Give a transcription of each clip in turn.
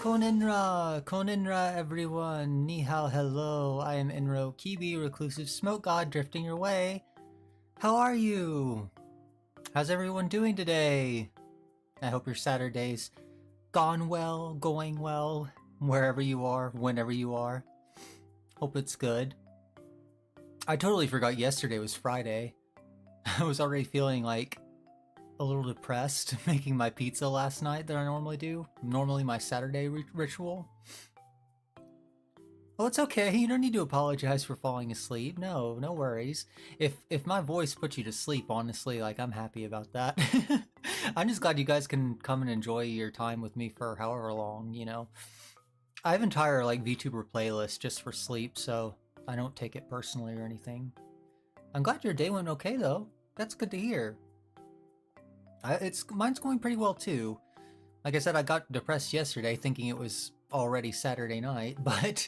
Kon'Enra everyone, ni hao hello, I am Enra Okibi, reclusive smoke god drifting your way. How are you? How's everyone doing today? I hope your Saturday's gone well, going well, wherever you are, whenever you are. Hope it's good. I totally forgot yesterday was Friday. I was already feeling like a little depressed making my pizza last night that I normally do. Normally my Saturday ritual. Well, it's okay. You don't need to apologize for falling asleep. No worries. If my voice puts you to sleep, honestly, like, I'm happy about that. I'm just glad you guys can come and enjoy your time with me for however long, you know. I have entire, like, VTuber playlists just for sleep, so I don't take it personally or anything. I'm glad your day went okay, though. That's good to hear. Mine's going pretty well too. Like I said, I got depressed yesterday thinking it was already Saturday night, but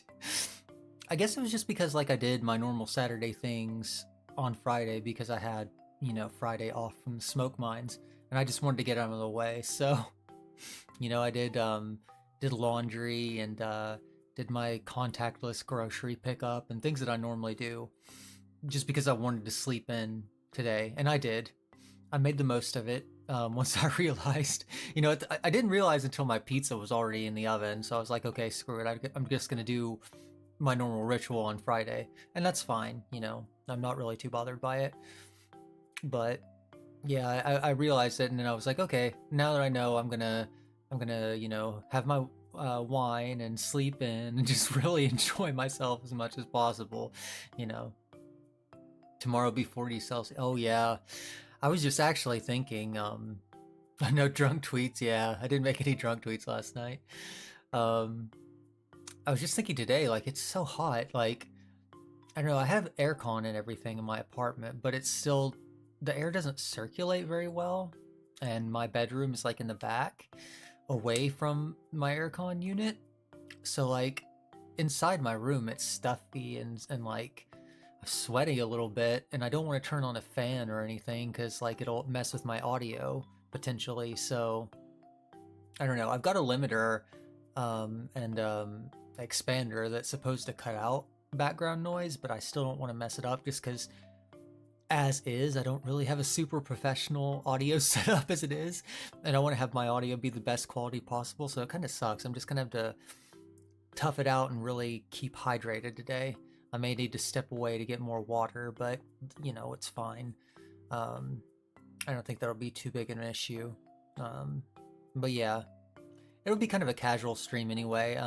I guess it was just because, like, I did my normal Saturday things on Friday because I had, you know, Friday off from the smoke mines, and I just wanted to get out of the way. So, you know, I did laundry and did my contactless grocery pickup and things that I normally do just because I wanted to sleep in today, and I did. I made the most of it. Once I realized, you know, I didn't realize until my pizza was already in the oven, so I was like, okay, screw it, I'm just gonna do my normal ritual on Friday, and that's fine, you know, I'm not really too bothered by it. But yeah, I realized it, and then I was like, okay, now that I know, I'm gonna, you know, have my wine and sleep in and just really enjoy myself as much as possible, you know. Tomorrow will be 40 Celsius. Oh yeah. I was just actually thinking, no drunk tweets, yeah, I didn't make any drunk tweets last night. I was just thinking today, like, it's so hot, like, I don't know, I have aircon and everything in my apartment, but it's still, the air doesn't circulate very well, and my bedroom is, like, in the back, away from my aircon unit, so, like, inside my room, it's stuffy and like, sweaty a little bit, and I don't want to turn on a fan or anything because, like, it'll mess with my audio potentially. So I don't know, I've got a limiter and expander that's supposed to cut out background noise, but I still don't want to mess it up just because, as is, I don't really have a super professional audio setup as it is, and I want to have my audio be the best quality possible, so it kind of sucks. I'm just gonna have to tough it out and really keep hydrated today. I may need to step away to get more water, but, you know, it's fine. I don't think that'll be too big an issue. But yeah, it'll be kind of a casual stream anyway.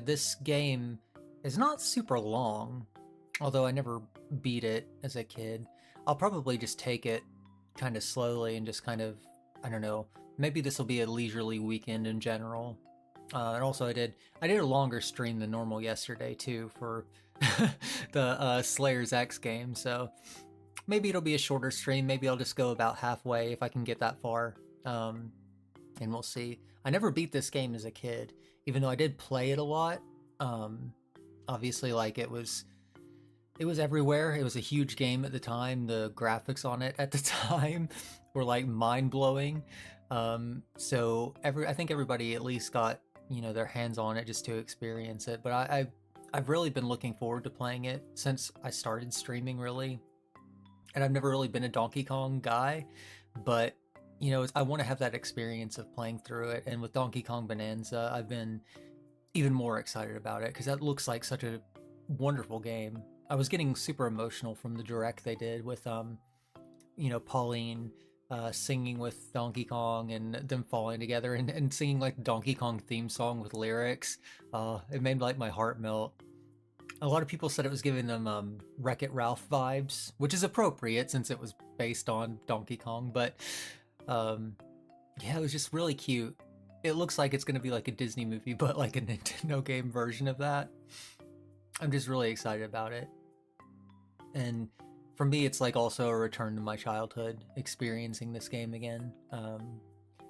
This game is not super long, although I never beat it as a kid. I'll probably just take it kind of slowly and just kind of, I don't know, maybe this will be a leisurely weekend in general. And also I did a longer stream than normal yesterday too for the Slayer's X game, so maybe it'll be a shorter stream. Maybe I'll just go about halfway if I can get that far, and we'll see. I never beat this game as a kid, even though I did play it a lot. Obviously, like, it was everywhere. It was a huge game at the time. The graphics on it at the time were, like, mind-blowing. So I think everybody at least got, you know, their hands on it just to experience it. But I've really been looking forward to playing it since I started streaming, really. And I've never really been a Donkey Kong guy, but, you know, I want to have that experience of playing through it. And with Donkey Kong Bonanza, I've been even more excited about it because that looks like such a wonderful game. I was getting super emotional from the direct they did with, you know, Pauline singing with Donkey Kong and them falling together and singing, like, Donkey Kong theme song with lyrics. It made, like, my heart melt. A lot of people said it was giving them Wreck-It Ralph vibes, which is appropriate since it was based on Donkey Kong, but yeah, it was just really cute. It looks like it's going to be like a Disney movie, but like a Nintendo game version of that. I'm just really excited about it. And for me, it's like also a return to my childhood, experiencing this game again.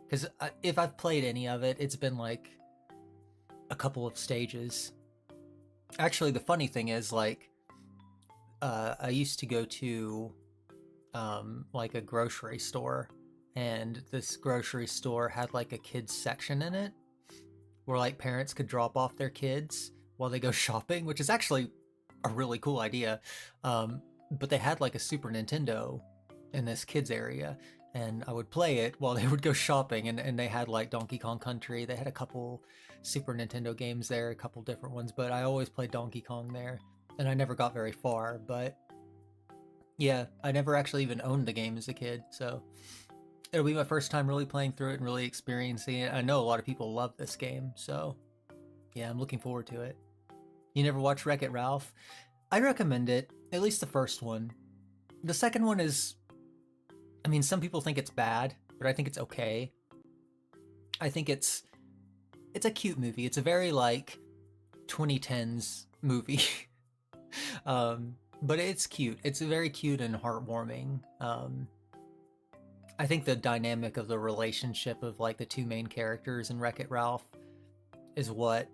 Because if I've played any of it, it's been like a couple of stages. Actually, the funny thing is, like, I used to go to like a grocery store, and this grocery store had like a kids section in it, where like parents could drop off their kids while they go shopping, which is actually a really cool idea. But they had like a Super Nintendo in this kids area, and I would play it while they would go shopping, and they had like Donkey Kong Country. They had a couple Super Nintendo games there, a couple different ones, but I always played Donkey Kong there, and I never got very far. But yeah, I never actually even owned the game as a kid, so it'll be my first time really playing through it and really experiencing it. I know a lot of people love this game, so yeah, I'm looking forward to it. You never watched Wreck-It Ralph? I recommend it, at least the first one. The second one is, I mean, some people think it's bad, but I think it's okay. I think it's a cute movie. It's a very like 2010s movie. But it's cute. It's very cute and heartwarming. I think the dynamic of the relationship of like the two main characters in Wreck-It Ralph is what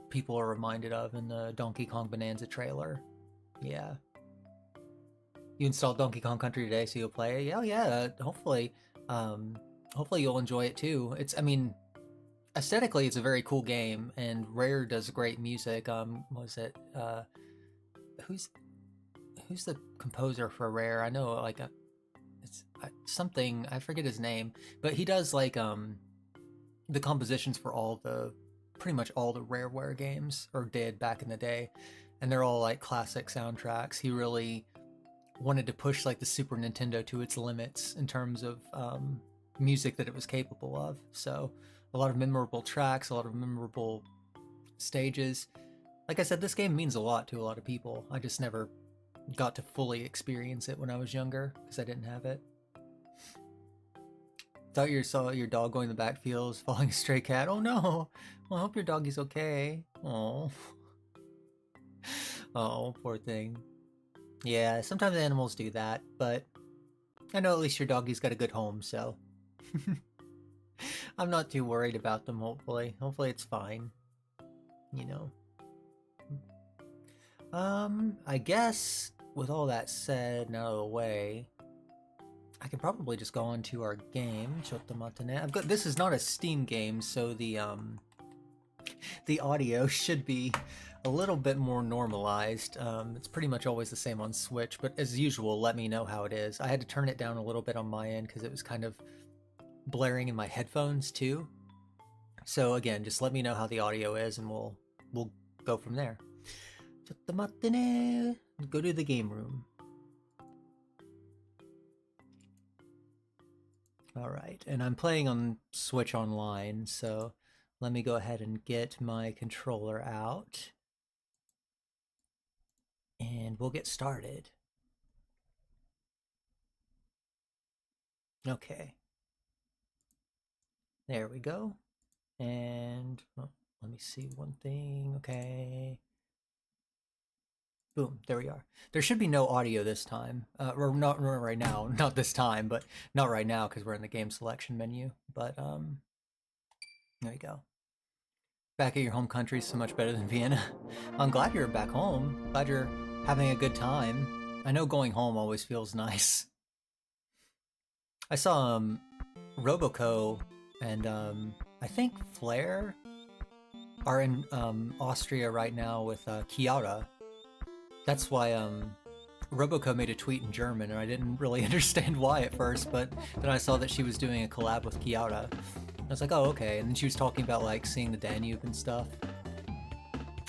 people are reminded of in the Donkey Kong Bonanza trailer. Yeah. You installed Donkey Kong Country today, so you'll play it? Yeah, hopefully. Hopefully you'll enjoy it too. I mean, aesthetically, it's a very cool game, and Rare does great music. Was it, who's the composer for Rare? I know, like, it's something, I forget his name, but he does, like, the compositions for pretty much all the Rareware games, or did back in the day, and they're all, like, classic soundtracks. He really wanted to push like the Super Nintendo to its limits in terms of music that it was capable of. So a lot of memorable tracks, a lot of memorable stages. Like I said, this game means a lot to a lot of people. I just never got to fully experience it when I was younger because I didn't have it. Thought you saw your dog going in the backfields, following a stray cat. Oh no! Well, I hope your doggy's okay. Oh, oh, poor thing. Yeah, sometimes animals do that, but I know at least your doggy's got a good home, so I'm not too worried about them, hopefully. Hopefully it's fine, you know. I guess with all that said and out of the way, I could probably just go on to our game, Chotomatane. This is not a Steam game, so the audio should be a little bit more normalized. It's pretty much always the same on Switch, but as usual, let me know how it is. I had to turn it down a little bit on my end because it was kind of blaring in my headphones too. So again, just let me know how the audio is and we'll go from there. Go to the game room. Alright, and I'm playing on Switch Online, so let me go ahead and get my controller out. And we'll get started. Okay. There we go. And let me see one thing. Okay. Boom, there we are. There should be no audio this time. Or not right now. Not this time, but not right now because we're in the game selection menu. But there you go. Back at your home country is so much better than Vienna. I'm glad you're back home. Glad you're having a good time. I know going home always feels nice. I saw Roboco and I think Flare are in Austria right now with Chiara. That's why Roboco made a tweet in German, and I didn't really understand why at first, but then I saw that she was doing a collab with Chiara. I was like, oh, okay. And then she was talking about like seeing the Danube and stuff.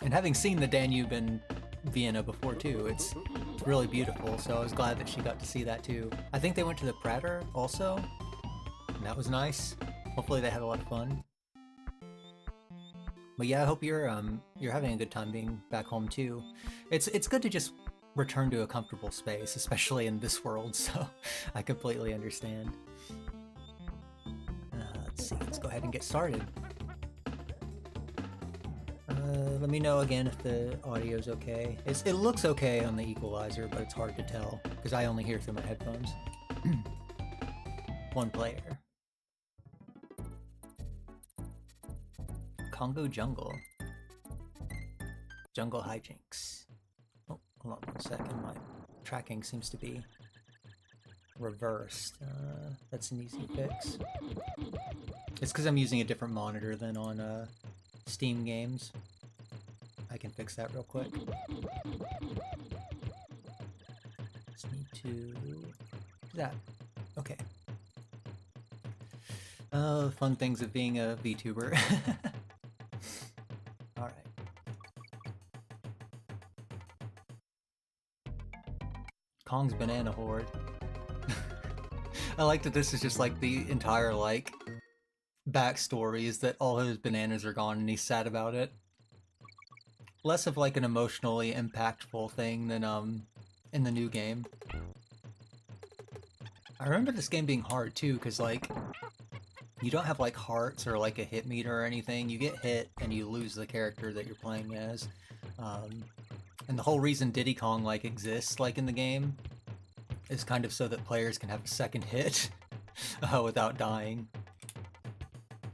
And having seen the Danube in Vienna before too, it's really beautiful. So I was glad that she got to see that too. I think they went to the Prater also, and that was nice. Hopefully they had a lot of fun. But yeah, I hope you're having a good time being back home too. It's good to just return to a comfortable space, especially in this world. So I completely understand. Let's see, let's go ahead and get started. Let me know again if the audio's okay. It looks okay on the equalizer, but it's hard to tell because I only hear through my headphones. One player. Congo Jungle. Jungle hijinks. Oh, hold on 1 second. My tracking seems to be reversed. That's an easy fix. It's because I'm using a different monitor than on Steam games. I can fix that real quick. Just need to do that. Okay. Fun things of being a VTuber. Alright. Kong's Banana Horde. I like that this is just like the entire like backstory is that all his bananas are gone and he's sad about it. Less of like an emotionally impactful thing than in the new game. I remember this game being hard too, because like you don't have like hearts or like a hit meter or anything. You get hit and you lose the character that you're playing as. And the whole reason Diddy Kong like exists like in the game is kind of so that players can have a second hit without dying.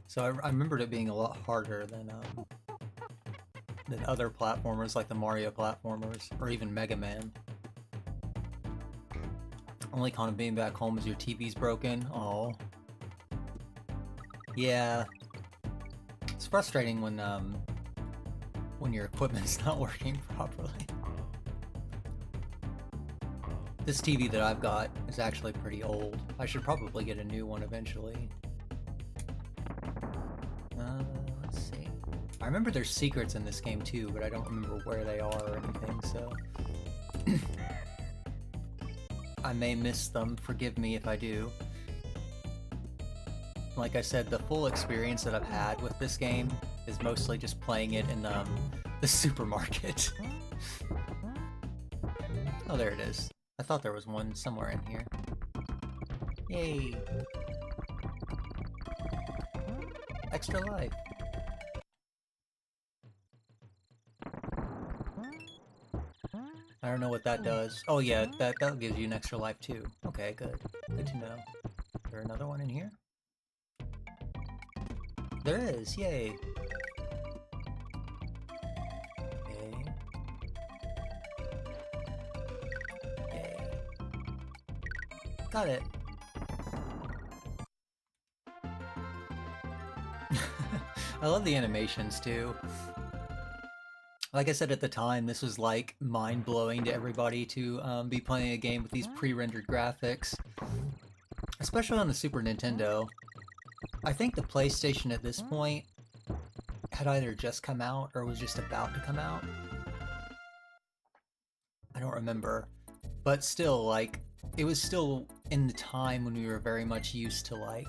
So I remembered it being a lot harder than other platformers like the Mario platformers or even Mega Man. Only con of being back home is your TV's broken. Oh. Yeah. It's frustrating when your equipment's not working properly. This TV that I've got is actually pretty old. I should probably get a new one eventually. Let's see. I remember there's secrets in this game too, but I don't remember where they are or anything, so... I may miss them, forgive me if I do. Like I said, the full experience that I've had with this game is mostly just playing it in the supermarket. Oh, there it is. I thought there was one somewhere in here. Yay! Extra life! I don't know what that does. Oh yeah, that gives you an extra life too. Okay, good. Good to know. Is there another one in here? There is, yay! Okay. Yay. Got it! I love the animations too. Like I said at the time, this was like mind-blowing to everybody to be playing a game with these pre-rendered graphics. Especially on the Super Nintendo. I think the PlayStation at this point had either just come out or was just about to come out. I don't remember. But still, like, it was still in the time when we were very much used to, like,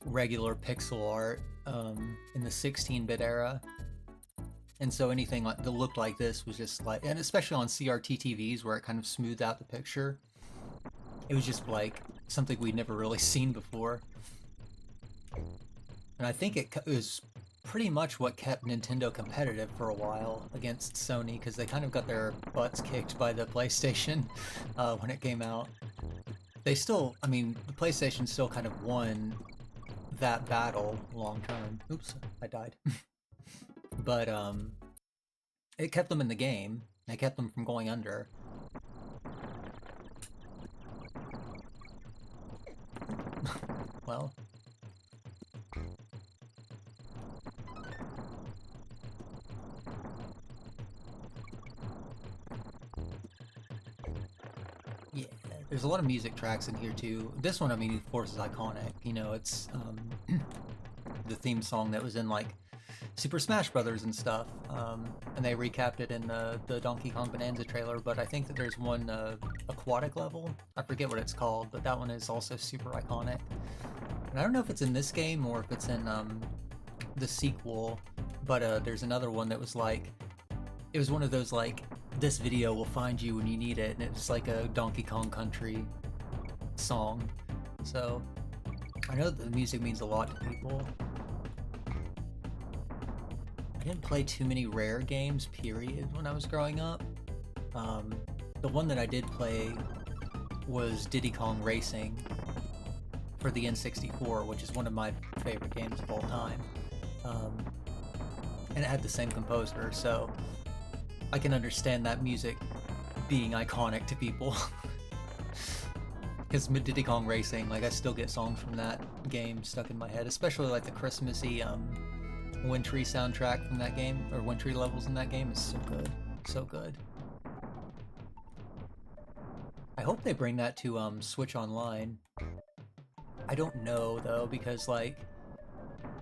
regular pixel art in the 16-bit era. And so anything that looked like this was just like, and especially on CRT TVs where it kind of smoothed out the picture, it was just like something we'd never really seen before. And I think it was pretty much what kept Nintendo competitive for a while against Sony, because they kind of got their butts kicked by the PlayStation when it came out. They still, I mean, the PlayStation still kind of won that battle long term. Oops, I died. But it kept them in the game. It kept them from going under. Well. Yeah, there's a lot of music tracks in here too. This one, I mean, of course, is iconic. You know, it's the theme song that was in like Super Smash Brothers and stuff, and they recapped it in the Donkey Kong Bonanza trailer, but I think that there's one aquatic level, I forget what it's called, but that one is also super iconic. And I don't know if it's in this game or if it's in the sequel, but there's another one that was like, it was one of those like, this video will find you when you need it, and it's like a Donkey Kong Country song. So, I know that the music means a lot to people. I didn't play too many Rare games, period, when I was growing up. The one that I did play was Diddy Kong Racing for the N64, which is one of my favorite games of all time. And it had the same composer, so I can understand that music being iconic to people. Because Diddy Kong Racing, like, I still get songs from that game stuck in my head, especially like the Christmassy wintry soundtrack from that game, or wintry levels in that game is so good. So good. I hope they bring that to Switch Online. I don't know though, because like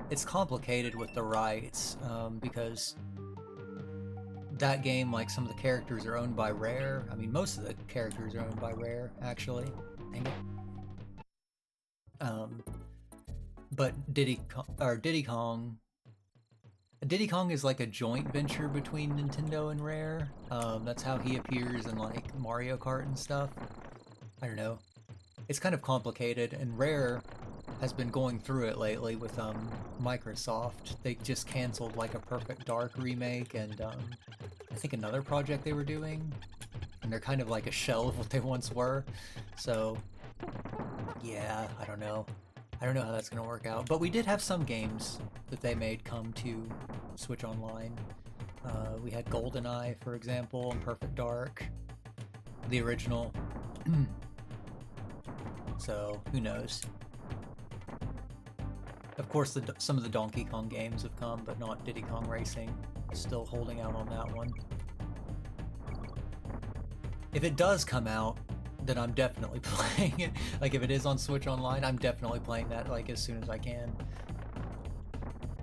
it's complicated with the rights, because that game, like some of the characters are owned by Rare. I mean, most of the characters are owned by Rare, actually. Dang it. But Diddy Kong is like a joint venture between Nintendo and Rare. That's how he appears in like Mario Kart and stuff. I don't know. It's kind of complicated, and Rare has been going through it lately with Microsoft. They just canceled like a Perfect Dark remake and I think another project they were doing, and they're kind of like a shell of what they once were. So yeah, I don't know. I don't know how that's gonna work out. But we did have some games that they made come to Switch Online. We had GoldenEye, for example, and Perfect Dark, the original. So who knows? Of course, some of the Donkey Kong games have come, but not Diddy Kong Racing. Still holding out on that one. If it does come out, then I'm definitely playing it. Like if it is on Switch Online, I'm definitely playing that like as soon as I can.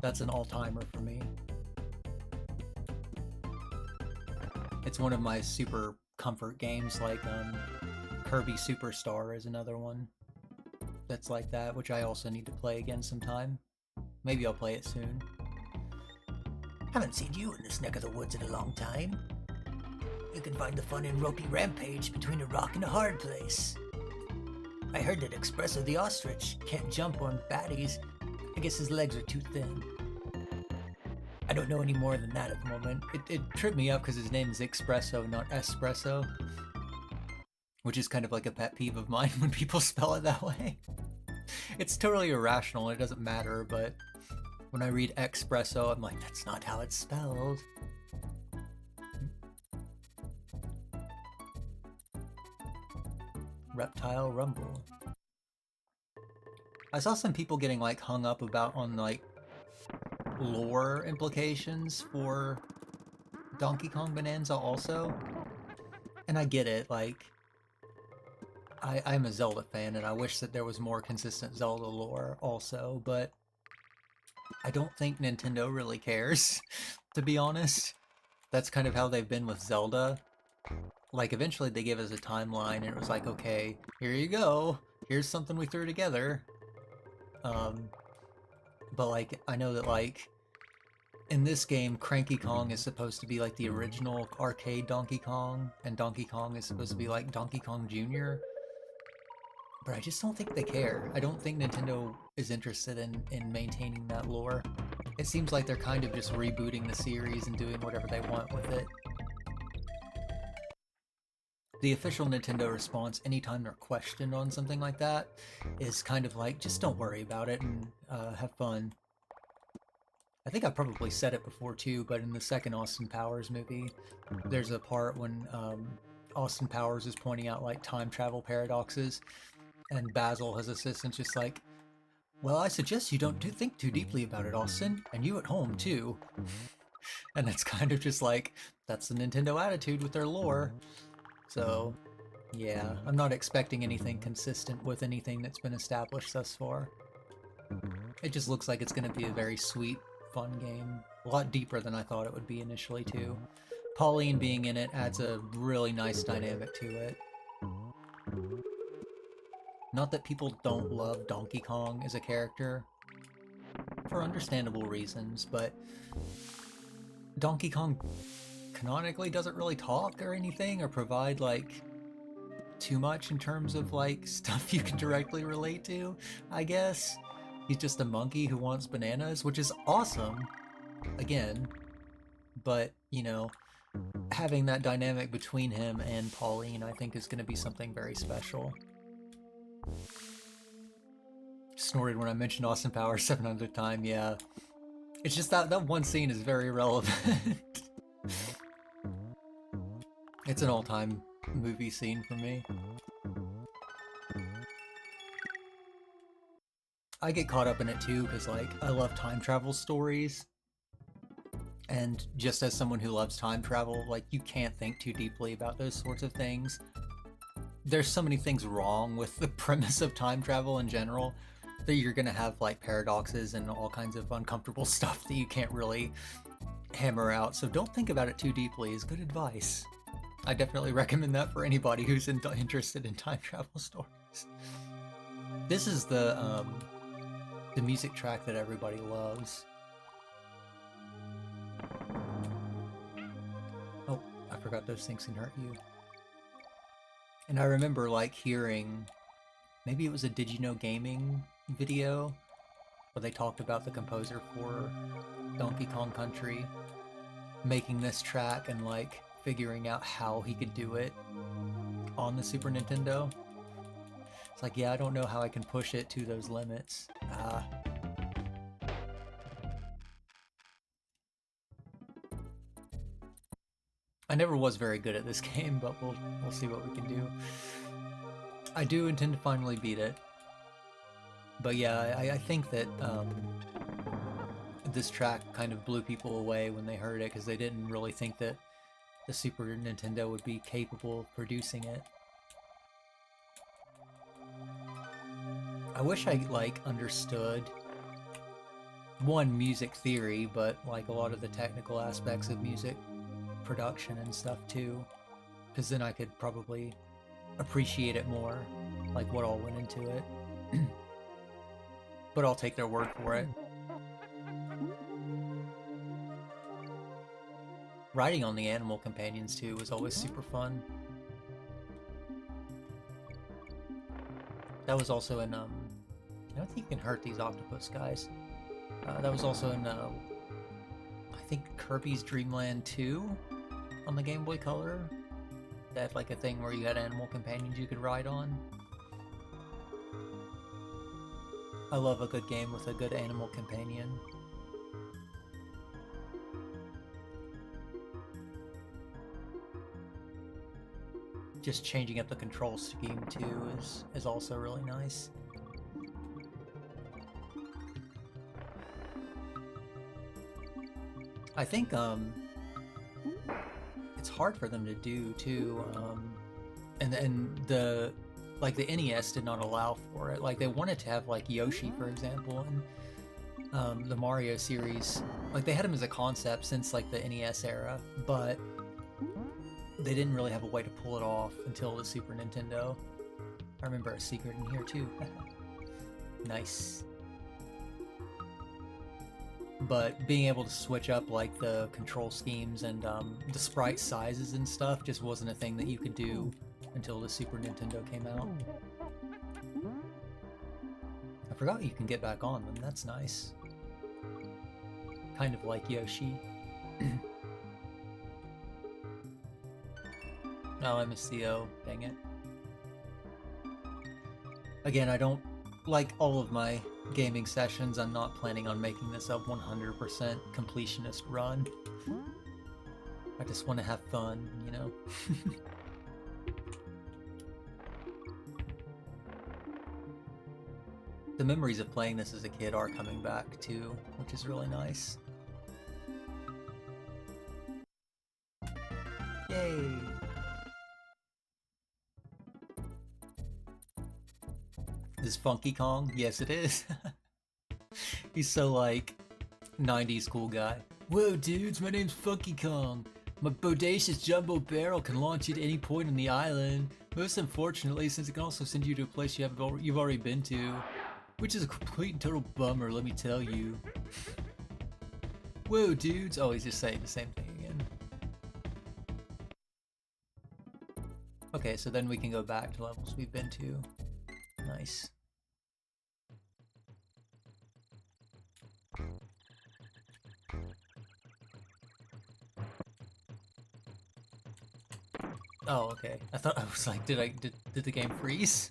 That's an all-timer for me. It's one of my super comfort games, like Kirby Superstar is another one that's like that, which I also need to play again sometime. Maybe I'll play it soon. Haven't seen you in this neck of the woods in a long time. You can find the fun in ropey rampage between a rock and a hard place. I heard that Espresso the ostrich can't jump on baddies. I guess his legs are too thin. I don't know any more than that at the moment. It tripped me up because his name is Espresso, not Espresso. Which is kind of like a pet peeve of mine when people spell it that way. It's totally irrational, it doesn't matter, but when I read Espresso, I'm like, that's not how it's spelled. Reptile Rumble. I saw some people getting like hung up on like lore implications for Donkey Kong Bonanza also. And I get it, like I'm a Zelda fan and I wish that there was more consistent Zelda lore also, but I don't think Nintendo really cares, to be honest. That's kind of how they've been with Zelda. Like, eventually they gave us a timeline and it was like, okay, here you go. Here's something we threw together. But like, I know that like, in this game, Cranky Kong is supposed to be like the original arcade Donkey Kong, and Donkey Kong is supposed to be like Donkey Kong Jr. But I just don't think they care. I don't think Nintendo is interested in maintaining that lore. It seems like they're kind of just rebooting the series and doing whatever they want with it. The official Nintendo response anytime they're questioned on something like that is kind of like, just don't worry about it and have fun. I think I probably said it before too, but in the second Austin Powers movie, there's a part when Austin Powers is pointing out like time travel paradoxes, and Basil, his assistant, just like, well, I suggest you don't think too deeply about it, Austin, and you at home too. And it's kind of just like, that's the Nintendo attitude with their lore. So, yeah, I'm not expecting anything consistent with anything that's been established thus far. It just looks like it's going to be a very sweet, fun game. A lot deeper than I thought it would be initially, too. Pauline being in it adds a really nice dynamic to it. Not that people don't love Donkey Kong as a character, for understandable reasons, but Donkey Kong canonically doesn't really talk or anything, or provide, like, too much in terms of, like, stuff you can directly relate to, I guess. He's just a monkey who wants bananas, which is awesome, again, but, you know, having that dynamic between him and Pauline, I think, is going to be something very special. Snorted when I mentioned Austin Powers 700th time, yeah. It's just that one scene is very relevant. It's an all-time movie scene for me. I get caught up in it too, because like, I love time travel stories, And just as someone who loves time travel, like, you can't think too deeply about those sorts of things. There's so many things wrong with the premise of time travel in general that you're gonna have like paradoxes and all kinds of uncomfortable stuff that you can't really hammer out. So don't think about it too deeply is good advice. I definitely recommend that for anybody who's interested in time travel stories. This is the music track that everybody loves. Oh, I forgot those things can hurt you. And I remember like hearing, maybe it was a Did You Know Gaming video where they talked about the composer for Donkey Kong Country making this track and like figuring out how he could do it on the Super Nintendo. It's like, yeah, I don't know how I can push it to those limits. I never was very good at this game, but we'll see what we can do. I do intend to finally beat it. But yeah, I think that this track kind of blew people away when they heard it because they didn't really think that the Super Nintendo would be capable of producing it. I wish I like understood one, music theory, but like a lot of the technical aspects of music production and stuff too, because then I could probably appreciate it more, like what all went into it. But I'll take their word for it. Riding on the animal companions too was always super fun. That was also in I don't think you can hurt these octopus guys. That was also in I think Kirby's Dream Land 2 on the Game Boy Color. They had like a thing where you had animal companions you could ride on. I love a good game with a good animal companion. Just changing up the control scheme too is also really nice. I think it's hard for them to do too, and the like the NES did not allow for it. Like they wanted to have like Yoshi, for example, and the Mario series. Like they had him as a concept since like the NES era, but they didn't really have a way to pull it off until the Super Nintendo. I remember a secret in here too. Nice. But being able to switch up like the control schemes and the sprite sizes and stuff just wasn't a thing that you could do until the Super Nintendo came out. I forgot you can get back on them, that's nice. Kind of like Yoshi. Oh, I missed the O, dang it. Again, I don't like all of my gaming sessions. I'm not planning on making this a 100% completionist run. I just want to have fun, you know? The memories of playing this as a kid are coming back too, which is really nice. Yay! Is Funky Kong? Yes, it is. He's so like 90s cool guy. Whoa, dudes, my name's Funky Kong. My bodacious jumbo barrel can launch you at any point on the island. Most unfortunately, since it can also send you to a place you've already been to, which is a complete and total bummer, let me tell you. Whoa, dudes. Oh, he's just saying the same thing again. Okay, so then we can go back to levels we've been to. Nice. Oh, okay. I thought I was like, did the game freeze?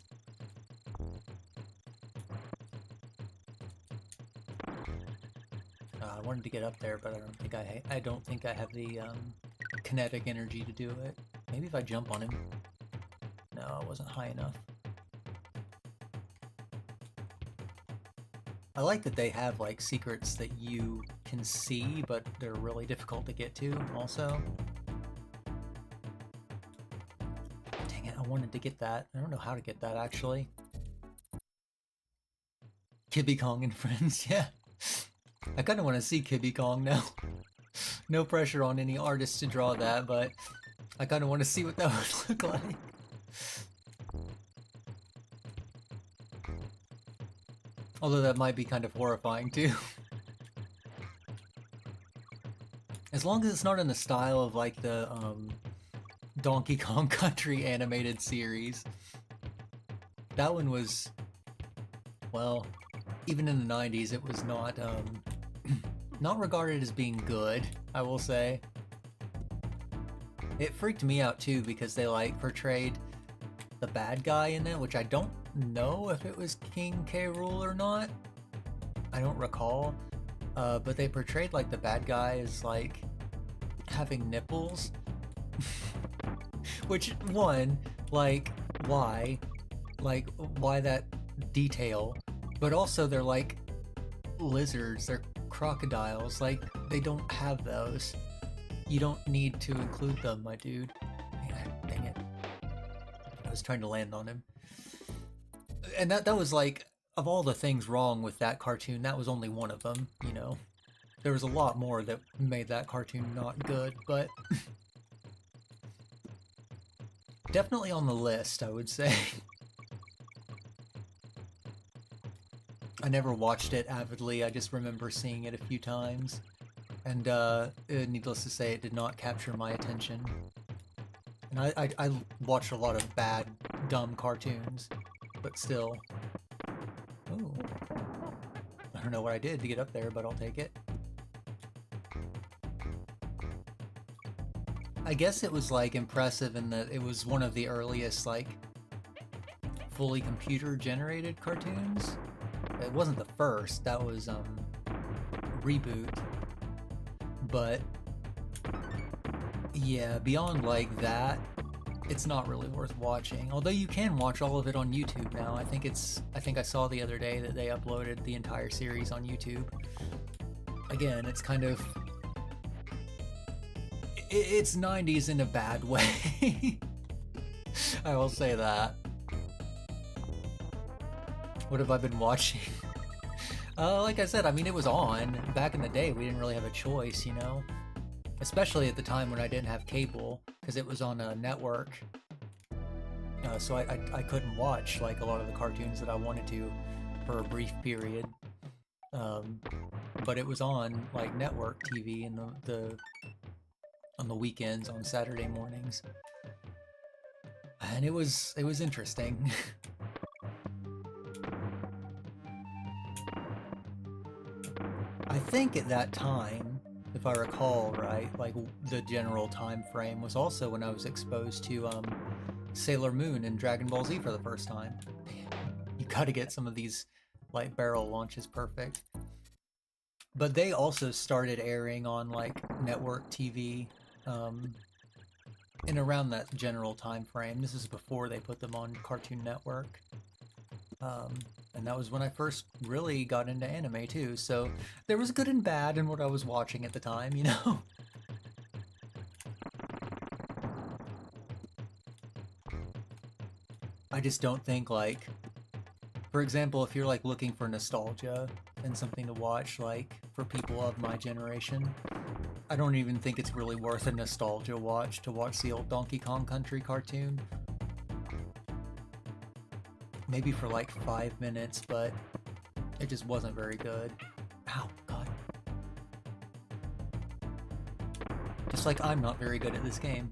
I wanted to get up there, but I don't think I have the kinetic energy to do it. Maybe if I jump on him. No, I wasn't high enough. I like that they have like secrets that you can see, but they're really difficult to get to also. Dang it, I wanted to get that. I don't know how to get that actually. Kibby Kong and Friends, yeah. I kind of want to see Kibby Kong now. No pressure on any artist to draw that, but I kind of want to see what that would look like. Although that might be kind of horrifying too. As long as it's not in the style of like the Donkey Kong Country animated series. That one was, well, even in the 90s it was not not regarded as being good, I will say. It freaked me out too because they like portrayed the bad guy in it, which I don't know if it was King K. Rool or not. I don't recall. But they portrayed like the bad guy as like having nipples. Which, one, like, why? Like, why that detail? But also they're like lizards, they're crocodiles, like they don't have those. You don't need to include them, my dude. Dang it. I was trying to land on him. And that was like, of all the things wrong with that cartoon, that was only one of them, you know. There was a lot more that made that cartoon not good, but definitely on the list, I would say. I never watched it avidly, I just remember seeing it a few times. And needless to say, it did not capture my attention. And I watched a lot of bad, dumb cartoons, but still. Ooh. I don't know what I did to get up there, but I'll take it. I guess it was like impressive in that it was one of the earliest like fully computer generated cartoons. It wasn't the first, that was Reboot. But yeah, beyond like that, it's not really worth watching. Although you can watch all of it on YouTube now. I think I saw the other day that they uploaded the entire series on YouTube. Again, it's kind of it's 90s in a bad way. I will say that. What have I been watching? Like I said, I mean, it was on. Back in the day, we didn't really have a choice, you know? Especially at the time when I didn't have cable, because it was on a network. So I couldn't watch, like, a lot of the cartoons that I wanted to for a brief period. But it was on, like, network TV in on the weekends, on Saturday mornings. And it was interesting. I think at that time, if I recall right, like the general time frame was also when I was exposed to Sailor Moon and Dragon Ball Z for the first time. Damn, you gotta get some of these like barrel launches perfect. But they also started airing on like network TV in around that general time frame. This is before they put them on Cartoon Network. And that was when I first really got into anime too, so there was good and bad in what I was watching at the time, you know? I just don't think, like, for example, if you're like looking for nostalgia and something to watch, like, for people of my generation, I don't even think it's really worth a nostalgia watch to watch the old Donkey Kong Country cartoon. Maybe for like 5 minutes, but it just wasn't very good. Ow, God. Just like I'm not very good at this game.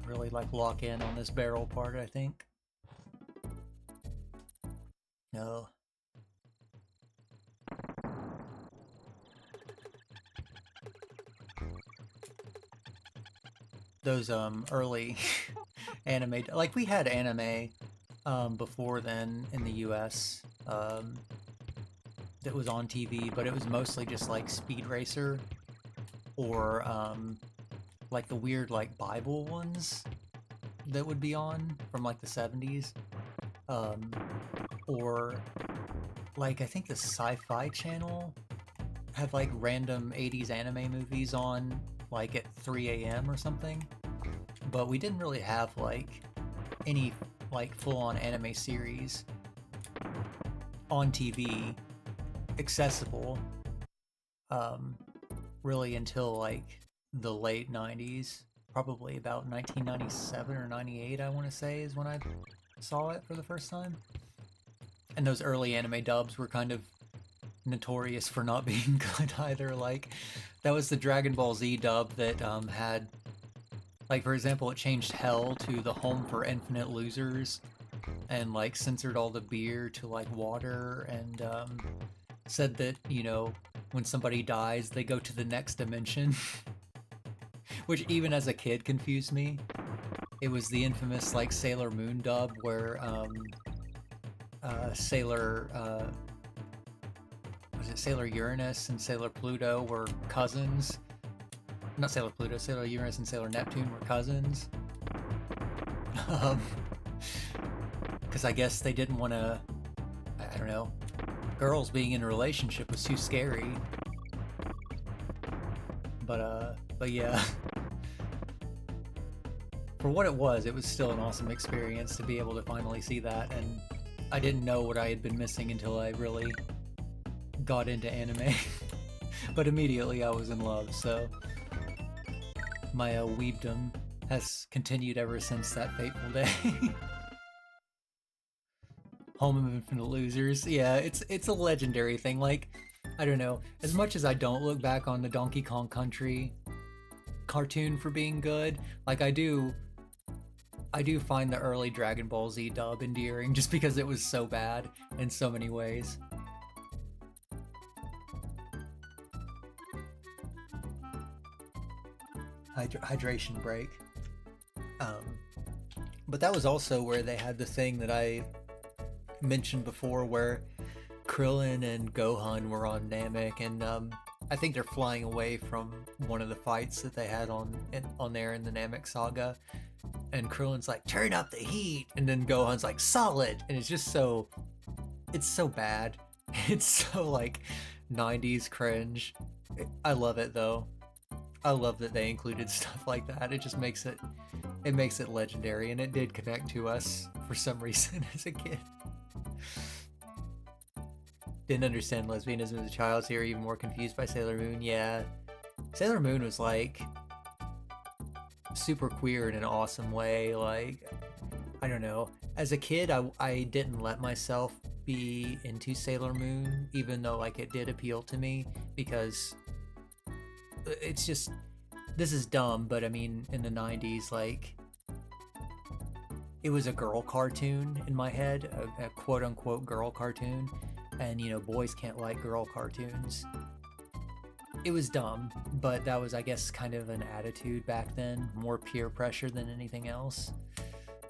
Really like lock in on this barrel part, I think. No. Those early anime, like we had anime before then in the US that was on TV, but it was mostly just like Speed Racer or like the weird like Bible ones, that would be on from like the 70s. Or like I think the Sci-Fi Channel had like random 80s anime movies on like at 3 a.m. or something. But we didn't really have like any like full-on anime series on TV accessible really until like the late 90s, probably about 1997 or 98 I want to say is when I saw it for the first time. And those early anime dubs were kind of notorious for not being good either. Like that was the Dragon Ball Z dub that had, like, for example, it changed Hell to the home for infinite losers and like censored all the beer to like water, and said that, you know, when somebody dies they go to the next dimension. Which even as a kid confused me. It was the infamous like Sailor Moon dub where was it Sailor Uranus and Sailor Pluto were cousins? Not Sailor Pluto, Sailor Uranus and Sailor Neptune were cousins. Because I guess they didn't want to, I don't know, girls being in a relationship was too scary. But yeah. For what it was still an awesome experience to be able to finally see that, and I didn't know what I had been missing until I really got into anime. But immediately I was in love, so my weebdom has continued ever since that fateful day. Home of Infinite Losers, yeah, it's a legendary thing. Like, I don't know, as much as I don't look back on the Donkey Kong Country cartoon for being good, like I do find the early Dragon Ball Z dub endearing just because it was so bad in so many ways. Hydration break. But that was also where they had the thing that I mentioned before where Krillin and Gohan were on Namek, and I think they're flying away from one of the fights that they had on there in the Namek saga, and Krillin's like, turn up the heat, and then Gohan's like, solid, and it's just so, it's so bad. It's so like 90s cringe. I love it though. I love that they included stuff like that. It just makes it legendary, and it did connect to us for some reason as a kid. Didn't understand lesbianism as a child, so you're even more confused by Sailor Moon. Yeah, Sailor Moon was like super queer in an awesome way. Like, I don't know, as a kid I didn't let myself be into Sailor Moon, even though like it did appeal to me, because it's just, this is dumb, but I mean, in the 90s, like, it was a girl cartoon in my head, a quote-unquote girl cartoon, and, you know, boys can't like girl cartoons. It was dumb, but that was, I guess, kind of an attitude back then, more peer pressure than anything else.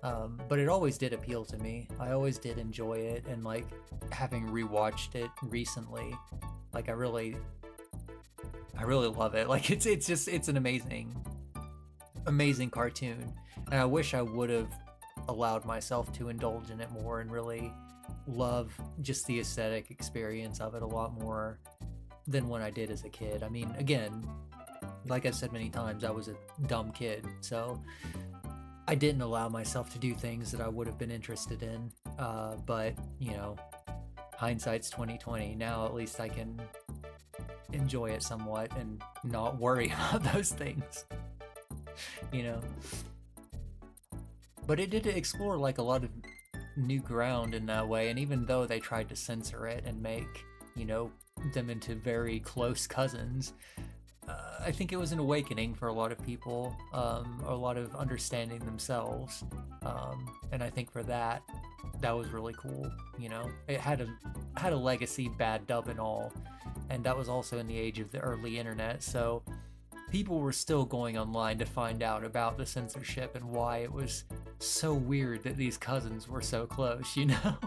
But it always did appeal to me. I always did enjoy it, and, like, having rewatched it recently, like, I really love it. Like, it's an amazing cartoon, and I wish I would have allowed myself to indulge in it more and really love just the aesthetic experience of it a lot more than when I did as a kid. I mean, again, like I've said many times, I was a dumb kid, so I didn't allow myself to do things that I would have been interested in, but, you know, hindsight's 2020. Now at least I can enjoy it somewhat and not worry about those things, you know. But it did explore like a lot of new ground in that way, and even though they tried to censor it and make, you know, them into very close cousins, I think it was an awakening for a lot of people, a lot of understanding themselves, and I think for that was really cool. You know, it had a legacy, bad dub and all, and that was also in the age of the early internet, so people were still going online to find out about the censorship and why it was so weird that these cousins were so close, you know?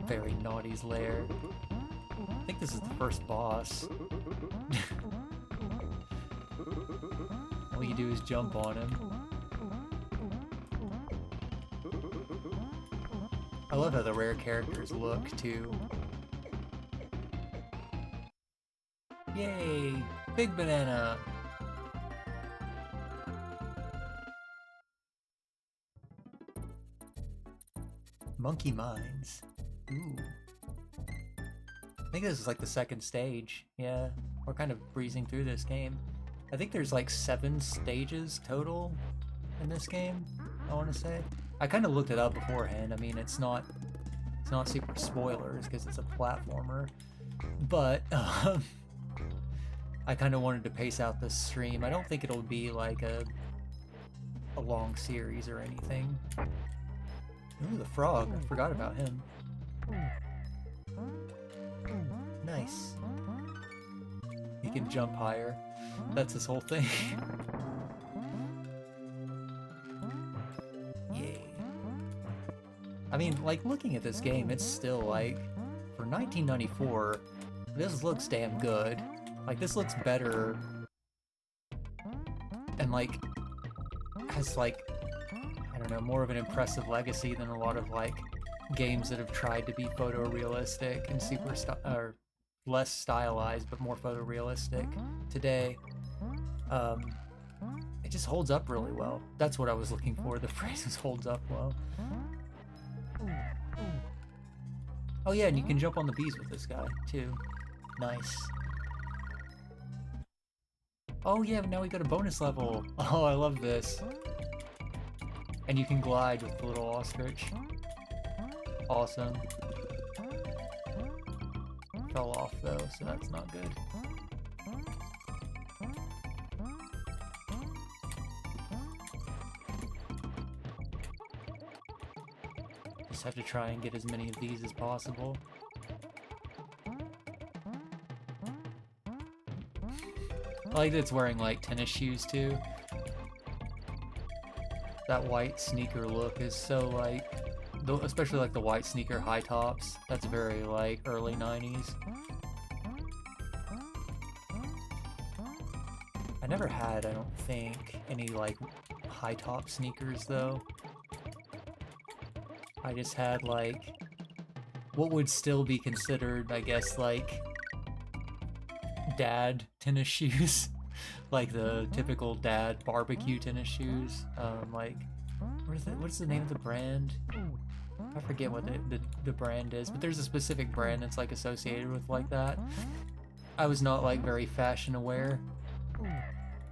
Very Naughty's lair. I think this is the first boss. All you do is jump on him. I love how the rare characters look, too. Yay! Big banana! Monkey Mines. Ooh. I think this is like the second stage. Yeah, we're kind of breezing through this game. I think there's like 7 stages total in this game, I want to say. I kind of looked it up beforehand. I mean, it's not super spoilers because it's a platformer, but I kind of wanted to pace out the stream. I don't think it'll be like a long series or anything. Ooh, the frog. I forgot about him. Nice. He can jump higher. That's his whole thing. Yay. I mean, like, looking at this game, it's still, like, for 1994, this looks damn good. Like, this looks better and, like, has, like, I don't know, more of an impressive legacy than a lot of, like, games that have tried to be photorealistic and super or less stylized but more photorealistic today. It just holds up really well. That's what I was looking for. The phrases holds up well. Oh yeah, and you can jump on the bees with this guy too. Nice. Oh yeah, now we got a bonus level. Oh, I love this. And you can glide with the little ostrich. Awesome. Fell off though, so that's not good. Just have to try and get as many of these as possible. I like that it's wearing like tennis shoes too. That white sneaker look is so like, especially like the white sneaker high tops. That's very like early 90s. I never had, I don't think, any like high top sneakers though. I just had like what would still be considered, I guess, like dad tennis shoes. Like the typical dad barbecue tennis shoes. Like, what's the name of the brand? I forget what the brand is, but there's a specific brand that's like associated with like that. I was not like very fashion aware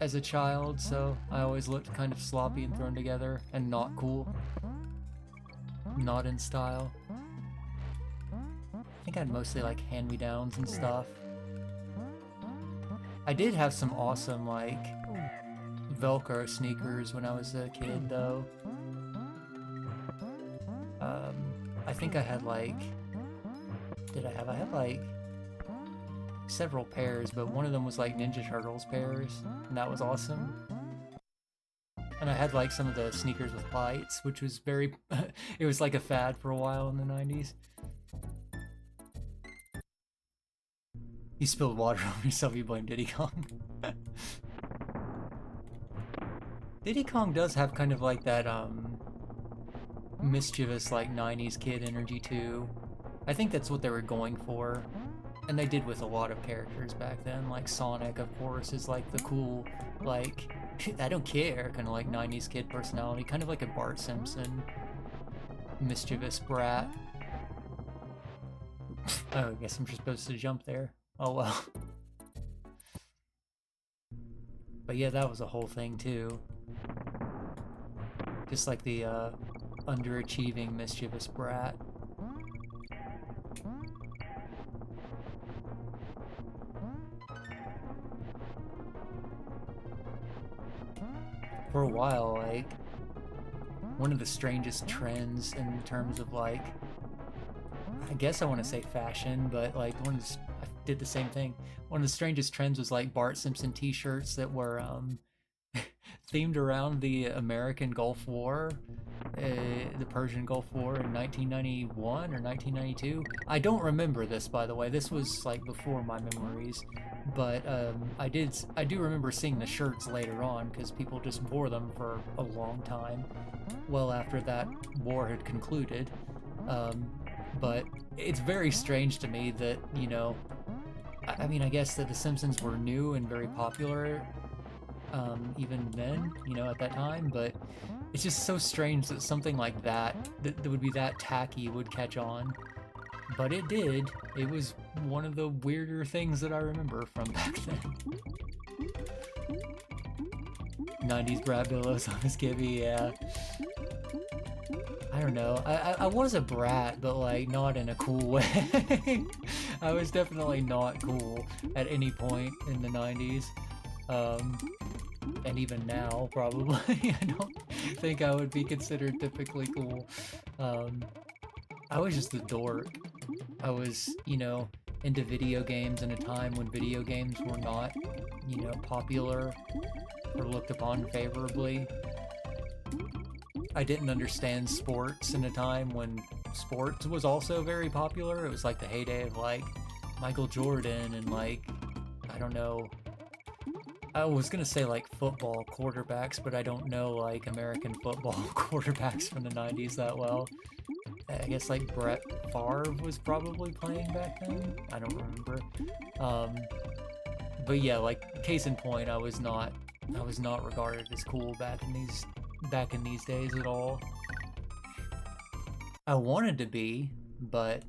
as a child, so I always looked kind of sloppy and thrown together and not cool. Not in style. I think I had mostly like hand-me-downs and stuff. I did have some awesome, like, Velcro sneakers when I was a kid, though. I think I had, like... I had, like, several pairs, but one of them was, like, Ninja Turtles pairs, and that was awesome. And I had, like, some of the sneakers with lights, which was very... it was, like, a fad for a while in the 90s. You spilled water on yourself, you blame Diddy Kong. Diddy Kong does have kind of like that, mischievous, like, 90s kid energy, too. I think that's what they were going for. And they did with a lot of characters back then. Like, Sonic, of course, is, like, the cool, like, I don't care, kind of, like, 90s kid personality. Kind of like a Bart Simpson mischievous brat. Oh, I guess I'm just supposed to jump there. Oh well. But yeah, that was a whole thing too. Just like the underachieving mischievous brat. For a while, like, one of the strangest trends in terms of like, I guess I want to say fashion, but like I did the same thing. One of the strangest trends was like Bart Simpson t-shirts that were themed around the American Gulf War, the Persian Gulf War in 1991 or 1992. I don't remember this, by the way. This was like before my memories, but I do remember seeing the shirts later on because people just wore them for a long time, well after that war had concluded. But it's very strange to me that, you know, I mean, I guess that The Simpsons were new and very popular even then, you know, at that time, but it's just so strange that something like that would be that tacky would catch on. But it did. It was one of the weirder things that I remember from back then. 90s brat Billows on his Gibby, yeah. I don't know. I was a brat, but like not in a cool way. I was definitely not cool at any point in the 90s. And even now, probably. I don't think I would be considered typically cool. I was just a dork. I was, you know, into video games in a time when video games were not, you know, popular or looked upon favorably. I didn't understand sports in a time when sports was also very popular. It was like the heyday of like Michael Jordan and like, I don't know, I was gonna say like football quarterbacks, but I don't know like American football quarterbacks from the 90s that well. I guess like Brett Favre was probably playing back then. I don't remember. But yeah, like case in point, I was not regarded as cool back in these days at all. I wanted to be, but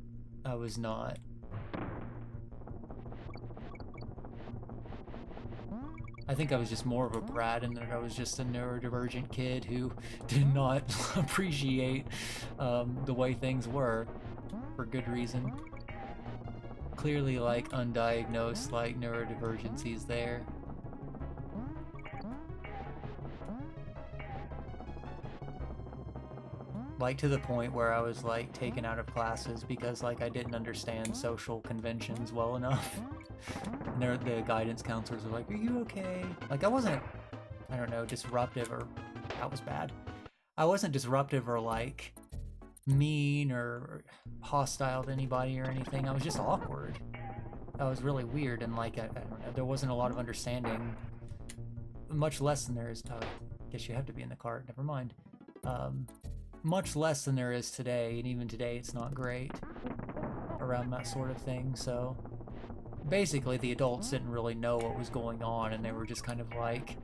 I was not. I think I was just more of a brat and that I was just a neurodivergent kid who did not appreciate the way things were, for good reason. Clearly like undiagnosed like neurodivergencies there. Like to the point where I was like taken out of classes because like I didn't understand social conventions well enough. And the guidance counselors were like, "Are you okay?" Like I wasn't, I don't know, disruptive or, that was bad. I wasn't disruptive or like mean or hostile to anybody or anything. I was just awkward. I was really weird and like, I don't know, there wasn't a lot of understanding, much less than there is, I guess you have to be in the car, never mind. Much less than there is today, and even today it's not great around that sort of thing, so basically the adults didn't really know what was going on and they were just kind of like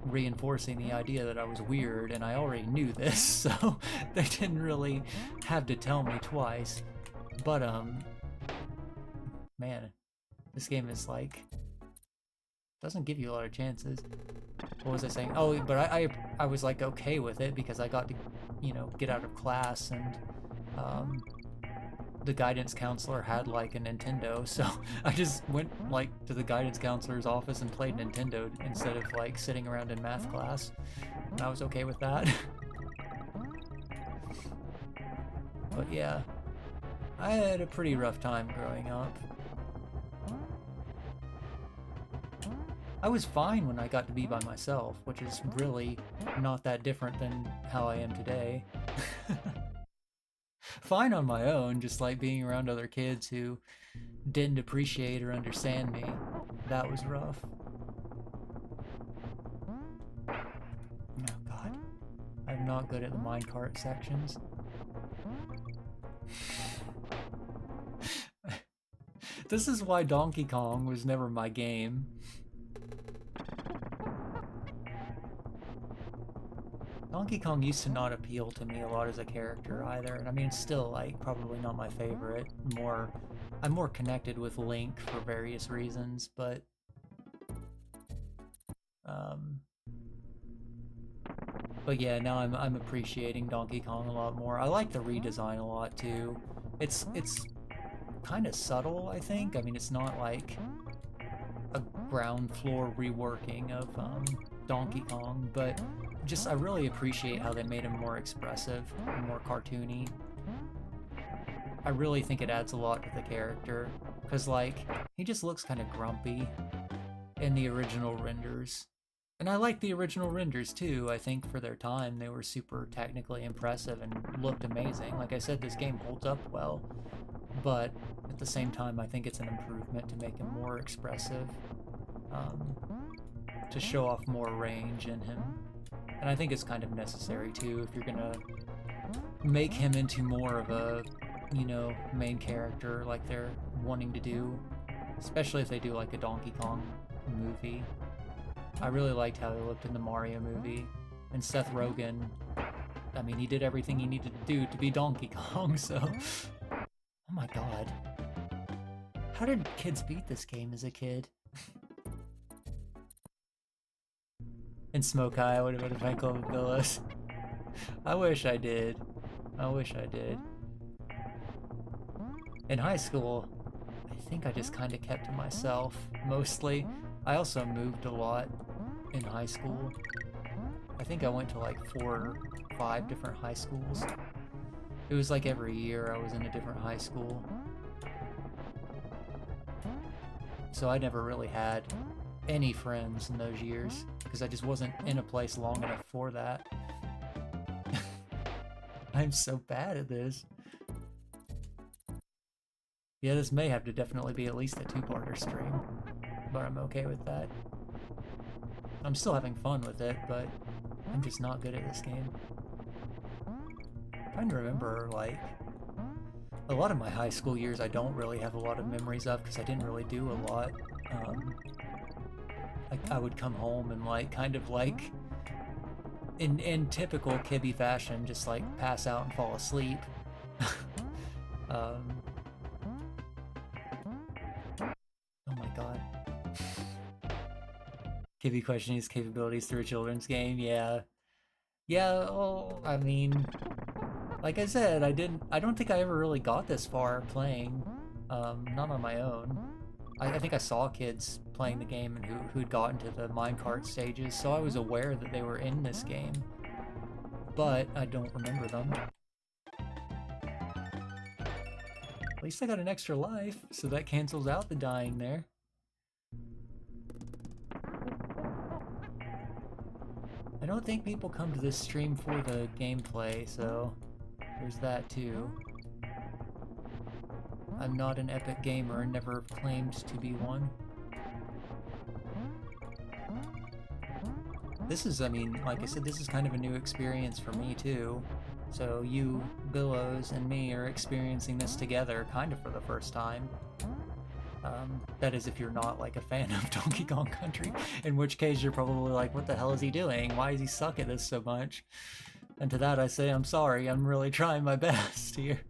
reinforcing the idea that I was weird, and I already knew this, so they didn't really have to tell me twice. But man, this game is like, doesn't give you a lot of chances. What was I saying? Oh, but I was like okay with it because I got to, you know, get out of class, and the guidance counselor had like a Nintendo, so I just went like to the guidance counselor's office and played Nintendo instead of like sitting around in math class, and I was okay with that. But yeah, I had a pretty rough time growing up. I was fine when I got to be by myself, which is really not that different than how I am today. Fine on my own, just like being around other kids who didn't appreciate or understand me. That was rough. Oh god. I'm not good at the minecart sections. This is why Donkey Kong was never my game. Donkey Kong used to not appeal to me a lot as a character either, and I mean, it's still like probably not my favorite. I'm more connected with Link for various reasons, but yeah, now I'm appreciating Donkey Kong a lot more. I like the redesign a lot too. It's kind of subtle, I think. I mean, it's not like a ground floor reworking of Donkey Kong, but just I really appreciate how they made him more expressive and more cartoony. I really think it adds a lot to the character, because like he just looks kind of grumpy in the original renders, And I like the original renders too. I think for their time they were super technically impressive and looked amazing. Like I said, this game holds up well, but at the same time I think it's an improvement to make him more expressive, to show off more range in him. And I think it's kind of necessary too if you're gonna make him into more of a, you know, main character like they're wanting to do, especially if they do like a Donkey Kong movie. I really liked how he looked in the Mario movie, and Seth Rogen, I mean, he did everything he needed to do to be Donkey Kong, so... Oh my god. How did kids beat this game as a kid? In Smoke Eye, I would have been a fan club of Billows. I wish I did. I wish I did. In high school, I think I just kind of kept to myself, mostly. I also moved a lot in high school. I think I went to like 4 or 5 different high schools. It was like every year I was in a different high school. So I never really had any friends in those years, because I just wasn't in a place long enough for that. I'm so bad at this. Yeah, this may have to definitely be at least a 2-parter stream, but I'm okay with that. I'm still having fun with it, but I'm just not good at this game. I'm trying to remember, like, a lot of my high school years I don't really have a lot of memories of because I didn't really do a lot. Like, I would come home and, like, kind of like, in typical Kibby fashion, just, like, pass out and fall asleep. Oh my god. Kibby questioning his capabilities through a children's game, yeah. Yeah, well, I mean, like I said, I don't think I ever really got this far playing, not on my own. I think I saw kids playing the game and who'd gotten to the minecart stages, so I was aware that they were in this game, but I don't remember them. At least I got an extra life, so that cancels out the dying there. I don't think people come to this stream for the gameplay, so there's that too. I'm not an epic gamer and never claimed to be one. This is, I mean, like I said, this is kind of a new experience for me too. So you, Billows, and me are experiencing this together kind of for the first time. That is if you're not like a fan of Donkey Kong Country, in which case you're probably like, what the hell is he doing? Why does he suck at this so much? And to that I say, I'm sorry, I'm really trying my best here.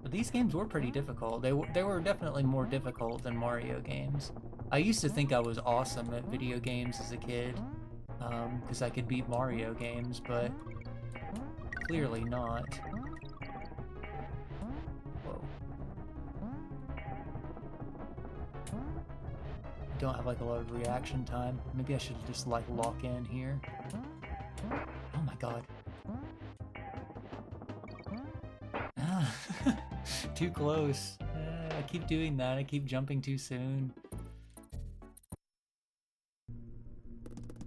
But these games were pretty difficult. They were definitely more difficult than Mario games. I used to think I was awesome at video games as a kid, because I could beat Mario games, but clearly not. Whoa. I don't have like a lot of reaction time. Maybe I should just like lock in here. Oh my god. Ah, too close. I keep doing that. I keep jumping too soon.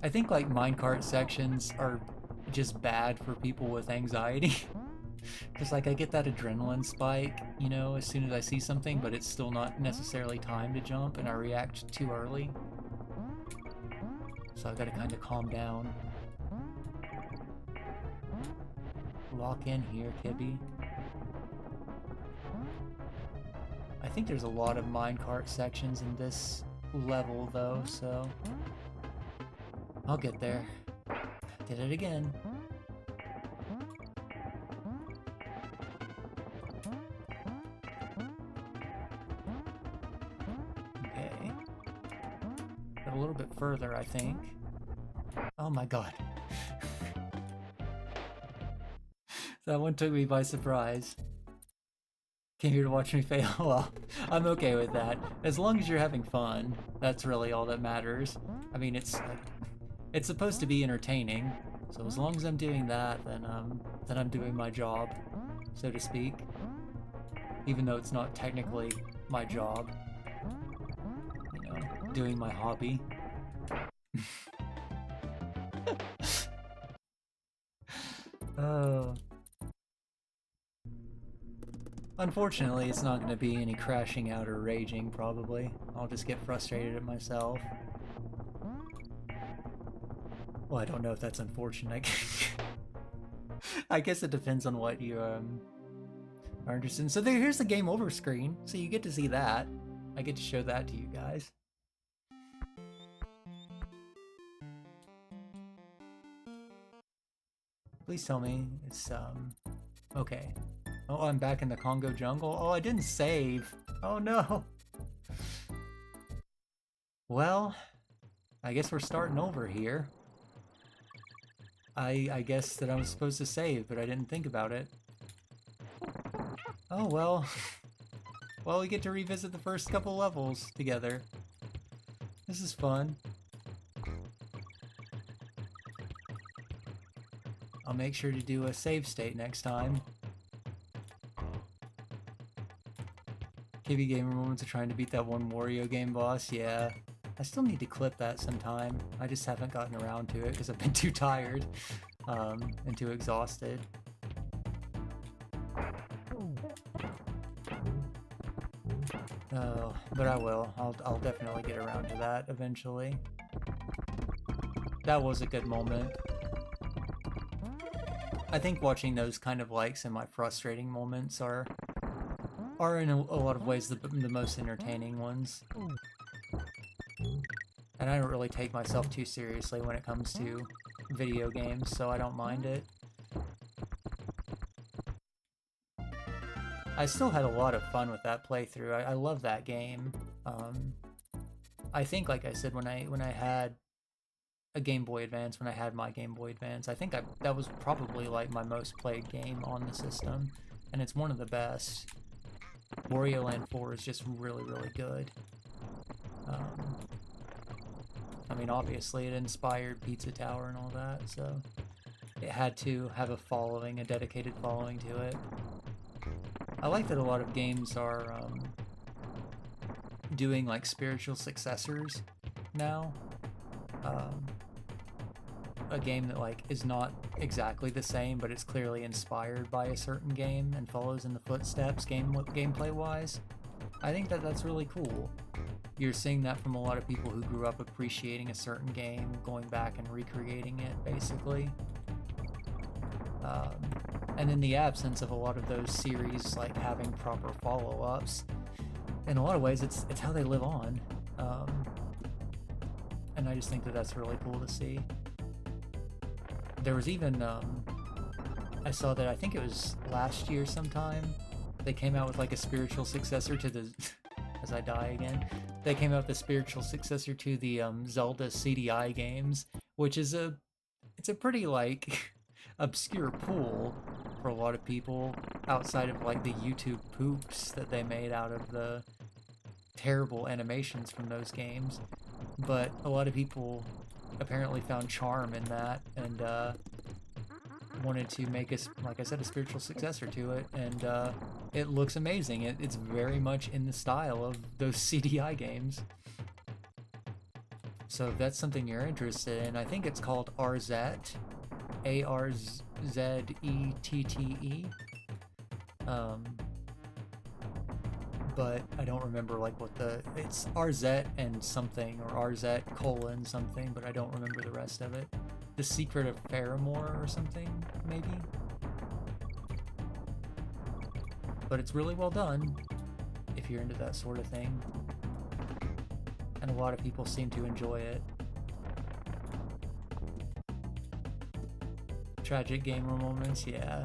I think like minecart sections are just bad for people with anxiety. Because like I get that adrenaline spike, you know, as soon as I see something, but it's still not necessarily time to jump and I react too early. So I've got to kind of calm down. Lock in here, Kibby. I think there's a lot of minecart sections in this level though, so I'll get there. Did it again. Okay. Got a little bit further, I think. Oh my god. That one took me by surprise. Came here to watch me fail. Well, I'm okay with that. As long as you're having fun, that's really all that matters. I mean, it's supposed to be entertaining, so as long as I'm doing that, then I'm doing my job, so to speak. Even though it's not technically my job. doing my hobby. Oh. Unfortunately, it's not going to be any crashing out or raging, probably. I'll just get frustrated at myself. Well, I don't know if that's unfortunate. I guess it depends on what you are interested in. So here's the game over screen, so you get to see that. I get to show that to you guys. Please tell me it's okay. Oh, I'm back in the Congo jungle. Oh, I didn't save. Oh no. Well, I guess we're starting over here. I guess that I was supposed to save, but I didn't think about it. Oh well. Well, we get to revisit the first couple levels together. This is fun. I'll make sure to do a save state next time. KB Gamer moments of trying to beat that one Wario game boss, yeah. I still need to clip that sometime. I just haven't gotten around to it because I've been too tired and too exhausted. Oh, but I will. I'll definitely get around to that eventually. That was a good moment. I think watching those kind of like semi-frustrating moments are in a lot of ways the most entertaining ones. And I don't really take myself too seriously when it comes to video games, so I don't mind it. I still had a lot of fun with that playthrough. I love that game. I think, like I said, when I had a Game Boy Advance, when I had my Game Boy Advance, I think that was probably like my most played game on the system, and it's one of the best. Wario Land 4 is just really, really good. I mean, obviously it inspired Pizza Tower and all that, so it had to have a following, a dedicated following to it. I like that a lot of games are doing like spiritual successors now. A game that like is not exactly the same, but it's clearly inspired by a certain game and follows in the footsteps gameplay wise. I think that's really cool. You're seeing that from a lot of people who grew up appreciating a certain game, going back and recreating it, basically. And in the absence of a lot of those series like having proper follow-ups, in a lot of ways it's how they live on. And I just think that's really cool to see. There was even, I saw that, I think it was last year sometime, they came out with like a spiritual successor to the, as I die again, they came out with a spiritual successor to the Zelda CDI games, which is it's a pretty like obscure pool for a lot of people outside of like the YouTube poops that they made out of the terrible animations from those games. But a lot of people apparently found charm in that and wanted to make us, like I said, a spiritual successor to it, and it looks amazing. It's very much in the style of those CDI games. So if that's something you're interested in, I think it's called Arzette, A-R-Z-E-T-T-E. But I don't remember like what it's Arzette and something, or Arzette colon something, but I don't remember the rest of it. The Secret of Faramore or something, maybe? But it's really well done, if you're into that sort of thing. And a lot of people seem to enjoy it. Tragic gamer moments, yeah.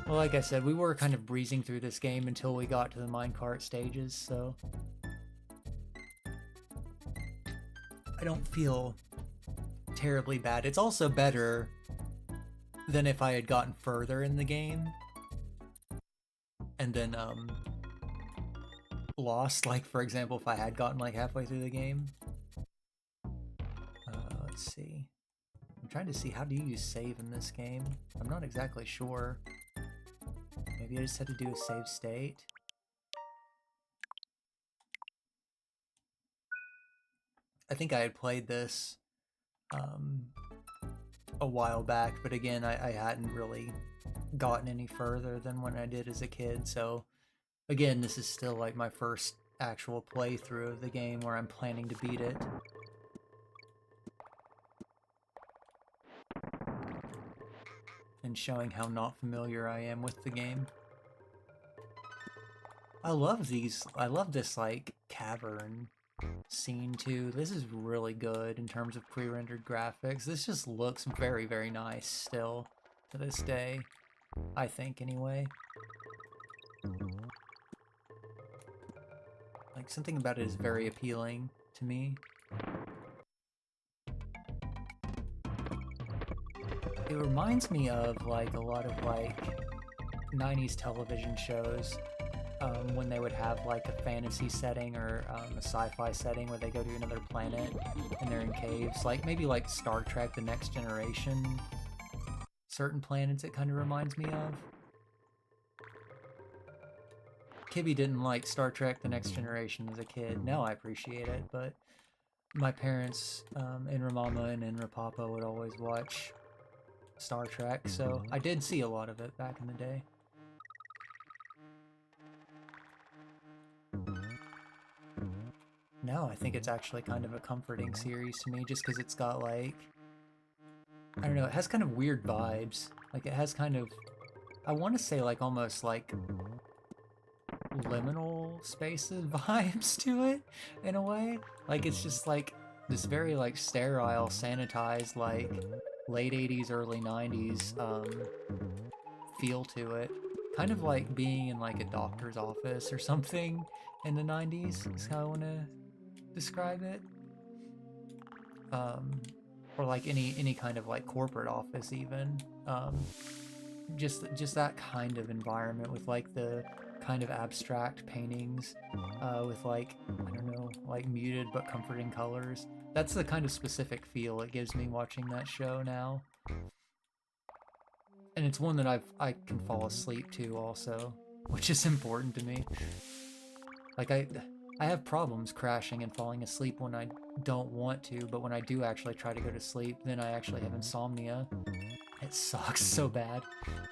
Well, like I said, we were kind of breezing through this game until we got to the minecart stages, so I don't feel terribly bad. It's also better than if I had gotten further in the game and then lost, like for example if I had gotten like halfway through the game. Let's see. I'm trying to see, how do you save in this game? I'm not exactly sure. Maybe I just had to do a save state. I think I had played this a while back, but again, I hadn't really gotten any further than when I did as a kid, so again, this is still like my first actual playthrough of the game where I'm planning to beat it. And showing how not familiar I am with the game. I love this like cavern scene too. This is really good in terms of pre-rendered graphics. This just looks very, very nice still to this day, I think anyway. Like, something about it is very appealing to me. It reminds me of like a lot of like 90s television shows when they would have like a fantasy setting or a sci-fi setting where they go to another planet and they're in caves. Like maybe like Star Trek: The Next Generation. Certain planets it kind of reminds me of. Kibby didn't like Star Trek: The Next Generation as a kid. Now I appreciate it, but my parents, Enra Mama and Enra Papa, would always watch Star Trek, so I did see a lot of it back in the day. No, I think it's actually kind of a comforting series to me, just because it's got like, I don't know, it has kind of weird vibes. Like it has kind of, I want to say like almost like liminal spaces vibes to it, in a way. Like it's just like this very like sterile, sanitized, like late 80s, early 90s feel to it. Kind of like being in like a doctor's office or something in the 90s is how I want to describe it. Or like any kind of like corporate office even. Just that kind of environment with like the kind of abstract paintings with like, I don't know, like muted but comforting colors. That's the kind of specific feel it gives me watching that show now. And it's one that I can fall asleep to also, which is important to me. Like I have problems crashing and falling asleep when I don't want to, but when I do actually try to go to sleep, then I actually have insomnia. It sucks so bad.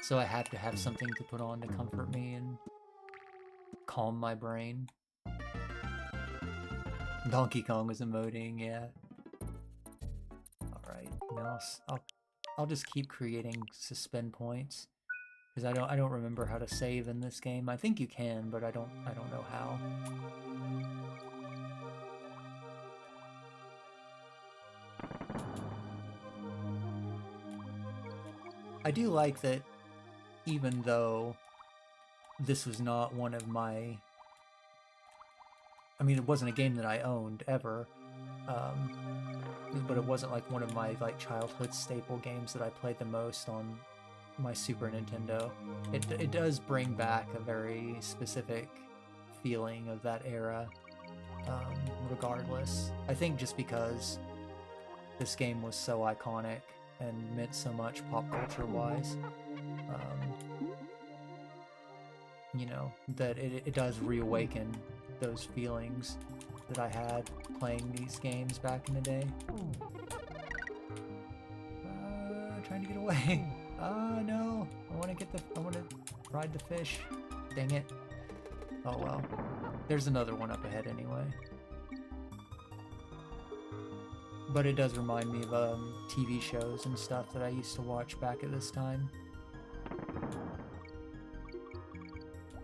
So I have to have something to put on to comfort me and calm my brain. Donkey Kong was emoting, yeah. Alright, now I'll just keep creating suspend points. Because I don't remember how to save in this game. I think you can, but I don't know how. I do like that even though this was not one of my... I mean, it wasn't a game that I owned ever, but it wasn't like one of my like childhood staple games that I played the most on my Super Nintendo. It does bring back a very specific feeling of that era, regardless. I think just because this game was so iconic and meant so much pop culture-wise, you know, that it does reawaken those feelings that I had playing these games back in the day. Trying to get away. No, I want to ride the fish. Dang it. Oh well. There's another one up ahead anyway. But it does remind me of TV shows and stuff that I used to watch back at this time.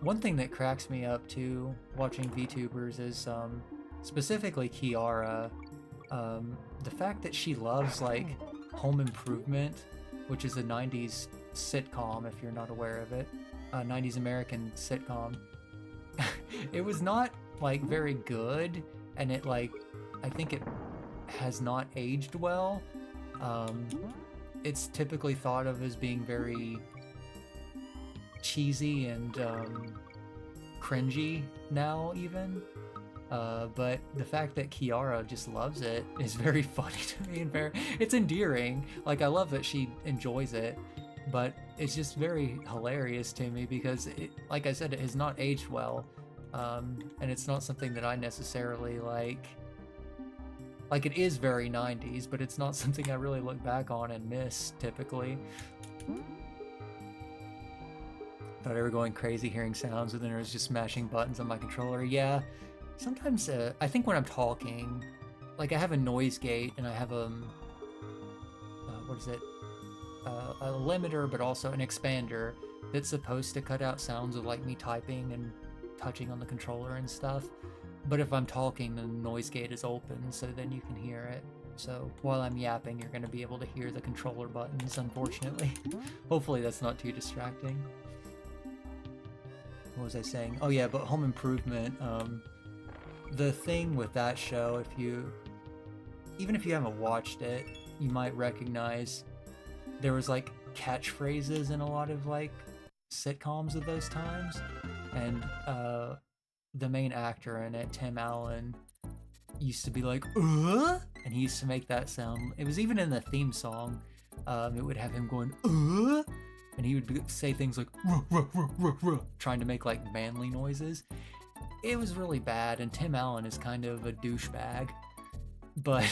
One thing that cracks me up too, watching VTubers, is specifically Kiara. The fact that she loves like Home Improvement, which is a 90s sitcom, if you're not aware of it, a 90s American sitcom. It was not like very good, and it like, I think it has not aged well. It's typically thought of as being very cheesy and cringy now even, but the fact that Kiara just loves it is very funny to me, and it's endearing. Like, I love that she enjoys it, but it's just very hilarious to me because it, like I said, it has not aged well, and it's not something that I necessarily like Like, it is very 90s, but it's not something I really look back on and miss, typically. Thought I were going crazy hearing sounds, and then I was just smashing buttons on my controller. Yeah, sometimes, I think when I'm talking, like, I have a noise gate, and I have, what is it? A limiter, but also an expander that's supposed to cut out sounds of, like, me typing and touching on the controller and stuff. But if I'm talking, the noise gate is open, so then you can hear it. So while I'm yapping, you're going to be able to hear the controller buttons, unfortunately. Hopefully that's not too distracting. What was I saying? Oh yeah, but Home Improvement, the thing with that show, even if you haven't watched it, you might recognize there was like catchphrases in a lot of like sitcoms of those times, and the main actor in it, Tim Allen, used to be like, and he used to make that sound. It was even in the theme song. It would have him going, and he would say things like, ruh, ruh, ruh, ruh, ruh, trying to make like manly noises. It was really bad, and Tim Allen is kind of a douchebag. But,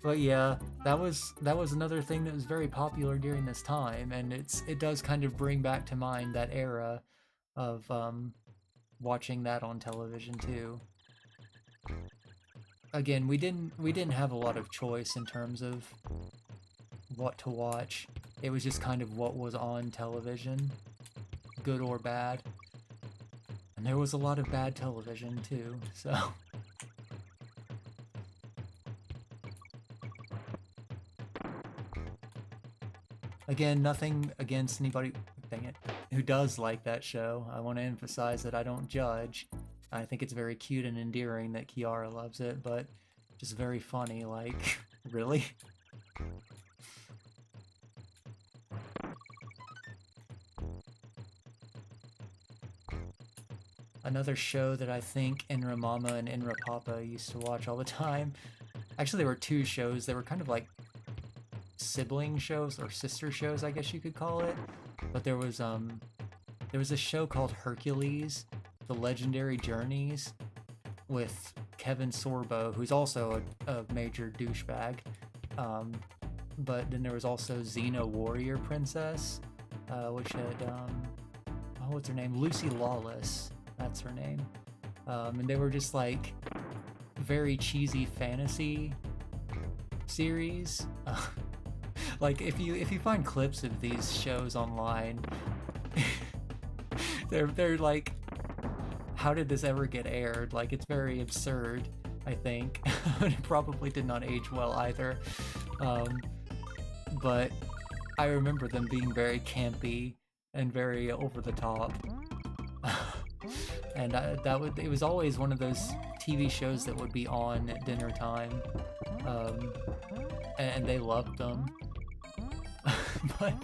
but yeah, that was another thing that was very popular during this time, and it does kind of bring back to mind that era of watching that on television too. Again, we didn't have a lot of choice in terms of what to watch. It was just kind of what was on television, good or bad. And there was a lot of bad television too, so. Again, nothing against anybody, dang it, who does like that show. I want to emphasize that I don't judge. I think it's very cute and endearing that Kiara loves it, but just very funny, like, really? Another show that I think Enra Mama and Enra Papa used to watch all the time. Actually, there were two shows. They were kind of like sibling shows, or sister shows, I guess you could call it. But there was a show called Hercules, The Legendary Journeys, with Kevin Sorbo, who's also a major douchebag. But then there was also Xena Warrior Princess, which had, oh, what's her name? Lucy Lawless, that's her name. And they were just like very cheesy fantasy series. Like, if you find clips of these shows online, they're like, how did this ever get aired? Like, it's very absurd, I think. It probably did not age well either. But I remember them being very campy and very over the top. And it was always one of those TV shows that would be on at dinner time. And they loved them. But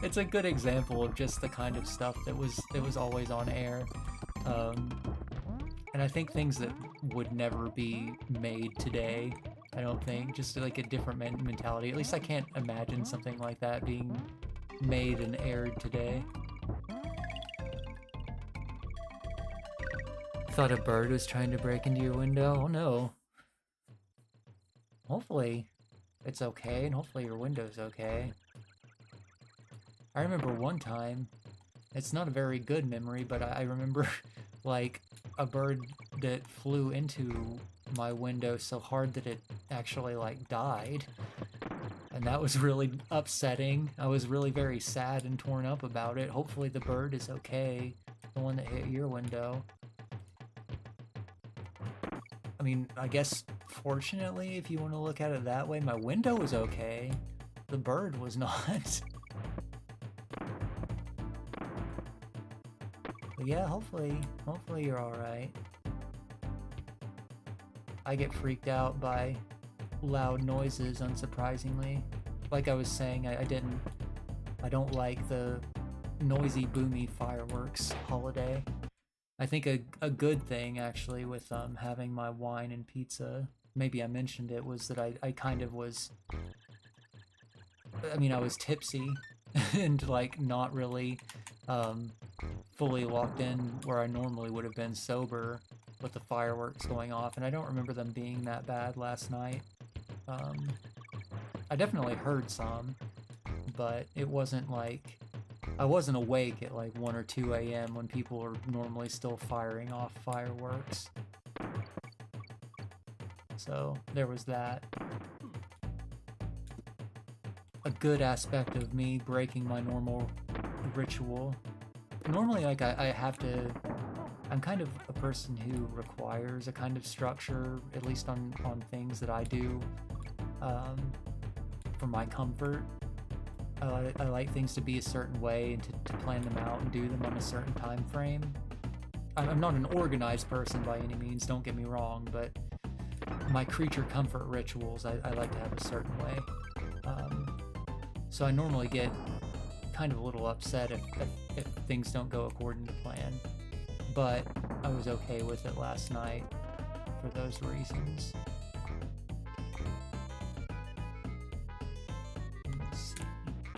it's a good example of just the kind of stuff that was always on air. And I think things that would never be made today, I don't think, just like a different mentality. At least I can't imagine something like that being made and aired today. Thought a bird was trying to break into your window. Oh no. Hopefully it's okay, and hopefully your window's okay. I remember one time, it's not a very good memory, but I remember like a bird that flew into my window so hard that it actually like died. And that was really upsetting. I was really very sad and torn up about it. Hopefully the bird is okay, the one that hit your window. I mean, I guess, fortunately, if you want to look at it that way, my window was okay. The bird was not. But yeah, hopefully you're alright. I get freaked out by loud noises, unsurprisingly. Like I was saying, I don't like the noisy, boomy fireworks holiday. I think a good thing, actually, with having my wine and pizza, maybe I mentioned it, was that I kind of was, I mean, I was tipsy and, like, not really fully locked in where I normally would have been sober. with the fireworks going off, and I don't remember them being that bad last night. I definitely heard some, but it wasn't like... I wasn't awake at like 1 or 2 a.m. when people are normally still firing off fireworks. So there was that. A good aspect of me breaking my normal ritual. Normally, like, I have to... I'm kind of a person who requires a kind of structure, at least on things that I do, for my comfort. I like things to be a certain way and to plan them out and do them on a certain time frame. I'm not an organized person by any means, don't get me wrong, but my creature comfort rituals I like to have a certain way. So I normally get kind of a little upset if things don't go according to plan. But I was okay with it last night for those reasons. Let's see.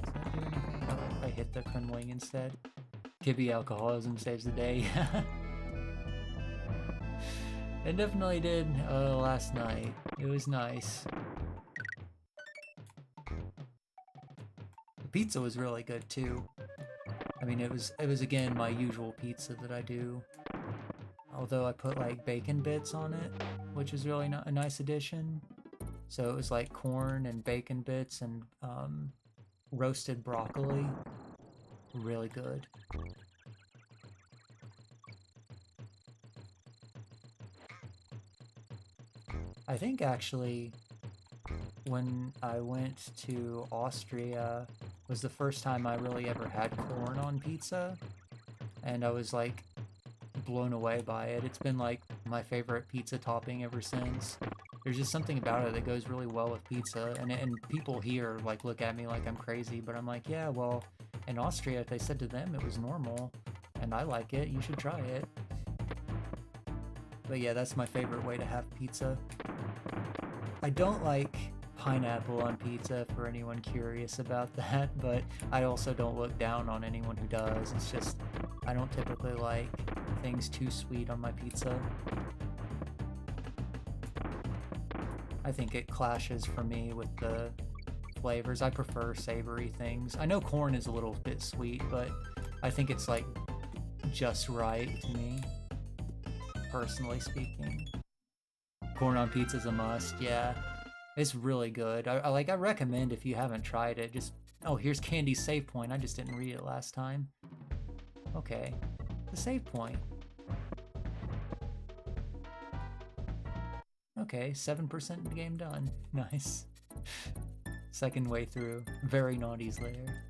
Does that do anything? Oh, I hit the Kremling instead. Kibby alcoholism saves the day. It definitely did last night. It was nice. The pizza was really good too. I mean, it was again my usual pizza that I do. Although I put like bacon bits on it, which is really a nice addition. So it was like corn and bacon bits and roasted broccoli. Really good. I think actually when I went to Austria was the first time I really ever had corn on pizza, and I was like blown away by it. It's been like my favorite pizza topping ever since. There's just something about it that goes really well with pizza, and people here like look at me like I'm crazy, but I'm like, yeah, well, in Austria they said to them it was normal, and I like it, you should try it. But yeah, that's my favorite way to have pizza. I don't like pineapple on pizza, for anyone curious about that, but I also don't look down on anyone who does. It's just, I don't typically like things too sweet on my pizza. I think it clashes for me with the flavors. I prefer savory things. I know corn is a little bit sweet, but I think it's like just right to me, personally speaking. Corn on pizza is a must, yeah. It's really good. I recommend if you haven't tried it, just... Oh, here's Candy's save point. I just didn't read it last time. Okay. The save point. Okay, 7% game done. Nice. Second way through. Very naughty's lair.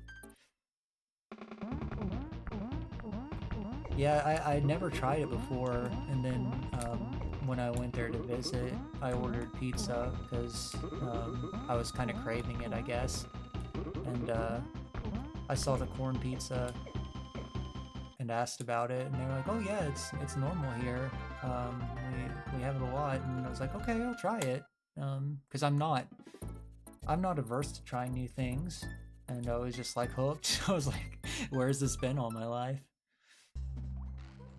Yeah, I'd never tried it before, and then when I went there to visit, I ordered pizza because I was kind of craving it, I guess. And I saw the corn pizza and asked about it, and they were like, "Oh yeah, it's normal here. We have it a lot." And I was like, "Okay, I'll try it," because I'm not averse to trying new things, and I was just like hooked. I was like, "Where's this been all my life?"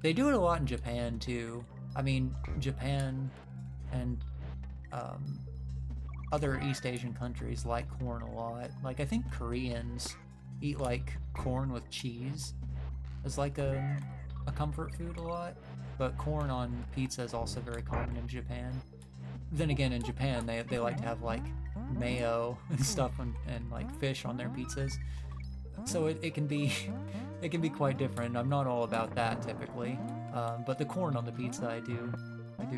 They do it a lot in Japan too. I mean, Japan and other East Asian countries like corn a lot. Like, I think Koreans eat like corn with cheese as like a comfort food a lot. But corn on pizza is also very common in Japan. Then again, in Japan, they like to have like mayo and stuff and like fish on their pizzas. So it can be quite different. I'm not all about that typically, but the corn on the pizza I do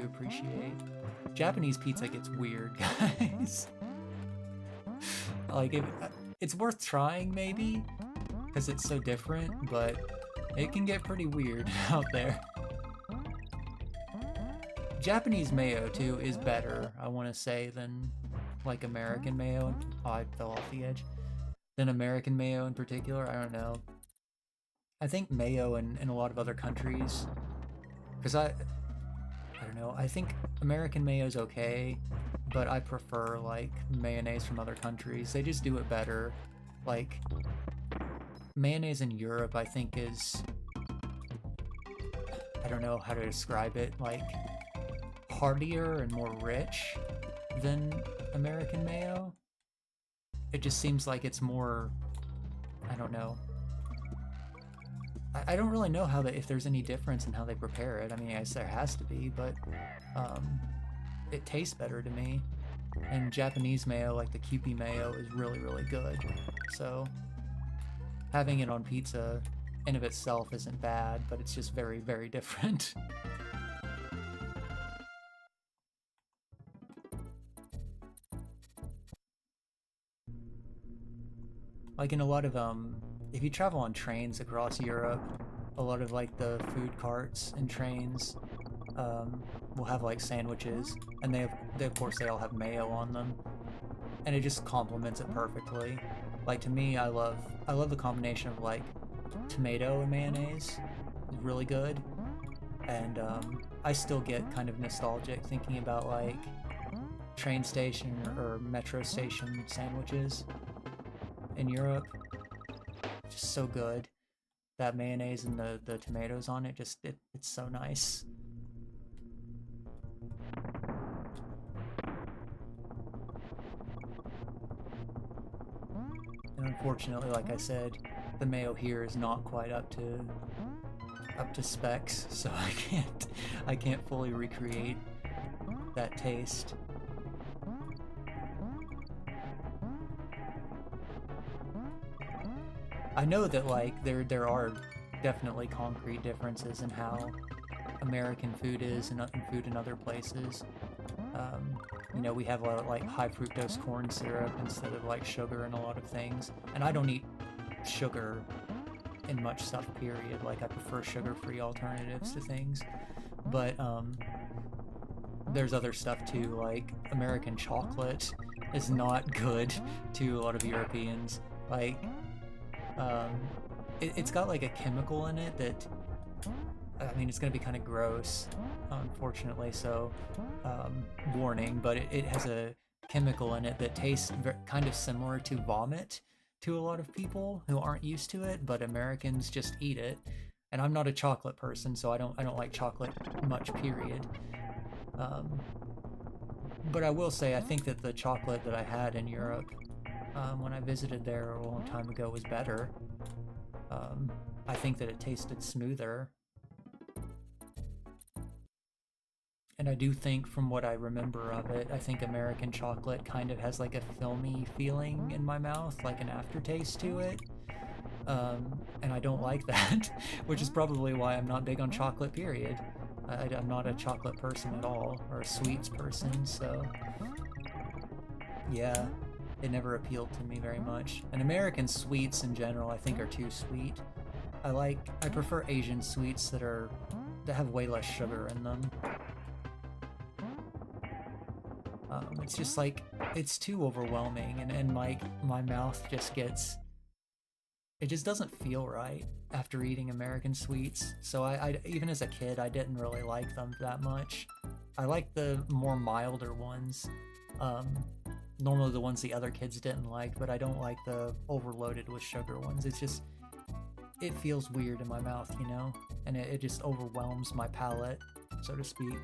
appreciate. Japanese pizza gets weird, guys. Like it's worth trying maybe because it's so different, but it can get pretty weird out there. Japanese mayo too is better, I want to say, than like American mayo. Oh, I fell off the edge. Than American mayo in particular, I don't know. I think mayo in a lot of other countries, because I don't know, I think American mayo is okay, but I prefer like mayonnaise from other countries. They just do it better. Like mayonnaise in Europe, I think I don't know how to describe it, like heartier and more rich than American mayo. It just seems like it's more, I don't know. I don't really know how if there's any difference in how they prepare it. I mean, I guess there has to be, but it tastes better to me. And Japanese mayo, like the Kewpie mayo, is really, really good. So having it on pizza in of itself isn't bad, but it's just very, very different. Like in a lot of, if you travel on trains across Europe, a lot of like the food carts and trains will have like sandwiches, and they of course they all have mayo on them, and it just complements it perfectly. Like to me, I love the combination of like tomato and mayonnaise. It's really good, and I still get kind of nostalgic thinking about like train station or metro station sandwiches in Europe. Just so good. That mayonnaise and the tomatoes on it, just it's so nice. And unfortunately, like I said, the mayo here is not quite up to specs, so I can't fully recreate that taste. I know that like there are definitely concrete differences in how American food is and food in other places. You know, we have a lot of like high fructose corn syrup instead of like sugar in a lot of things, and I don't eat sugar in much stuff, period. Like I prefer sugar-free alternatives to things, but there's other stuff too. Like American chocolate is not good to a lot of Europeans. Like it's got like a chemical in it that, I mean, it's gonna be kind of gross, unfortunately, so warning, but it has a chemical in it that tastes kind of similar to vomit to a lot of people who aren't used to it, but Americans just eat it. And I'm not a chocolate person, so I don't like chocolate much, period. But I will say, I think that the chocolate that I had in Europe when I visited there a long time ago was better. I think that it tasted smoother. And I do think, from what I remember of it, I think American chocolate kind of has like a filmy feeling in my mouth, like an aftertaste to it. And I don't like that, which is probably why I'm not big on chocolate, period. I'm not a chocolate person at all, or a sweets person, so yeah, it never appealed to me very much. And American sweets in general, I think, are too sweet. I prefer Asian sweets that have way less sugar in them. It's just like, it's too overwhelming, and like my mouth just gets, it just doesn't feel right after eating American sweets. So I even as a kid, I didn't really like them that much. I like the more milder ones, normally the ones the other kids didn't like, but I don't like the overloaded with sugar ones. It's just, it feels weird in my mouth, you know? And it just overwhelms my palate, so to speak.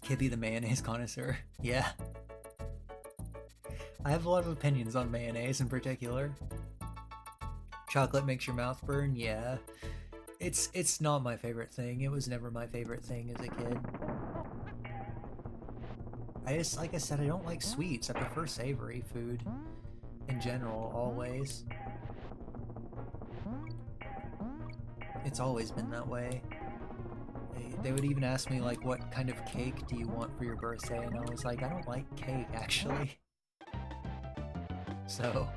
Kibby the mayonnaise connoisseur. Yeah. I have a lot of opinions on mayonnaise in particular. Chocolate makes your mouth burn? Yeah. It's not my favorite thing. It was never my favorite thing as a kid. Like I said, I don't like sweets. I prefer savory food in general, always. It's always been that way. They would even ask me, like, what kind of cake do you want for your birthday? And I was like, I don't like cake, actually. So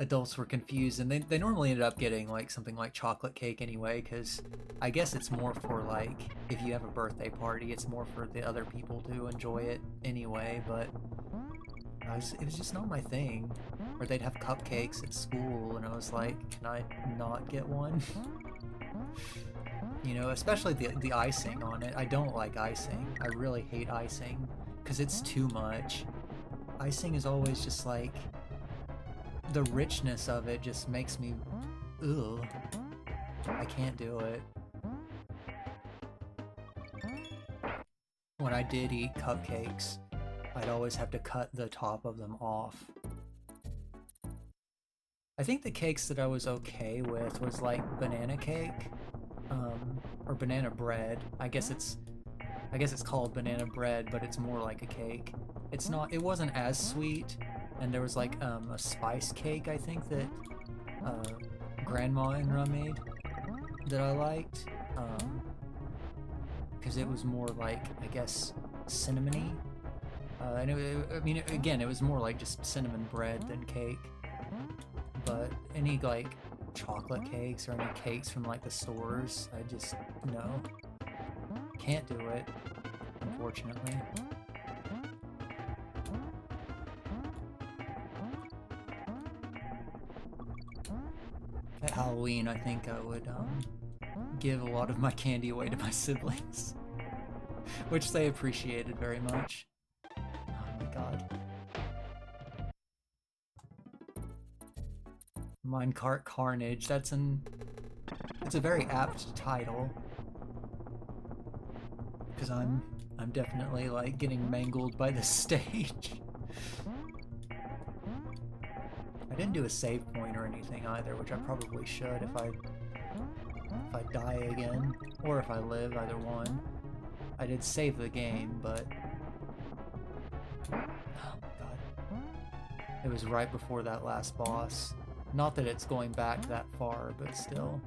adults were confused, and they normally ended up getting like something like chocolate cake anyway, because I guess it's more for like, if you have a birthday party, it's more for the other people to enjoy it anyway. But it was just not my thing. Or they'd have cupcakes at school, and I was like, can I not get one? You know, especially the icing on it. I don't like icing. I really hate icing because it's too much. Icing is always just like, the richness of it just makes me, ugh, I can't do it. When I did eat cupcakes, I'd always have to cut the top of them off. I think the cakes that I was okay with was like banana cake, or banana bread. I guess it's called banana bread, but it's more like a cake. It wasn't as sweet, and there was like a spice cake, I think, that Grandma Enra made that I liked, because it was more like, I guess, cinnamony. And I mean, again, it was more like just cinnamon bread than cake. But any like chocolate cakes or any cakes from like the stores, I just, no. Can't do it, unfortunately. At Halloween, I think I would give a lot of my candy away to my siblings, which they appreciated very much. Oh my god. Minecart Carnage, it's a very apt title. Because I'm definitely like getting mangled by this stage. I didn't do a save point or anything either, which I probably should if I die again, or if I live, either one. I did save the game, but oh my god, it was right before that last boss. Not that it's going back that far, but still.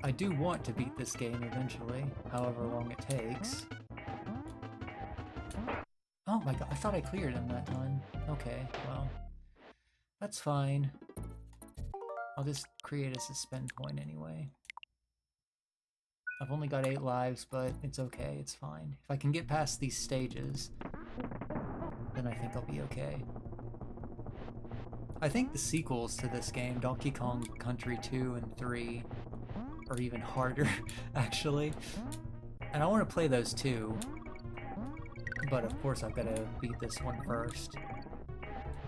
I do want to beat this game eventually, however long it takes. Oh my god, I thought I cleared him that time. Okay, well, that's fine. I'll just create a suspend point anyway. I've only got 8 lives, but it's okay, it's fine. If I can get past these stages, then I think I'll be okay. I think the sequels to this game, Donkey Kong Country 2 and 3, are even harder, actually. And I want to play those too, but of course I've got to beat this one first.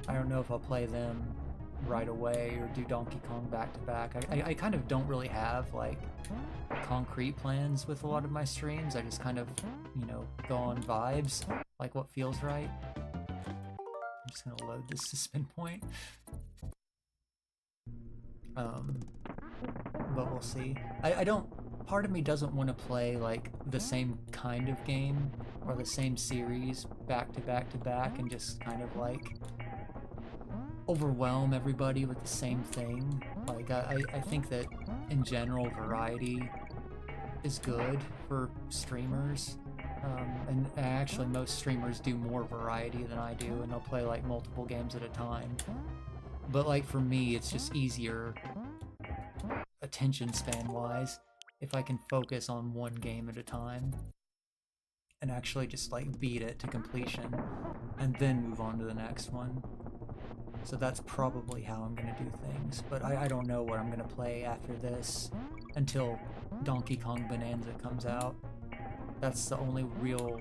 I don't know if I'll play them right away or do Donkey Kong back to back. I kind of don't really have like concrete plans with a lot of my streams. I just kind of, you know, go on vibes, like what feels right. I'm just gonna load this suspend point. But we'll see. I don't, part of me doesn't want to play like the same kind of game or the same series back to back to back and just kind of like overwhelm everybody with the same thing. Like I think that in general variety is good for streamers. And actually most streamers do more variety than I do, and they'll play like multiple games at a time. But like for me, it's just easier attention span wise if I can focus on one game at a time and actually just like beat it to completion and then move on to the next one. So that's probably how I'm gonna do things, but I don't know what I'm gonna play after this until Donkey Kong Bonanza comes out. That's the only real,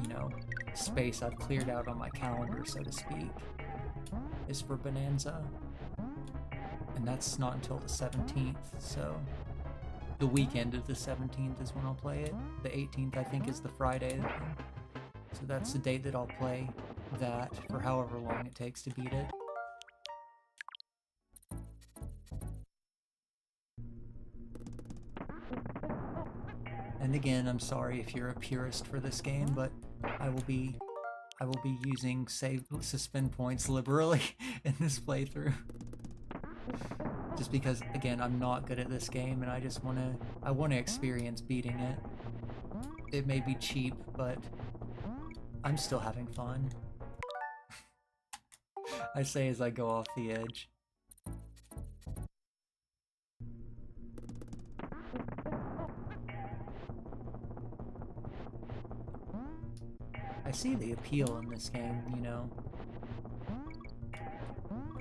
you know, space I've cleared out on my calendar, so to speak, is for Bonanza. And that's not until the 17th, so the weekend of the 17th is when I'll play it. The 18th, I think, is the Friday. So that's the date that I'll play that for however long it takes to beat it. And again, I'm sorry if you're a purist for this game, but I will be using save suspend points liberally in this playthrough. Just because, again, I'm not good at this game, and I want to experience beating it. It may be cheap, but I'm still having fun. I say as I go off the edge. I see the appeal in this game, you know.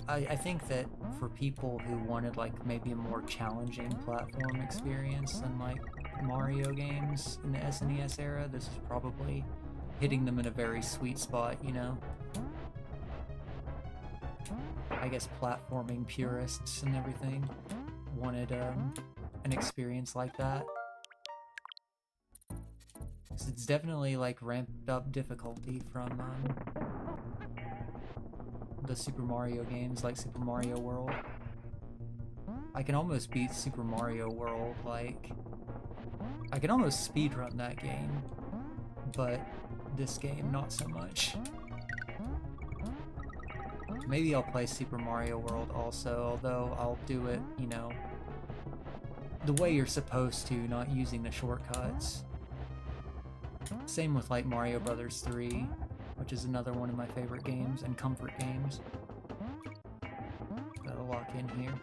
I think that for people who wanted like maybe a more challenging platform experience than like Mario games in the SNES era, this is probably hitting them in a very sweet spot, you know? I guess platforming purists and everything wanted an experience like that. So it's definitely like ramped up difficulty from the Super Mario games, like Super Mario World. I can almost beat Super Mario World, like... I can almost speedrun that game, but this game, not so much. Maybe I'll play Super Mario World also, although I'll do it, you know, the way you're supposed to, not using the shortcuts. Same with like Mario Brothers 3, which is another one of my favorite games and comfort games. Gotta lock in here.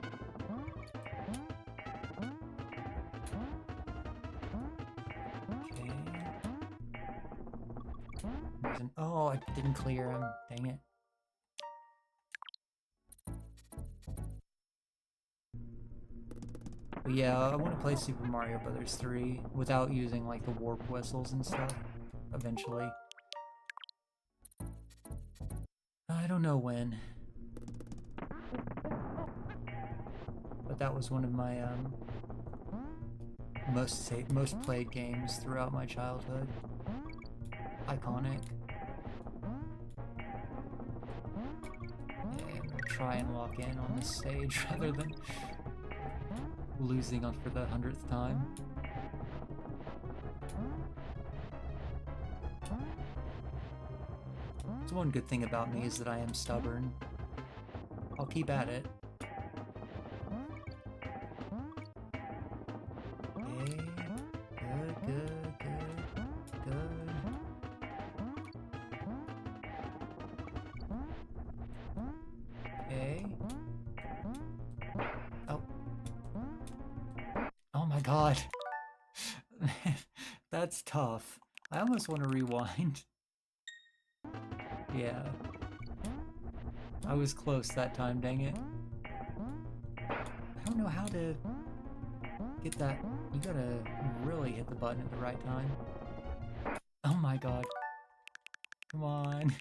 Okay. Oh, I didn't clear him. Dang it. But yeah, I want to play Super Mario Brothers 3 without using like the warp whistles and stuff, eventually. I don't know when. But that was one of my most played games throughout my childhood. Iconic. Yeah, I'm gonna try and lock in on this stage rather than losing on for the 100th time. So one good thing about me is that I am stubborn. I'll keep at it. Okay. Good. Okay. Oh my god. That's tough. I almost want to rewind. Yeah. I was close that time, dang it. I don't know how to get that. You gotta really hit the button at the right time. Oh my god. Come on.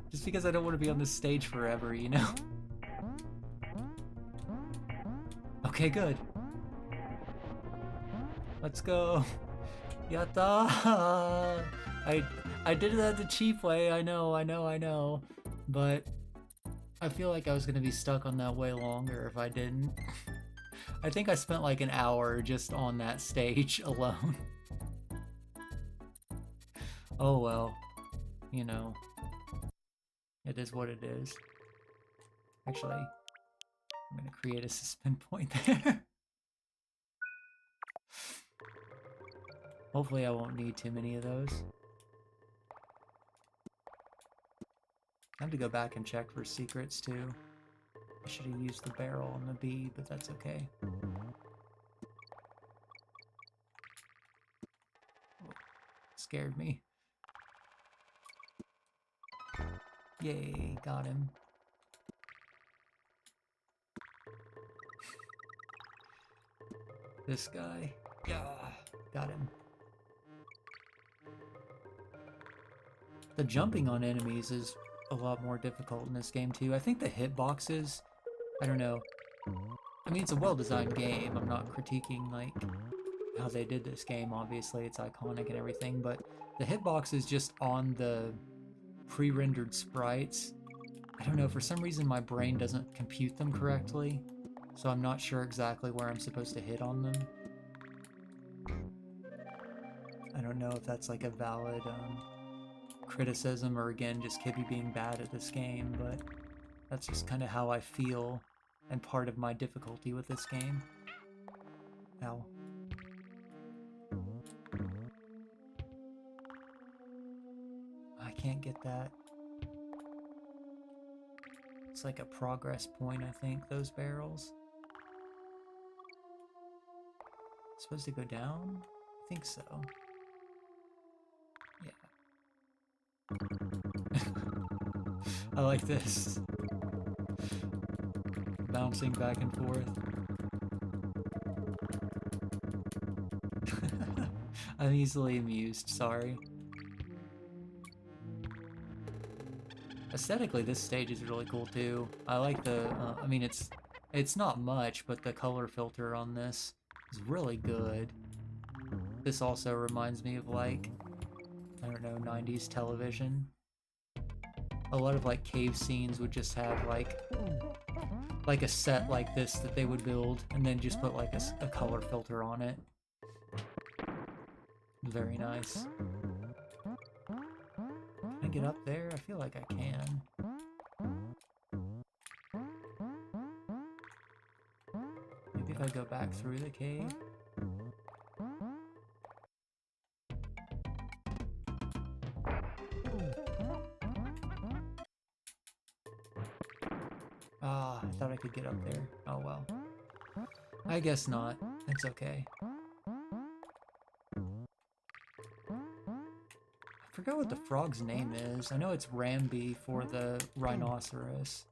Just because I don't want to be on this stage forever, you know? Okay, good. Let's go. Yatta! I did that the cheap way, I know. But I feel like I was gonna be stuck on that way longer if I didn't. I think I spent like an hour just on that stage alone. Oh well. You know. It is what it is. Actually, I'm gonna create a suspend point there. Hopefully I won't need too many of those. I have to go back and check for secrets too. I should have used the barrel on the bee, but that's okay. Oh, scared me. Yay, got him. This guy. Yeah, got him. The jumping on enemies is a lot more difficult in this game too. I think the hitboxes, I don't know. I mean, it's a well-designed game. I'm not critiquing like how they did this game. Obviously, it's iconic and everything, but the hitboxes just on the pre-rendered sprites, I don't know, for some reason my brain doesn't compute them correctly, so I'm not sure exactly where I'm supposed to hit on them. I don't know if that's like a valid criticism or again just Kibby being bad at this game, but that's just kind of how I feel and part of my difficulty with this game. Ow. I can't get that. It's like a progress point, I think, those barrels. It's supposed to go down? I think so. Yeah. I like this. Bouncing back and forth. I'm easily amused, sorry. Aesthetically, this stage is really cool too. I like the, I mean, it's not much, but the color filter on this is really good. This also reminds me of, like, I don't know, 90s television. A lot of, like, cave scenes would just have, like a set like this that they would build, and then just put, like, a color filter on it. Very nice. Can I get up there? I feel like I can. Maybe if I go back through the cave? Ah, I thought I could get up there. Oh well. I guess not. It's okay. I forgot what the frog's name is. I know it's Rambi for the rhinoceros.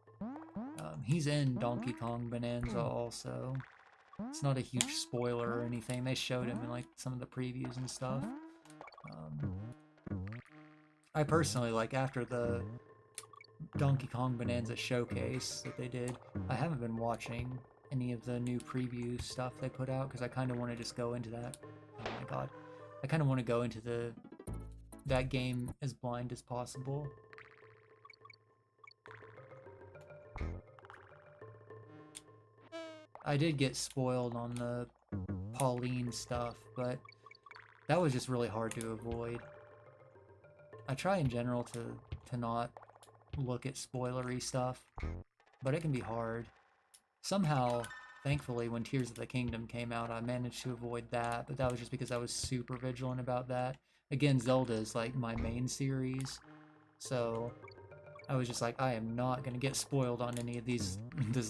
He's in Donkey Kong Bonanza also. It's not a huge spoiler or anything. They showed him in, like, some of the previews and stuff. I personally, like, after the Donkey Kong Bonanza showcase that they did, I haven't been watching any of the new preview stuff they put out because I kind of want to just go into that. Oh my god. I kind of want to go into that game as blind as possible. I did get spoiled on the Pauline stuff, but that was just really hard to avoid. I try in general to not look at spoilery stuff, but it can be hard. Somehow, thankfully, when Tears of the Kingdom came out, I managed to avoid that, but that was just because I was super vigilant about that. Again, Zelda is, like, my main series, so I was just like, I am not gonna get spoiled on any of this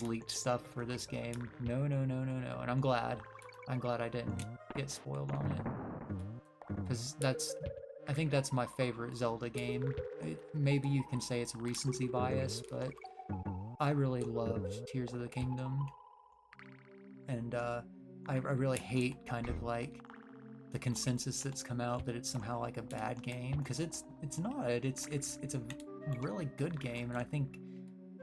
leaked stuff for this game. No, no, no, no, no. And I'm glad I didn't get spoiled on it. Because I think that's my favorite Zelda game. Maybe you can say it's recency bias, but I really loved Tears of the Kingdom. And I really hate kind of like the consensus that's come out that it's somehow like a bad game, because it's not. It's a really good game, and I think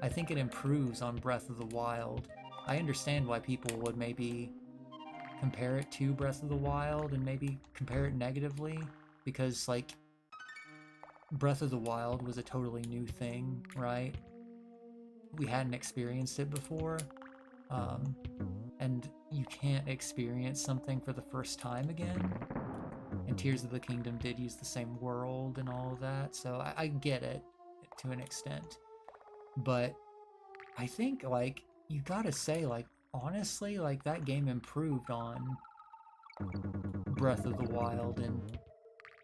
it improves on Breath of the Wild. I understand why people would maybe compare it to Breath of the Wild and maybe compare it negatively, because, like, Breath of the Wild was a totally new thing, right? We hadn't experienced it before, and you can't experience something for the first time again. And Tears of the Kingdom did use the same world and all of that, so I get it to an extent. But I think, like, you gotta say, like, honestly, like, that game improved on Breath of the Wild in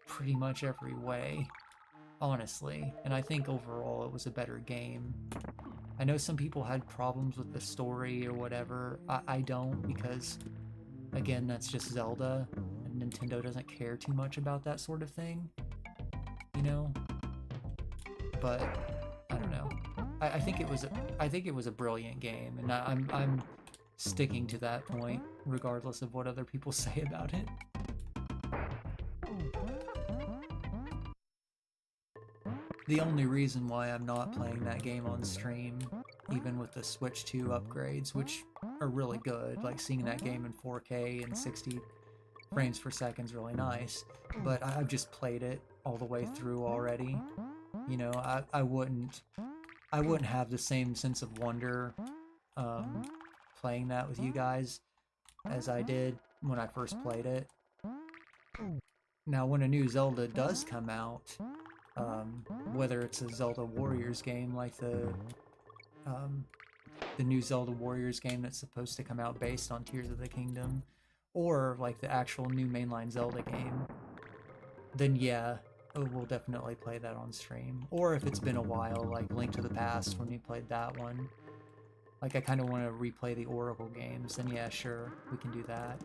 pretty much every way, honestly. And I think overall it was a better game. I know some people had problems with the story or whatever. I don't, because, again, that's just Zelda, and Nintendo doesn't care too much about that sort of thing, you know? But I don't know. I think it was a brilliant game, and I'm sticking to that point regardless of what other people say about it. The only reason why I'm not playing that game on stream, even with the Switch 2 upgrades, which are really good, like seeing that game in 4K and 60 frames per second is really nice, but I've just played it all the way through already. You know, I wouldn't have the same sense of wonder playing that with you guys as I did when I first played it. Now, when a new Zelda does come out, whether it's a Zelda Warriors game like the new Zelda Warriors game that's supposed to come out based on Tears of the Kingdom, or like the actual new mainline Zelda game, then yeah, we'll definitely play that on stream. Or if it's been a while, like Link to the Past when we played that one, like I kind of want to replay the Oracle games, then yeah, sure, we can do that.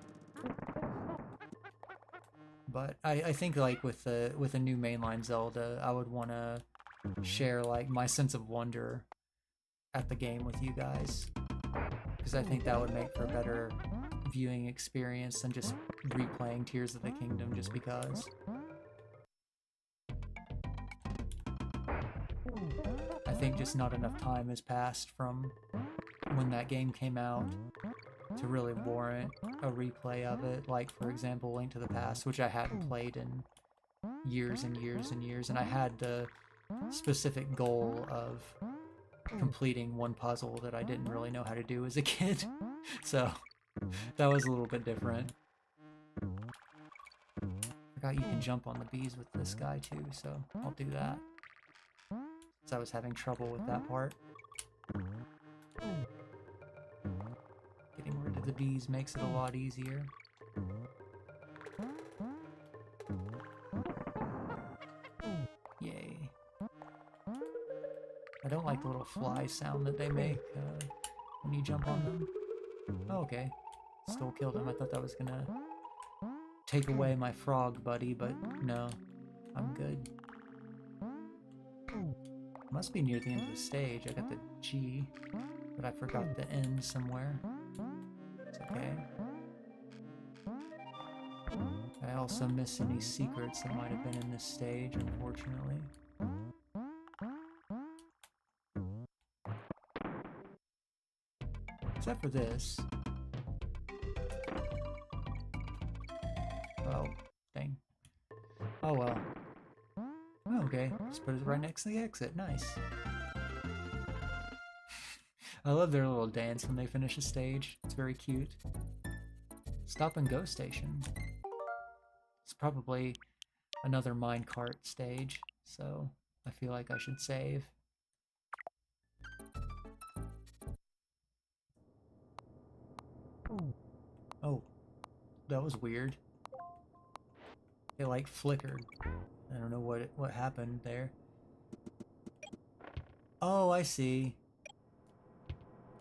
But I think, like, with a new mainline Zelda, I would want to share, like, my sense of wonder at the game with you guys, because I think that would make for a better viewing experience than just replaying Tears of the Kingdom just because. I think just not enough time has passed from when that game came out to really warrant a replay of it. Like, for example, Link to the Past, which I hadn't played in years and years and years, and I had the specific goal of completing one puzzle that I didn't really know how to do as a kid. So that was a little bit different. Forgot you can jump on the bees with this guy too, so I'll do that. So I was having trouble with that part. Getting rid of the bees makes it a lot easier. Yay. I don't like the little fly sound that they make when you jump on them. Oh, okay. Still killed him. I thought that was gonna take away my frog buddy, but no. I'm good. Must be near the end of the stage. I got the G, but I forgot the N somewhere. It's okay. I also miss any secrets that might have been in this stage, unfortunately. Except for this. Oh, dang. Oh well. Oh, okay, just put it right next to the exit. Nice. I love their little dance when they finish a stage. It's very cute. Stop and go station. It's probably another minecart stage, so I feel like I should save. Oh, that was weird. It like flickered. I don't know what happened there. Oh, I see.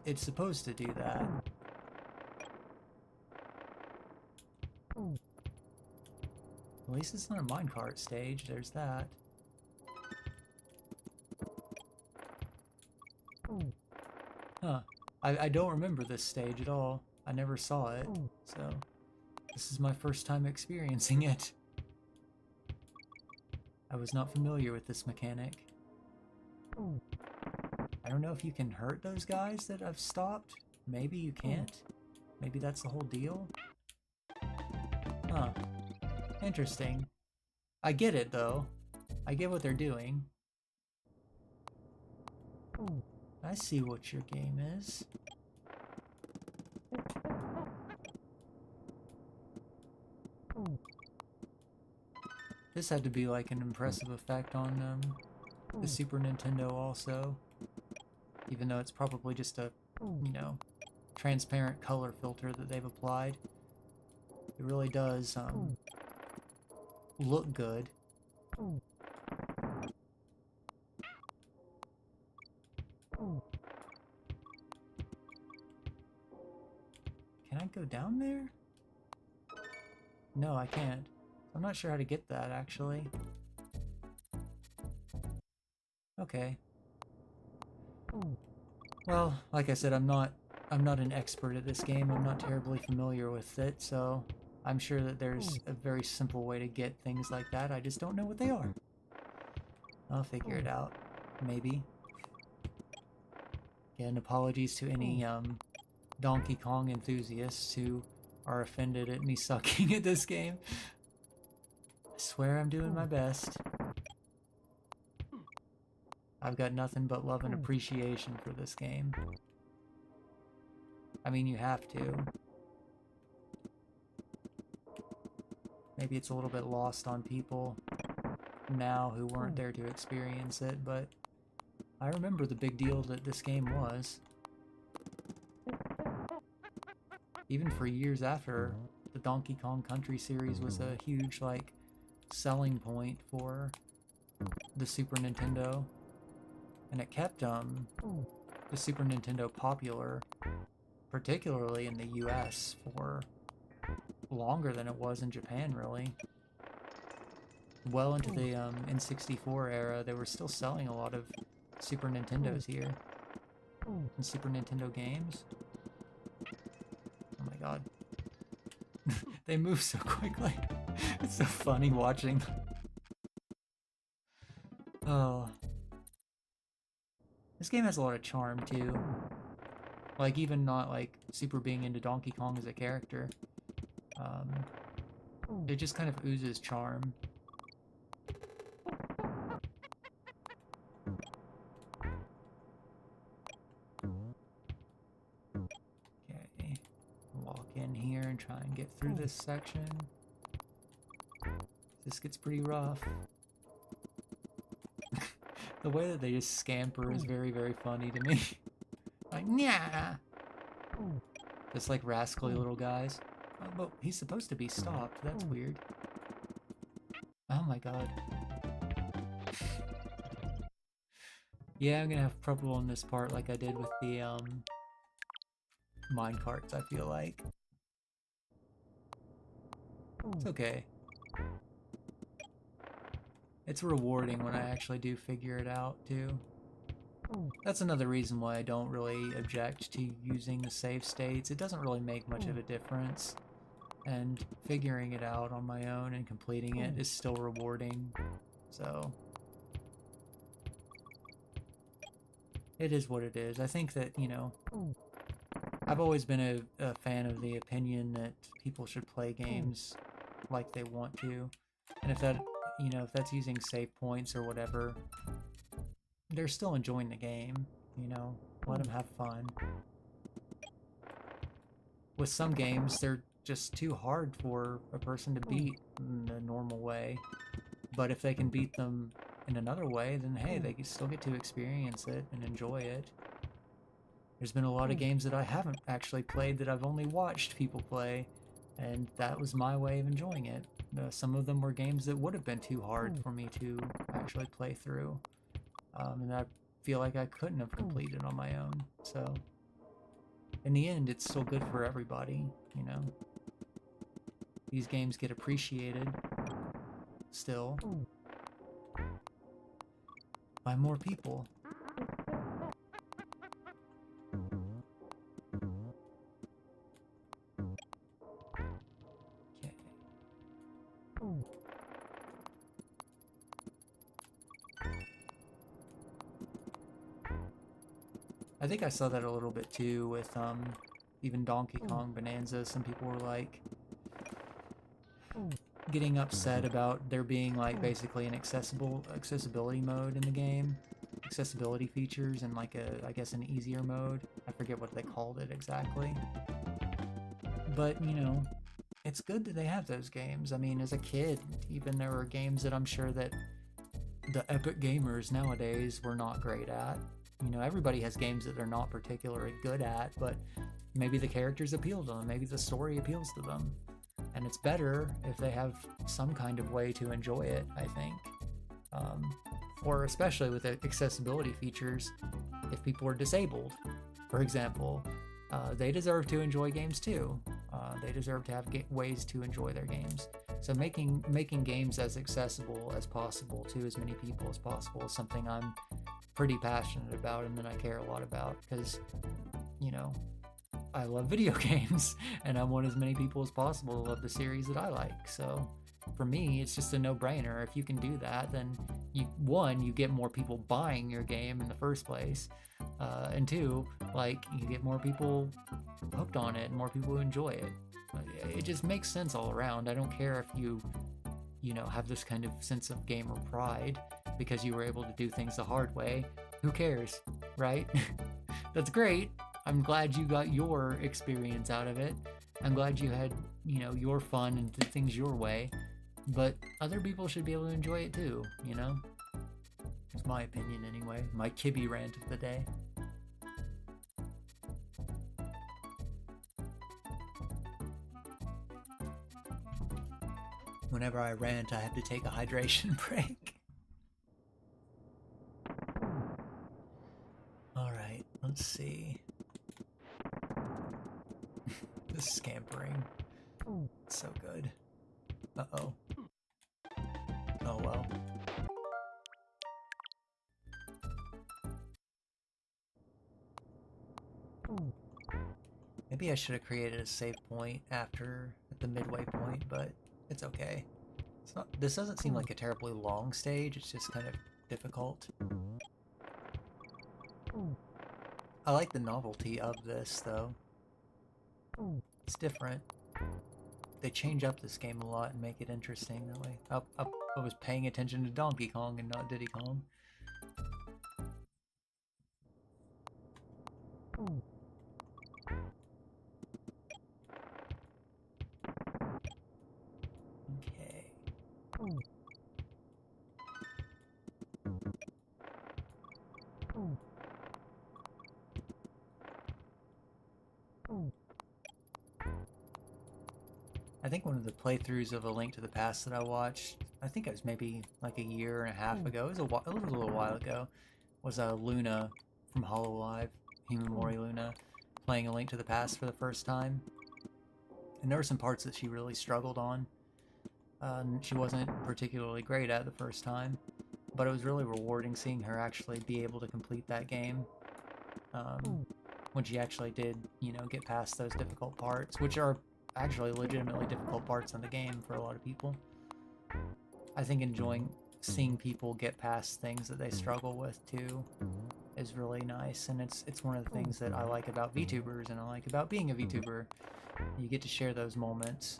It's supposed to do that. At least it's not a minecart stage, there's that. Huh. I don't remember this stage at all. I never saw it, so this is my first time experiencing it. I was not familiar with this mechanic. I don't know if you can hurt those guys that I've stopped. Maybe you can't. Maybe that's the whole deal. Huh. Interesting. I get it, though. I get what they're doing. I see what your game is. This had to be like an impressive effect on the Super Nintendo also. Even though it's probably just a, you know, transparent color filter that they've applied. It really does look good. Can I go down there? No, I can't. I'm not sure how to get that, actually. Okay. Well, like I said, I'm not an expert at this game. I'm not terribly familiar with it, so I'm sure that there's a very simple way to get things like that. I just don't know what they are. I'll figure it out. Maybe. Again, apologies to any Donkey Kong enthusiasts who are offended at me sucking at this game. I swear I'm doing my best. I've got nothing but love and appreciation for this game. I mean, you have to. Maybe it's a little bit lost on people now who weren't there to experience it, but I remember the big deal that this game was. Even for years after, the Donkey Kong Country series was a huge, like, selling point for the Super Nintendo. And it kept the Super Nintendo popular, particularly in the US, for longer than it was in Japan, really. Well into the N64 era, they were still selling a lot of Super Nintendos here. And Super Nintendo games. Oh my god. They move so quickly. It's so funny watching them. Oh. This game has a lot of charm too. Like, even not like super being into Donkey Kong as a character. It just kind of oozes charm. Okay, walk in here and try and get through this section. This gets pretty rough. The way that they just scamper is very, very funny to me. Like, yeah. Just like rascally little guys. Oh, but he's supposed to be stopped. That's weird. Oh my god. Yeah, I'm gonna have trouble on this part like I did with the mine carts, I feel like. It's okay. It's rewarding when I actually do figure it out, too. That's another reason why I don't really object to using the save states. It doesn't really make much of a difference. And figuring it out on my own and completing it is still rewarding. So it is what it is. I think that, you know, I've always been a fan of the opinion that people should play games like they want to. And if that, you know, if that's using save points or whatever, they're still enjoying the game, you know? Let them have fun. With some games, they're just too hard for a person to beat in the normal way. But if they can beat them in another way, then hey, they can still get to experience it and enjoy it. There's been a lot of games that I haven't actually played that I've only watched people play, and that was my way of enjoying it. Some of them were games that would have been too hard for me to actually play through. And I feel like I couldn't have completed on my own. So, in the end, it's still good for everybody, you know? These games get appreciated, still, by more people. Okay. I think I saw that a little bit too with even Donkey Kong Bonanza. Some people were like getting upset about there being like basically an accessibility mode in the game, accessibility features, and like I guess an easier mode. I forget what they called it exactly. But you know, it's good that they have those games. I mean, as a kid, even there were games that I'm sure that the epic gamers nowadays were not great at. You know, everybody has games that they're not particularly good at, but maybe the characters appeal to them, maybe the story appeals to them. And it's better if they have some kind of way to enjoy it, I think. Or especially with the accessibility features, if people are disabled, for example, they deserve to enjoy games too. They deserve to have ways to enjoy their games. So making games as accessible as possible to as many people as possible is something I'm pretty passionate about and that I care a lot about, because, you know, I love video games and I want as many people as possible to love the series that I like. So for me, it's just a no-brainer. If you can do that, then you get more people buying your game in the first place, and two, like, you get more people hooked on it and more people who enjoy it. It just makes sense all around. I don't care if you know, have this kind of sense of gamer pride because you were able to do things the hard way. Who cares, right? That's great. I'm glad you got your experience out of it. I'm glad you had, you know, your fun and did things your way. But other people should be able to enjoy it too, you know? It's my opinion anyway. My Kibby rant of the day. Whenever I rant, I have to take a hydration break. Alright, let's see. This scampering. So good. Uh-oh. Oh well. Maybe I should have created a save point at the midway point, but it's okay. It's not. This doesn't seem like a terribly long stage, it's just kind of difficult. I like the novelty of this, though. It's different. They change up this game a lot and make it interesting that way. I was paying attention to Donkey Kong and not Diddy Kong. Okay. I think one of the playthroughs of A Link to the Past that I watched, I think it was maybe like a year and a half ago, it was a little while ago, was Luna from Hololive, Himamori Luna, playing A Link to the Past for the first time. And there were some parts that she really struggled on. She wasn't particularly great at the first time, but it was really rewarding seeing her actually be able to complete that game. When she actually did, you know, get past those difficult parts, which are actually legitimately difficult parts in the game for a lot of people. I think enjoying seeing people get past things that they struggle with too is really nice, and it's one of the things that I like about VTubers and I like about being a VTuber. You get to share those moments.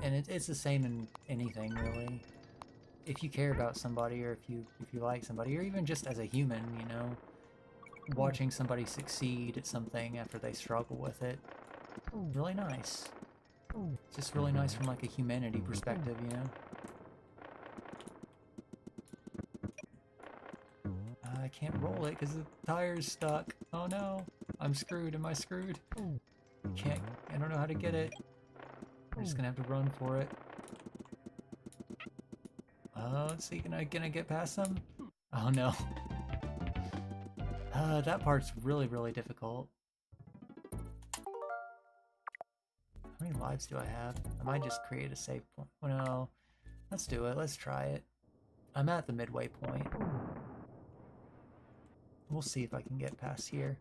And it's the same in anything, really. If you care about somebody, or if you like somebody, or even just as a human, you know, watching somebody succeed at something after they struggle with it, really nice. It's just really nice from like a humanity perspective, you know. I can't roll it because the tire's stuck. Oh no, I'm screwed. Am I screwed? I don't know how to get it. I'm just gonna have to run for it. Let's see, can I get past them? Oh no. That part's really, really difficult. How many lives do I have? I might just create a save point. Oh no. Let's do it, let's try it. I'm at the midway point. We'll see if I can get past here.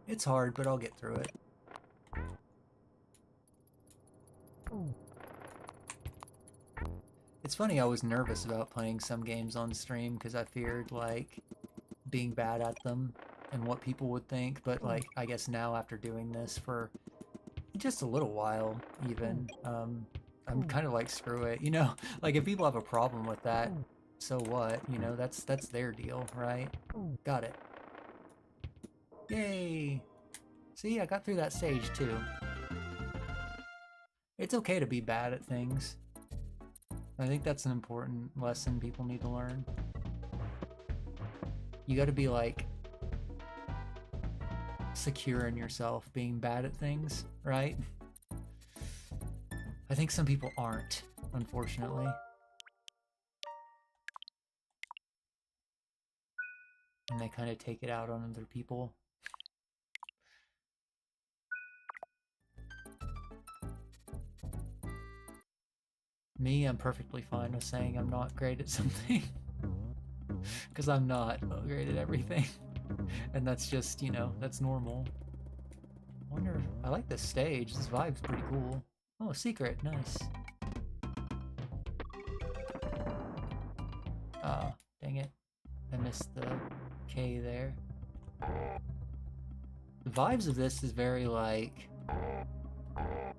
It's hard, but I'll get through it. It's funny, I was nervous about playing some games on stream because I feared, like, being bad at them and what people would think, but, like, I guess now after doing this for just a little while, even, I'm kind of like, screw it, you know? Like, if people have a problem with that, so what? You know, that's their deal, right? Got it. Yay! See, I got through that stage, too. It's okay to be bad at things. I think that's an important lesson people need to learn. You gotta be, like, secure in yourself being bad at things, right? I think some people aren't, unfortunately. And they kind of take it out on other people. Me, I'm perfectly fine with saying I'm not great at something. Because I'm not great at everything. And that's just, you know, that's normal. I wonder, I like this stage. This vibe's pretty cool. Oh, secret, nice. Ah, dang it. I missed the K there. The vibes of this is very like... I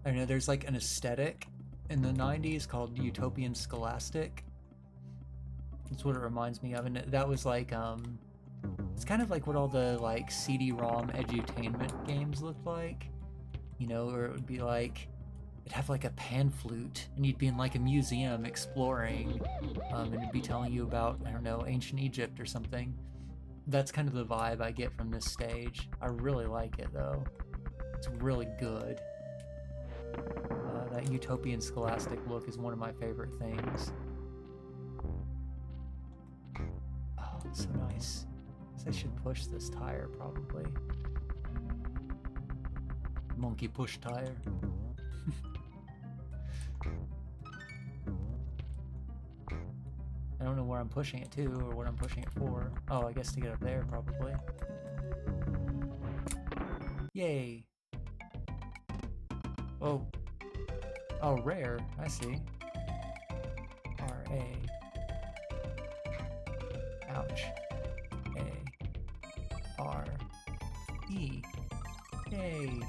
don't know, there's like an aesthetic in the 90s called Utopian Scholastic. That's what it reminds me of, and that was like, it's kind of like what all the, like, CD-ROM edutainment games looked like. You know, or it would be like, it'd have like a pan flute, and you'd be in like a museum exploring, and it'd be telling you about, I don't know, ancient Egypt or something. That's kind of the vibe I get from this stage. I really like it, though. It's really good. That Utopian Scholastic look is one of my favorite things. Oh, it's so nice. I should push this tire, probably. Monkey push tire. I don't know where I'm pushing it to, or what I'm pushing it for. Oh, I guess to get up there, probably. Yay. Oh. Oh, rare. I see. R-A. Ouch. A-R-E. Yay.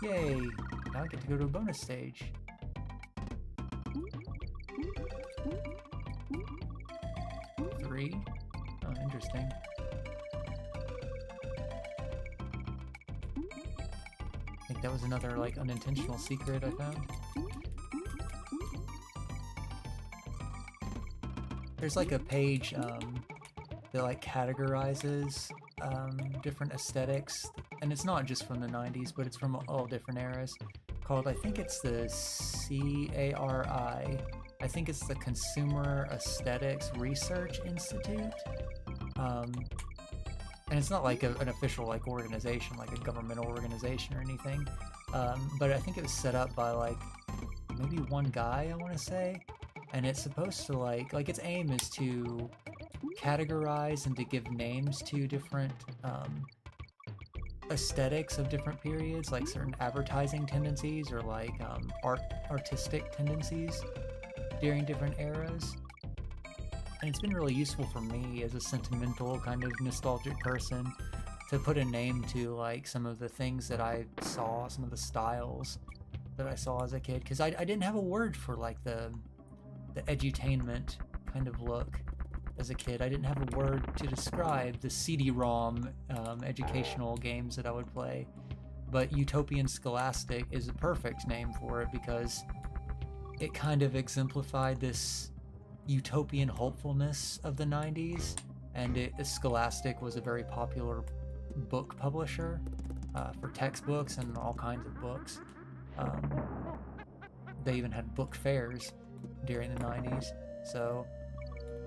Yay. Now I get to go to a bonus stage. Three? Oh, interesting. I think that was another, like, unintentional secret I found. There's, like, a page, that, like, categorizes, different aesthetics, and it's not just from the 90s, but it's from all different eras, called, I think it's the CARI. I think it's the Consumer Aesthetics Research Institute. And it's not like an official like organization, like a governmental organization or anything. But I think it was set up by like maybe one guy, I want to say. And it's supposed to like its aim is to categorize and to give names to different aesthetics of different periods, like certain advertising tendencies or like artistic tendencies during different eras. And it's been really useful for me as a sentimental kind of nostalgic person to put a name to like some of the things that I saw, some of the styles that I saw as a kid, because I didn't have a word for like the edutainment kind of look as a kid. I didn't have a word to describe the CD-ROM educational games that I would play, but Utopian Scholastic is a perfect name for it because it kind of exemplified this utopian hopefulness of the 90s, and Scholastic was a very popular book publisher for textbooks and all kinds of books. They even had book fairs during the 90s, so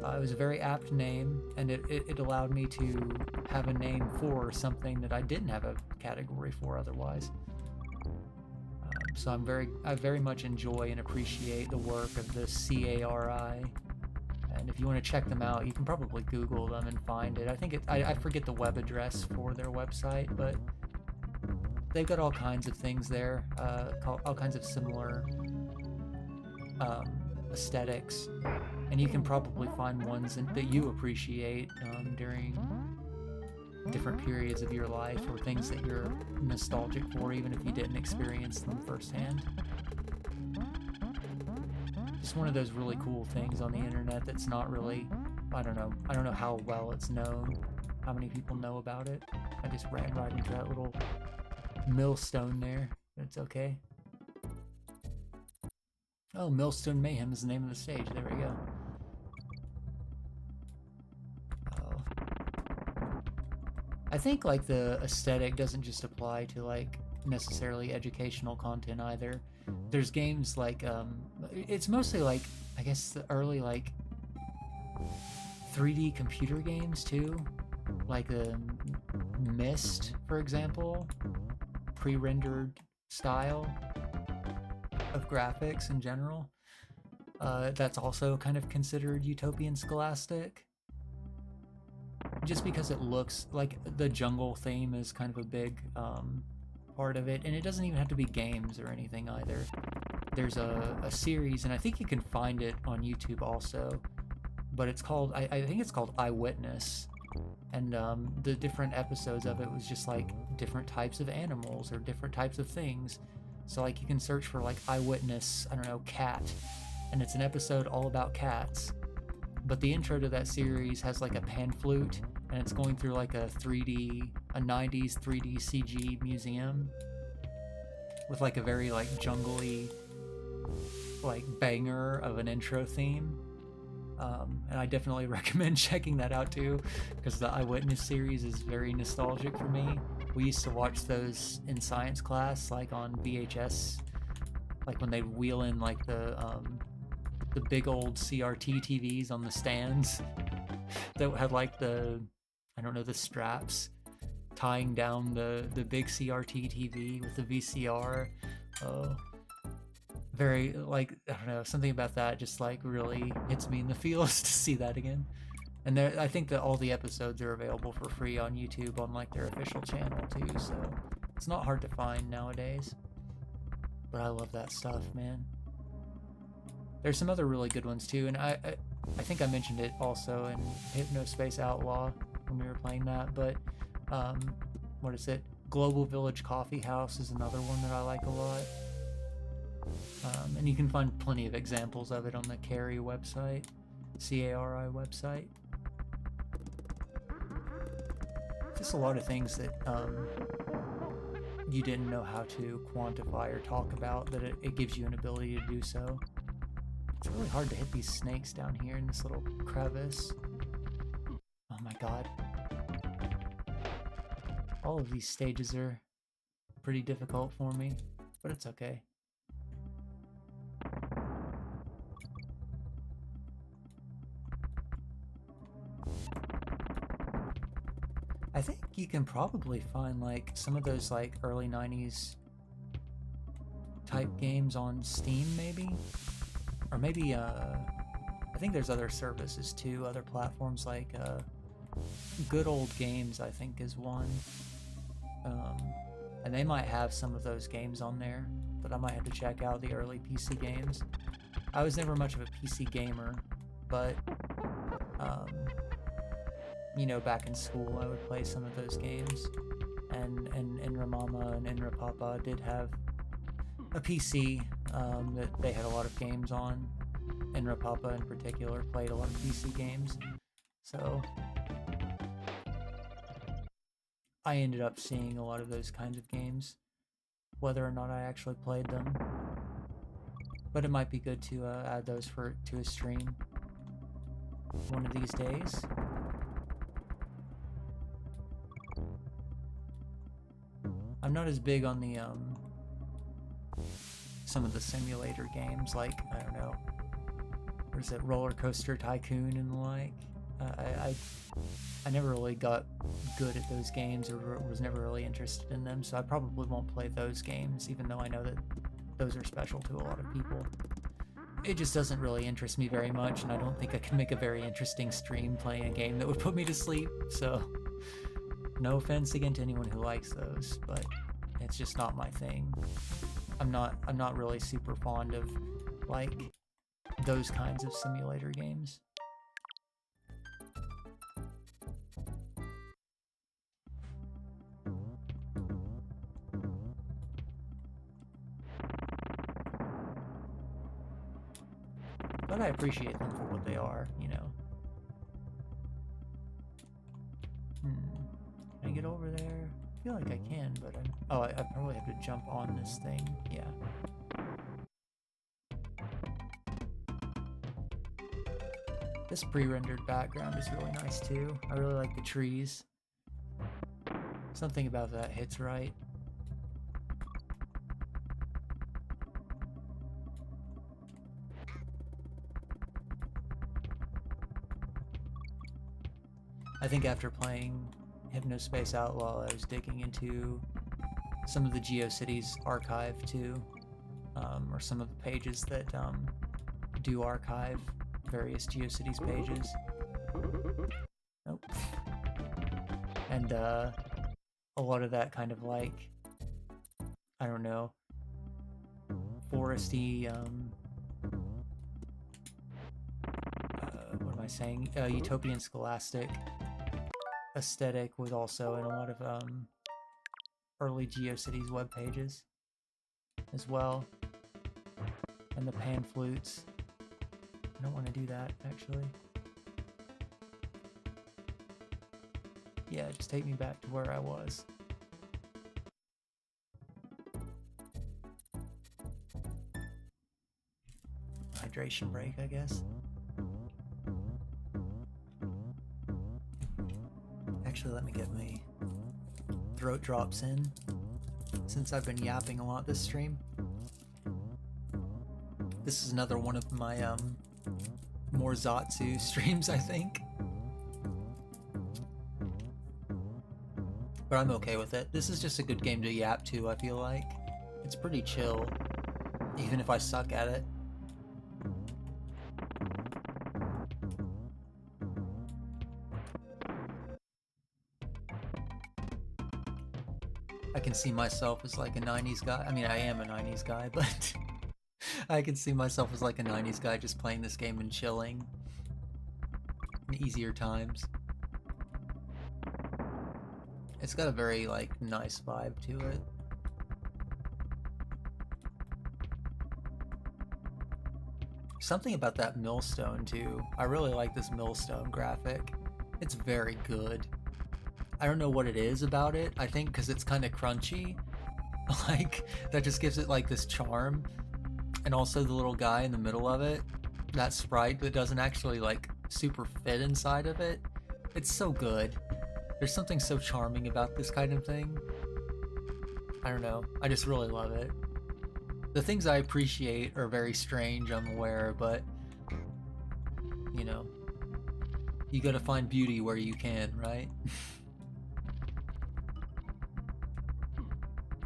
it was a very apt name, and it allowed me to have a name for something that I didn't have a category for otherwise. So I very much enjoy and appreciate the work of the CARI. And if you want to check them out, you can probably Google them and find it. I think I forget the web address for their website, but they've got all kinds of things there, all kinds of similar aesthetics, and you can probably find ones that you appreciate during different periods of your life, or things that you're nostalgic for, even if you didn't experience them firsthand. Just one of those really cool things on the internet that's not really, I don't know how well it's known, how many people know about it. I just ran right into that little millstone there. It's okay. Oh, Millstone Mayhem is the name of the stage. There we go. I think like the aesthetic doesn't just apply to like necessarily educational content either. There's games like it's mostly like, I guess, the early like 3D computer games too, like Myst, for example, pre-rendered style of graphics in general. That's also kind of considered Utopian Scholastic, just because it looks like the jungle theme is kind of a big part of it, and it doesn't even have to be games or anything either. There's a series, and I think you can find it on YouTube also, but it's called, I think it's called Eyewitness, and the different episodes of it was just like different types of animals or different types of things. So like you can search for like Eyewitness, I don't know, cat, and it's an episode all about cats. But the intro to that series has like a pan flute, and it's going through like a 90s 3D CG museum with like a very like jungly like banger of an intro theme. And I definitely recommend checking that out too, because the Eyewitness series is very nostalgic for me. We used to watch those in science class, like on VHS, like when they'd wheel in like the big old CRT TVs on the stands that had like the straps tying down the big CRT TV with the VCR. Very, like, I don't know, something about that just like really hits me in the feels to see that again. And I think that all the episodes are available for free on YouTube on like their official channel too, so it's not hard to find nowadays. But I love that stuff, man. There's some other really good ones too, and I think I mentioned it also in Hypnospace Outlaw when we were playing that, but what is it? Global Village Coffee House is another one that I like a lot. And you can find plenty of examples of it on the CARI website, C-A-R-I website. Just a lot of things that you didn't know how to quantify or talk about, that it gives you an ability to do so. It's really hard to hit these snakes down here in this little crevice. Oh my god. All of these stages are pretty difficult for me, but it's okay. I think you can probably find like some of those like early 90s type games on Steam maybe? Or maybe I think there's other services too, other platforms like Good Old Games I think is one. And they might have some of those games on there, but I might have to check out the early PC games. I was never much of a PC gamer, but you know, back in school I would play some of those games, and Enra Mama and Enra Papa did have a PC that they had a lot of games on. Enra Papa in particular played a lot of PC games, so I ended up seeing a lot of those kinds of games, whether or not I actually played them. But it might be good to add those to a stream one of these days. I'm not as big on the some of the simulator games, like, I don't know, what is it, Roller Coaster Tycoon and the like. I never really got good at those games, or was never really interested in them, so I probably won't play those games, even though I know that those are special to a lot of people. It just doesn't really interest me very much, and I don't think I can make a very interesting stream playing a game that would put me to sleep, so no offense again to anyone who likes those, but it's just not my thing. I'm not really super fond of like those kinds of simulator games. But I appreciate them for what they are, you know. Can I get over there? I feel like I can, but I probably have to jump on this thing. Yeah. This pre-rendered background is really nice too. I really like the trees. Something about that hits right. I think after playing Hypnospace Outlaw, I was digging into some of the GeoCities archive too, or some of the pages that do archive various GeoCities pages. Nope. And a lot of that kind of like, I don't know, foresty, what am I saying? Utopian scholastic aesthetic was also in a lot of early GeoCities web pages as well. And the pan flutes. I don't want to do that, actually. Yeah, just take me back to where I was. Hydration break, I guess. Actually, let me get my throat drops in, since I've been yapping a lot this stream. This is another one of my more Zatsu streams, I think. But I'm okay with it. This is just a good game to yap to, I feel like. It's pretty chill, even if I suck at it. I can see myself as like a 90s guy. I mean, I am a 90s guy, but I can see myself as like a 90s guy just playing this game and chilling in easier times. It's got a very like nice vibe to it. Something about that millstone too. I really like this millstone graphic. It's very good. I don't know what it is about it. I think because it's kind of crunchy, like that just gives it like this charm. And also the little guy in the middle of it, that sprite that doesn't actually like super fit inside of it. It's so good. There's something so charming about this kind of thing. I don't know. I just really love it. The things I appreciate are very strange, I'm aware, but you know, you gotta find beauty where you can, right?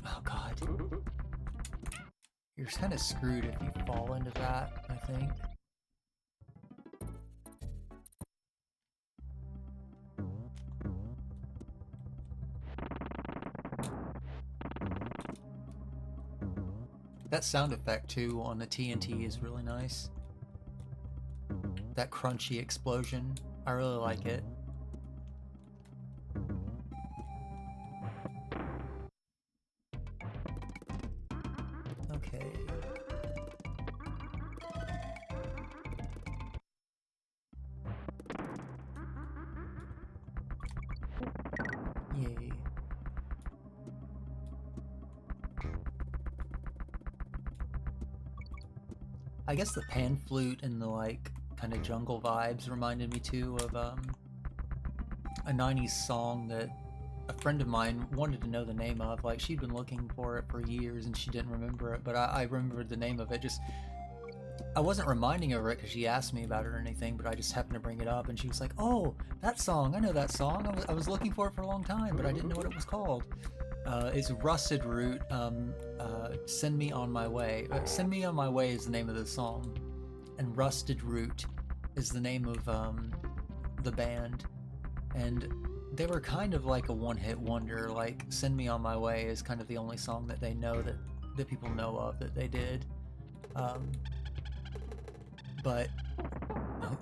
Oh god. You're kind of screwed if you fall into that, I think. That sound effect too on the TNT is really nice. That crunchy explosion, I really like it. Okay. Yay. I guess the pan flute and the like kind of jungle vibes reminded me too of a 90s song that a friend of mine wanted to know the name of. Like she'd been looking for it for years and she didn't remember it, but I remembered the name of it. Just I wasn't reminding her of it because she asked me about it or anything, but I just happened to bring it up and she was like, "Oh, that song! I know that song. I was looking for it for a long time, but I didn't know what it was called." It's Rusted Root. Send Me on My Way. Send Me on My Way is the name of the song, and Rusted Root is the name of the band. And they were kind of like a one-hit wonder. Like Send Me on My Way is kind of the only song that they know that people know of that they did. But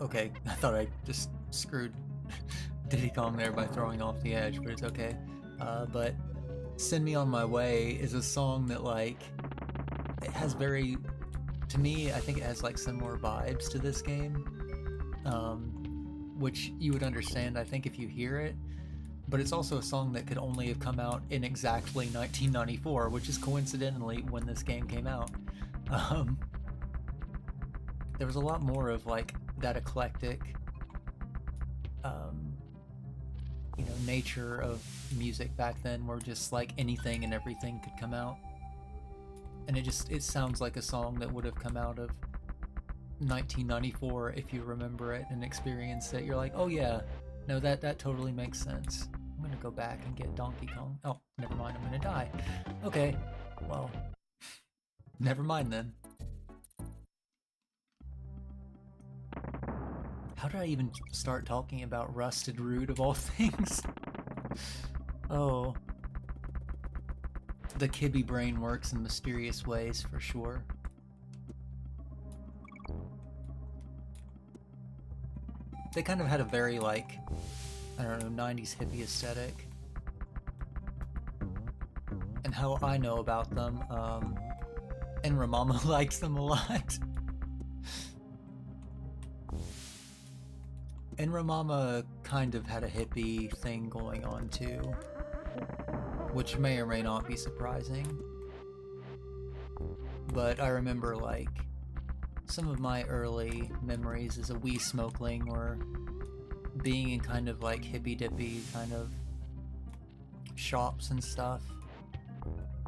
okay, I thought I just screwed Diddy Kong there by throwing off the edge, but it's okay. But Send Me on My Way is a song that like it has very, to me, I think it has like similar vibes to this game, which you would understand I think if you hear it, but it's also a song that could only have come out in exactly 1994, which is coincidentally when this game came out. There was a lot more of like that eclectic you know, nature of music back then, where just like anything and everything could come out, and it sounds like a song that would have come out of 1994 if you remember it and experience it. You're like, oh yeah, no, that totally makes sense. I'm gonna go back and get Donkey Kong. Oh, never mind, I'm gonna die. Okay, well, never mind then. How did I even start talking about Rusted Root of all things? Oh. The Kibby brain works in mysterious ways, for sure. They kind of had a very, like, I don't know, 90s hippie aesthetic. And how I know about them, Enra Mama likes them a lot. Enra Mama kind of had a hippie thing going on too, which may or may not be surprising. But I remember like some of my early memories as a wee smokeling were being in kind of like hippy dippy kind of shops and stuff,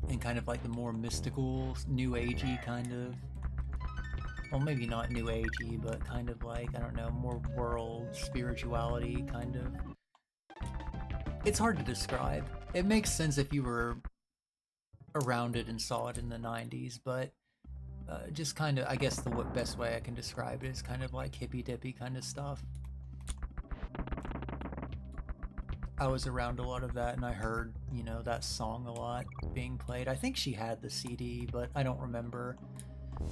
and kind of like the more mystical, new agey kind of, well, maybe not new agey, but kind of like, I don't know, more world spirituality kind of. It's hard to describe. It makes sense if you were around it and saw it in the 90s, but just kind of, I guess the best way I can describe it is kind of like hippy dippy kind of stuff. I was around a lot of that, and I heard, you know, that song a lot being played. I think she had the CD, but I don't remember.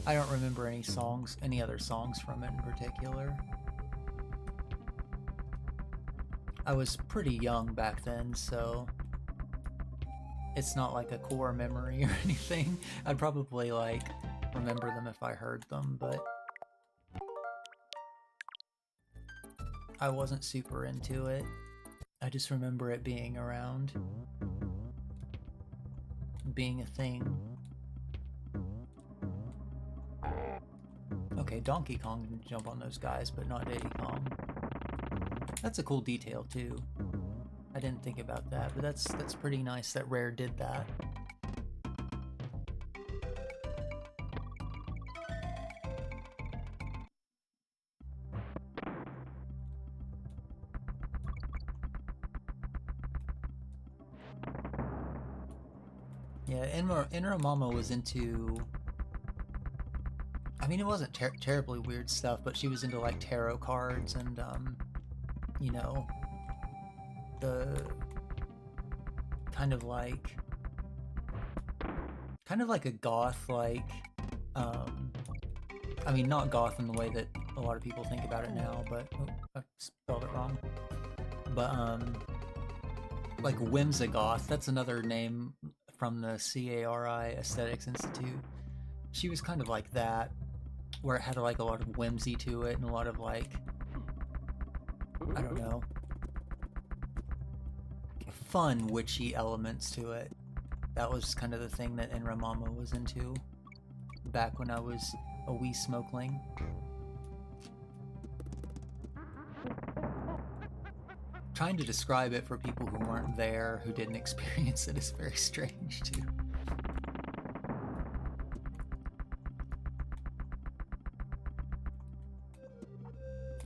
I don't remember any songs, any other songs from it in particular. I was pretty young back then, so it's not like a core memory or anything. I'd probably like remember them if I heard them, but I wasn't super into it. I just remember it being around, being a thing. Okay, Donkey Kong can jump on those guys, but not Diddy Kong. That's a cool detail too. I didn't think about that, but that's pretty nice that Rare did that. Yeah, Enra Mama was into... I mean, it wasn't terribly weird stuff, but she was into like tarot cards and, you know, the kind of like a goth, like, I mean, not goth in the way that a lot of people think about it now, but oh, I spelled it wrong. But like Whimsigoth, that's another name from the CARI Aesthetics Institute. She was kind of like that, where it had like a lot of whimsy to it and a lot of like, I don't know, fun witchy elements to it. That was kind of the thing that Enra Mama was into back when I was a wee smokeling. Trying to describe it for people who weren't there, who didn't experience it, is very strange too.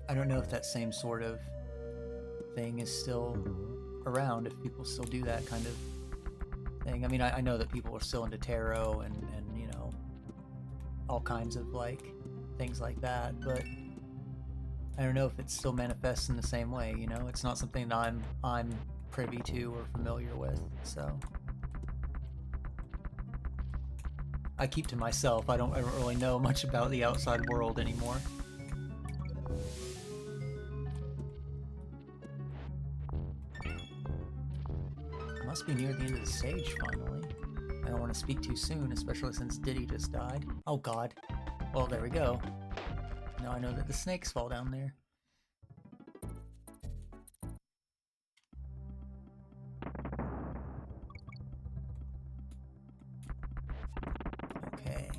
I don't know if that same sort of thing is still around, if people still do that kind of thing. I mean, I know that people are still into tarot and you know, all kinds of like things like that, but I don't know if it still manifests in the same way, you know? It's not something that I'm privy to or familiar with, so I keep to myself. I don't really know much about the outside world anymore. Must be near the end of the stage, finally. I don't want to speak too soon, especially since Diddy just died. Oh god. Well, there we go. Now I know that the snakes fall down there. Okay.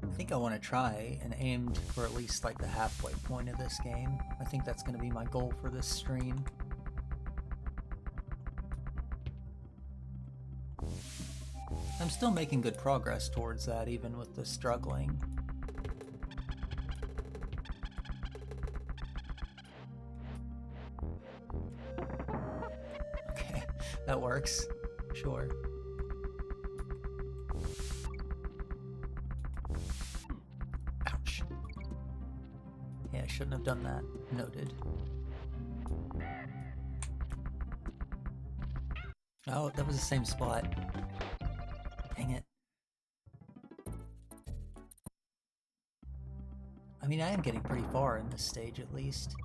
I think I want to try and aimed for at least like the halfway point of this game. I think that's going to be my goal for this stream. I'm still making good progress towards that, even with the struggling. Okay, that works. Sure. Ouch. Yeah, I shouldn't have done that. Noted. Oh, that was the same spot. Dang it. I mean, I am getting pretty far in this stage, at least.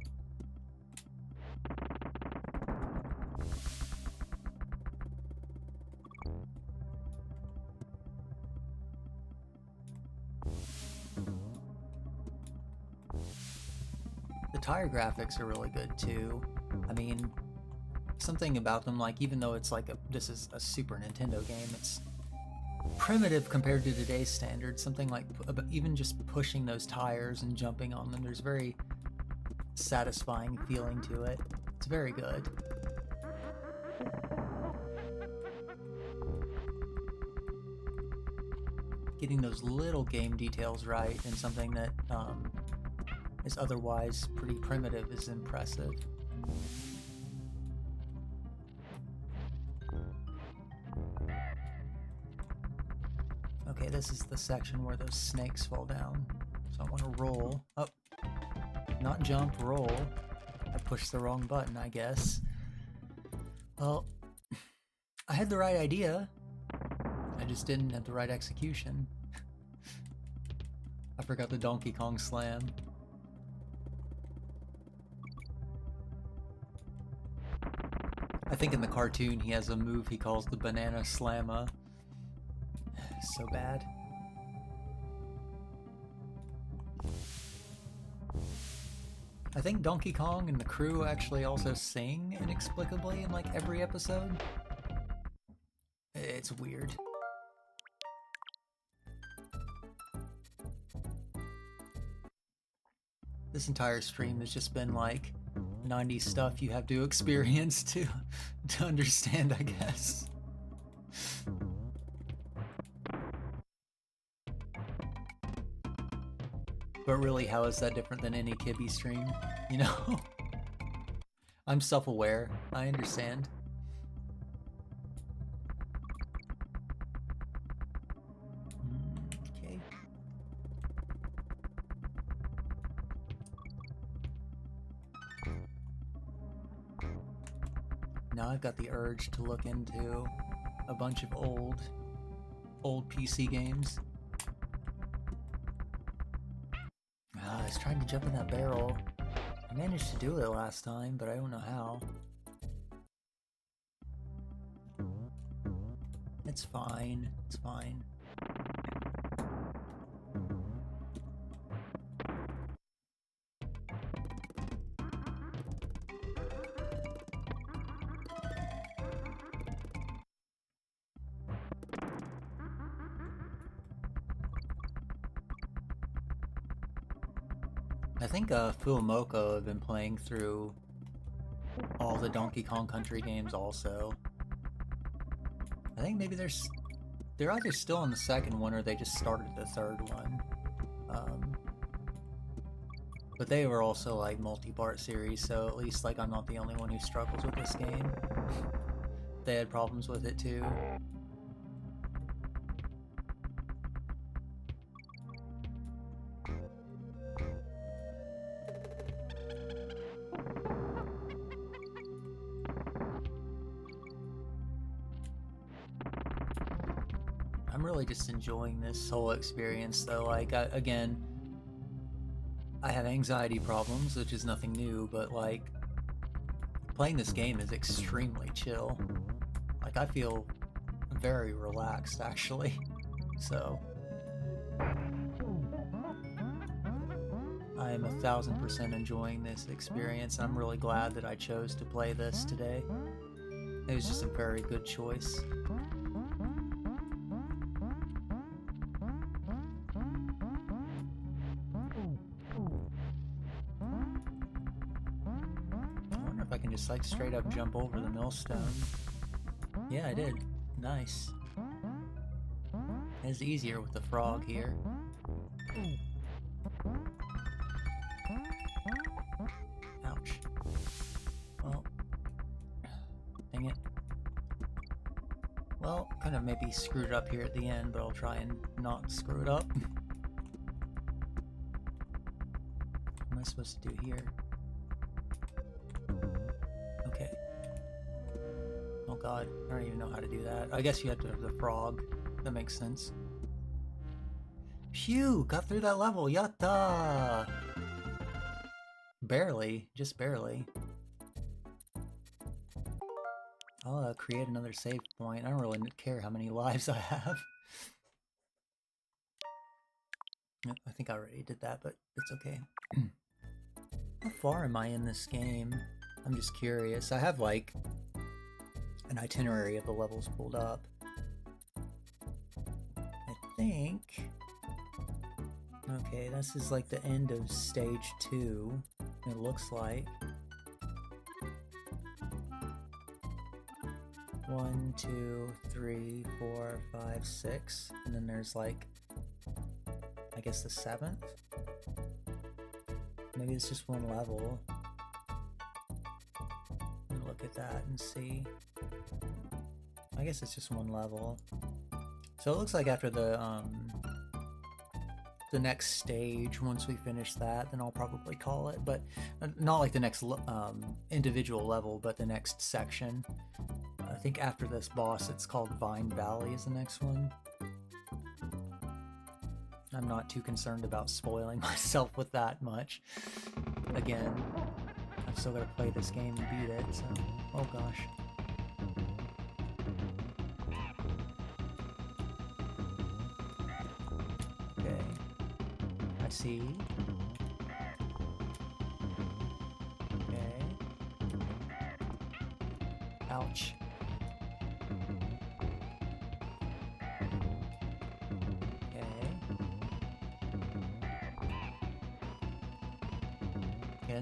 The tire graphics are really good, too. I mean, something about them, like, even though it's like this is a Super Nintendo game, it's primitive compared to today's standards. Something like even just pushing those tires and jumping on them, there's a very satisfying feeling to it. It's very good. Getting those little game details right in something that is otherwise pretty primitive is impressive. Okay, this is the section where those snakes fall down, so So I want to roll. Oh, not jump, roll. I pushed the wrong button, I guess. Well, I had the right idea. I just didn't have the right execution. I forgot the Donkey Kong slam. I think in the cartoon he has a move he calls the banana slamma. So bad. I think Donkey Kong and the crew actually also sing inexplicably in like every episode. It's weird. This entire stream has just been like 90s stuff you have to experience to understand, I guess. But really, how is that different than any Kibby stream? You know? I'm self-aware. I understand. Okay. Now I've got the urge to look into a bunch of old PC games. I was trying to jump in that barrel. I managed to do it last time, but I don't know how. It's fine. It's fine. I think MONKE have been playing through all the Donkey Kong Country games also. I think maybe they're either still on the second one or they just started the third one. But they were also like multi-part series, so at least like I'm not the only one who struggles with this game. They had problems with it too. I'm really just enjoying this whole experience though. Like, again, I have anxiety problems, which is nothing new, but like, playing this game is extremely chill. Like, I feel very relaxed actually, so I am 1000% enjoying this experience. I'm really glad that I chose to play this today. It was just a very good choice. Just like straight up jump over the millstone. Yeah, I did. Nice. It's easier with the frog here. Ouch. Well, dang it. Well, kind of maybe screwed it up here at the end, but I'll try and not screw it up. What am I supposed to do here? Okay. Oh god, I don't even know how to do that. I guess you have to have the frog. That makes sense. Phew! Got through that level! Yatta! Barely. Just barely. I'll create another save point. I don't really care how many lives I have. I think I already did that, but it's okay. How far am I in this game? I'm just curious. I have like an itinerary of the levels pulled up. I think... Okay, this is like the end of stage 2, it looks like. 1, 2, 3, 4, 5, 6, and then there's like, I guess the 7th? Maybe it's just one level. Look at that and see. I guess it's just one level. So it looks like after the the next stage. Once we finish that, then I'll probably call it, but not like the next individual level, but the next section. I think after this boss, it's called Vine Valley is the next one. I'm not too concerned about spoiling myself with that much. Again, I've still got to play this game and beat it, so... Oh gosh. Okay. I see. Okay. Ouch.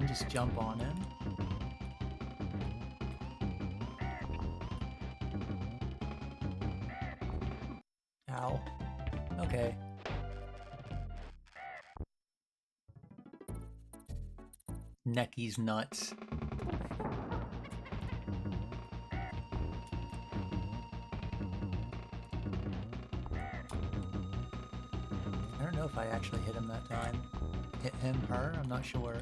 Just jump on him. Ow. Okay. Necky's nuts. I don't know if I actually hit him that time. Hit him, her? I'm not sure.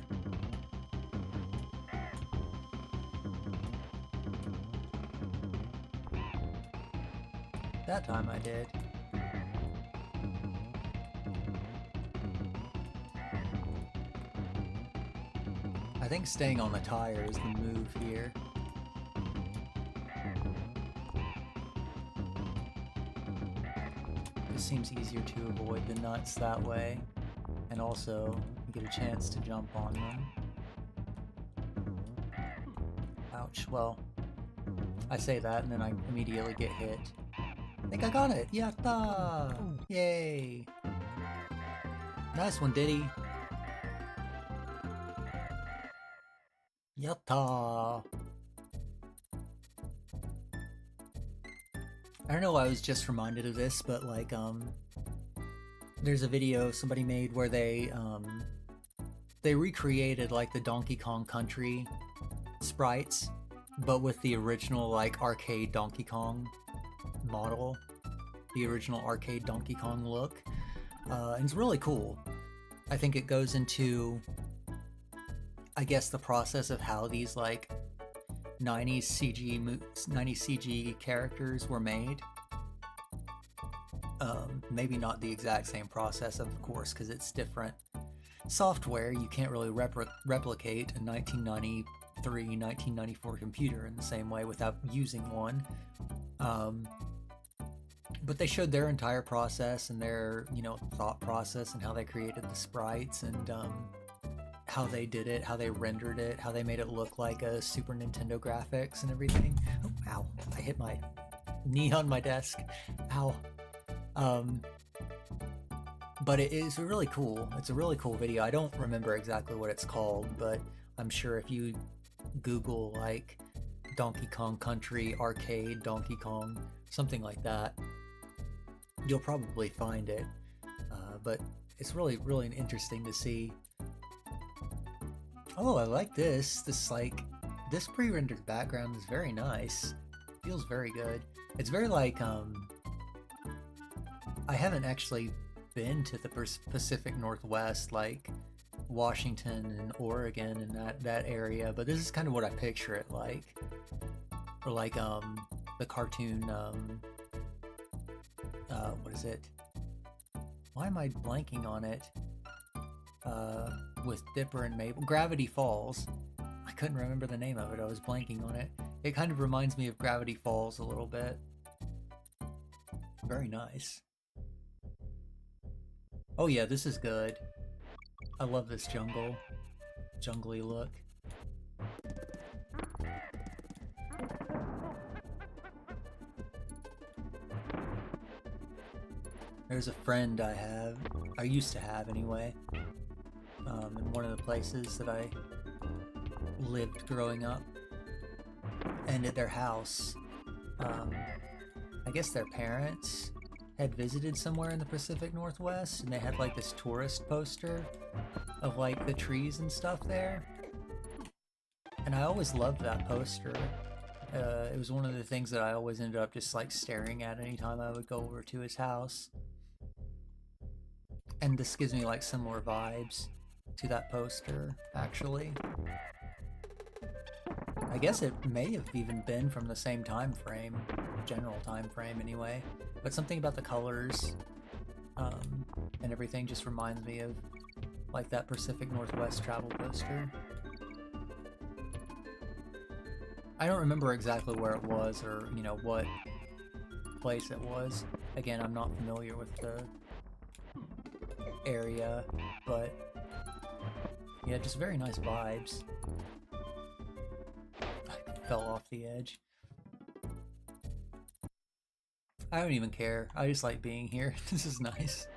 That time I did. I think staying on the tire is the move here. This seems easier to avoid the nuts that way, and also you get a chance to jump on them. Ouch, well, I say that and then I immediately get hit. I think I got it! Yatta! Yay! Nice one, Diddy! Yatta! I don't know why I was just reminded of this, but like, there's a video somebody made where they recreated like the Donkey Kong Country sprites, but with the original like arcade Donkey Kong model, the original arcade Donkey Kong look, and it's really cool. I think it goes into, I guess, the process of how these like 90s CG characters were made. Maybe not the exact same process, of course, because it's different software. You can't really replicate a 1993, 1994 computer in the same way without using one. But they showed their entire process and their, you know, thought process and how they created the sprites and how they did it, how they rendered it, how they made it look like a Super Nintendo graphics and everything. Oh, ow. I hit my knee on my desk. Ow. But it is really cool. It's a really cool video. I don't remember exactly what it's called, but I'm sure if you Google like Donkey Kong Country Arcade Donkey Kong, something like that, you'll probably find it. But it's really interesting to see. Oh, I like this. This pre-rendered background is very nice. Feels very good. It's very like, I haven't actually been to the Pacific Northwest, like Washington and Oregon and that area, but this is kind of what I picture it like. Or like, the cartoon, what is it? Why am I blanking on it? With Dipper and Mabel. Gravity Falls. I couldn't remember the name of it. I was blanking on it. It kind of reminds me of Gravity Falls a little bit. Very nice. Oh yeah, this is good. I love this jungly look. There's a friend I used to have anyway, in one of the places that I lived growing up, and at their house, I guess their parents had visited somewhere in the Pacific Northwest, and they had like this tourist poster of like the trees and stuff there, and I always loved that poster. It was one of the things that I always ended up just like staring at anytime I would go over to his house. And this gives me like similar vibes to that poster, actually. I guess it may have even been from the same time frame, general time frame anyway, but something about the colors and everything just reminds me of like that Pacific Northwest travel poster. I don't remember exactly where it was or, you know, what place it was. Again, I'm not familiar with the area, but yeah, just very nice vibes. I fell off the edge. I don't even care. I just like being here. This is nice.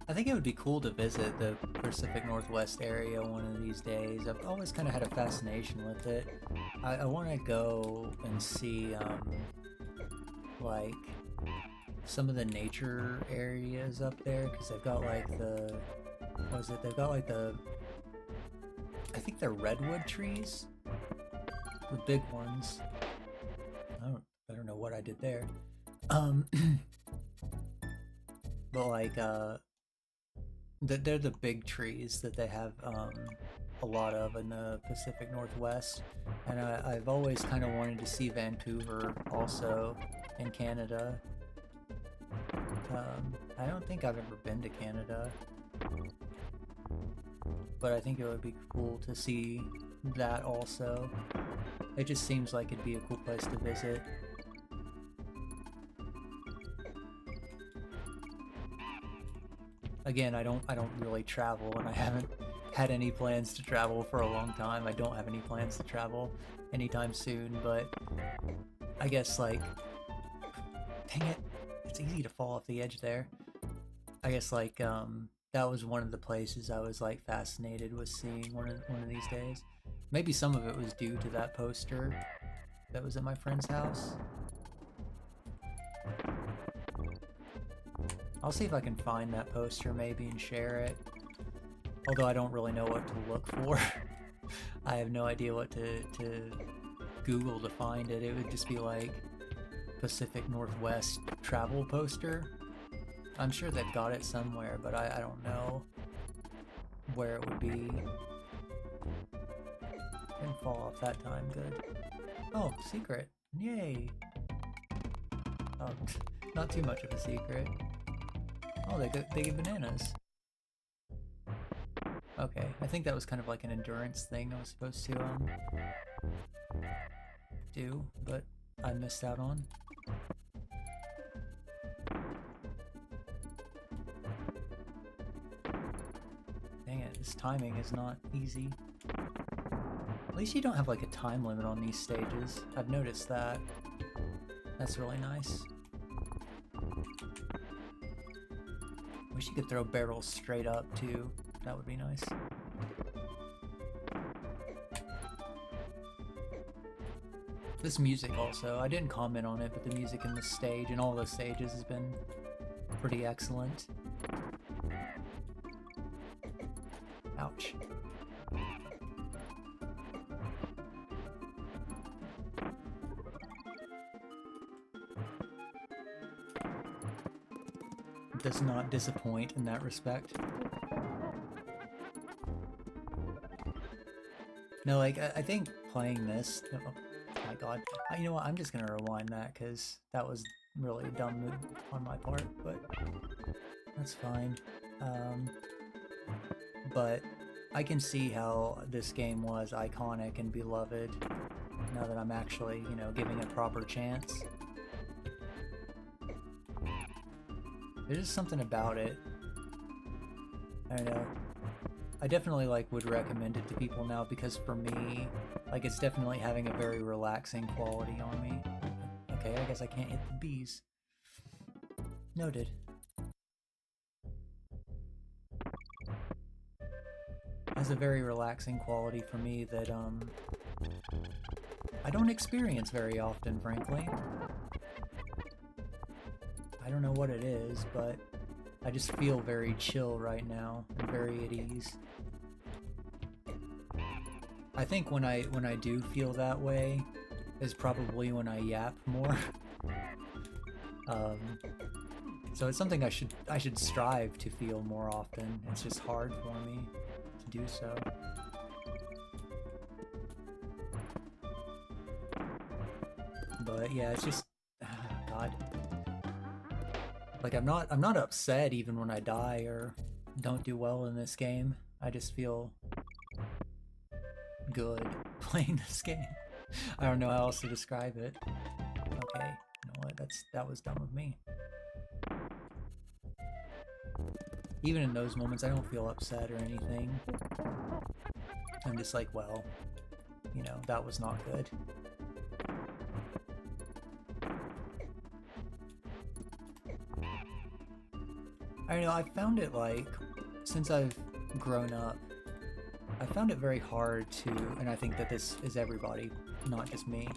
I think it would be cool to visit the Pacific Northwest area one of these days. I've always kind of had a fascination with it. I want to go and see, like, some of the nature areas up there, because they've got, like, the... What is it? They've got, like, the... I think they're redwood trees? The big ones. I don't know what I did there. But, like, they're the big trees that they have a lot of in the Pacific Northwest, and I've always kind of wanted to see Vancouver also in Canada. I don't think I've ever been to Canada, but I think it would be cool to see that also. It just seems like it'd be a cool place to visit. Again, I don't really travel, and I haven't had any plans to travel for a long time. I don't have any plans to travel anytime soon, but I guess, like, dang it, it's easy to fall off the edge there. I guess, like, that was one of the places I was, like, fascinated with seeing one of these days. Maybe some of it was due to that poster that was at my friend's house. I'll see if I can find that poster maybe and share it. Although I don't really know what to look for. I have no idea what to Google to find it. It would just be like Pacific Northwest travel poster. I'm sure they've got it somewhere, but I don't know where it would be. Didn't fall off that time, good. Oh, secret. Yay! Oh, not too much of a secret. Oh, they give bananas. Okay, I think that was kind of like an endurance thing I was supposed to do, but I missed out on. Dang it, this timing is not easy. At least you don't have like a time limit on these stages. I've noticed that. That's really nice. Wish you could throw barrels straight up too. That would be nice. This music also, I didn't comment on it, but the music in this stage and all the stages has been pretty excellent. Ouch. Does not disappoint in that respect. No, like, I think playing this... Oh my god. You know what, I'm just gonna rewind that, because that was really a dumb move on my part, but that's fine. But I can see how this game was iconic and beloved, now that I'm actually, you know, giving it proper chance. There's just something about it. I don't know. I definitely, like, would recommend it to people now, because for me, like, it's definitely having a very relaxing quality on me. Okay, I guess I can't hit the bees. Noted. It has a very relaxing quality for me that, I don't experience very often, frankly. I don't know what it is, but I just feel very chill right now and very at ease. I think when I do feel that way is probably when I yap more. So it's something I should strive to feel more often. It's just hard for me to do so. But yeah, it's just God. Like I'm not upset even when I die or don't do well in this game. I just feel good playing this game. I don't know how else to describe it. Okay, you know what? That was dumb of me. Even in those moments, I don't feel upset or anything. I'm just like, well, you know, that was not good. I don't know, I found it like, since I've grown up, I found it very hard to, and I think that this is everybody, not just me,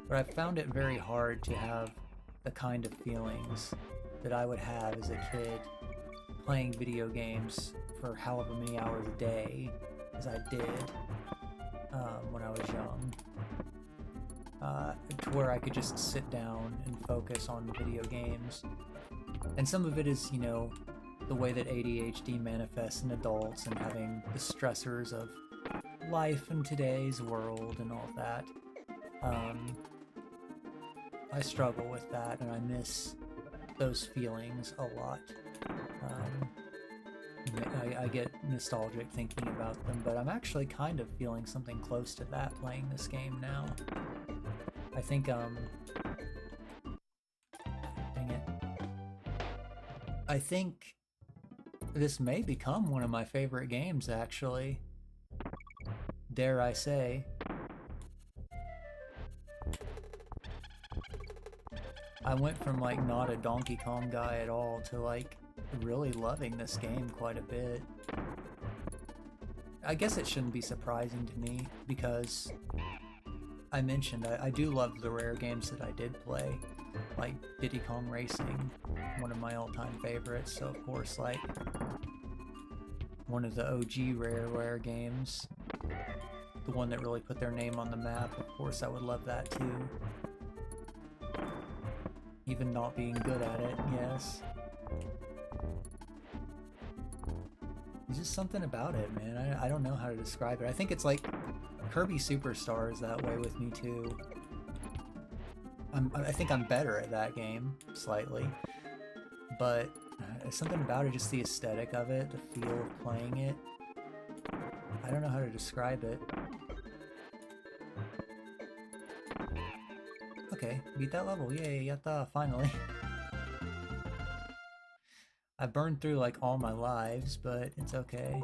but I found it very hard to have the kind of feelings that I would have as a kid playing video games for however many hours a day as I did when I was young, to where I could just sit down and focus on video games. And some of it is, you know, the way that ADHD manifests in adults and having the stressors of life in today's world and all that. I struggle with that and I miss those feelings a lot. I get nostalgic thinking about them, but I'm actually kind of feeling something close to that playing this game now. I think, dang it. I think this may become one of my favorite games, actually. Dare I say. I went from like not a Donkey Kong guy at all to like really loving this game quite a bit. I guess it shouldn't be surprising to me because I mentioned I do love the rare games that I did play, like Diddy Kong Racing, one of my all-time favorites, so of course like one of the OG rare games, the one that really put their name on the map, of course I would love that too. Even not being good at it, yes. There's just something about it, man. I don't know how to describe it. I think it's like Kirby Superstar is that way with me too. I think I'm better at that game, slightly. But something about it, just the aesthetic of it, the feel of playing it. I don't know how to describe it. Okay, beat that level. Yay, yatta, finally. I burned through like all my lives, but it's okay.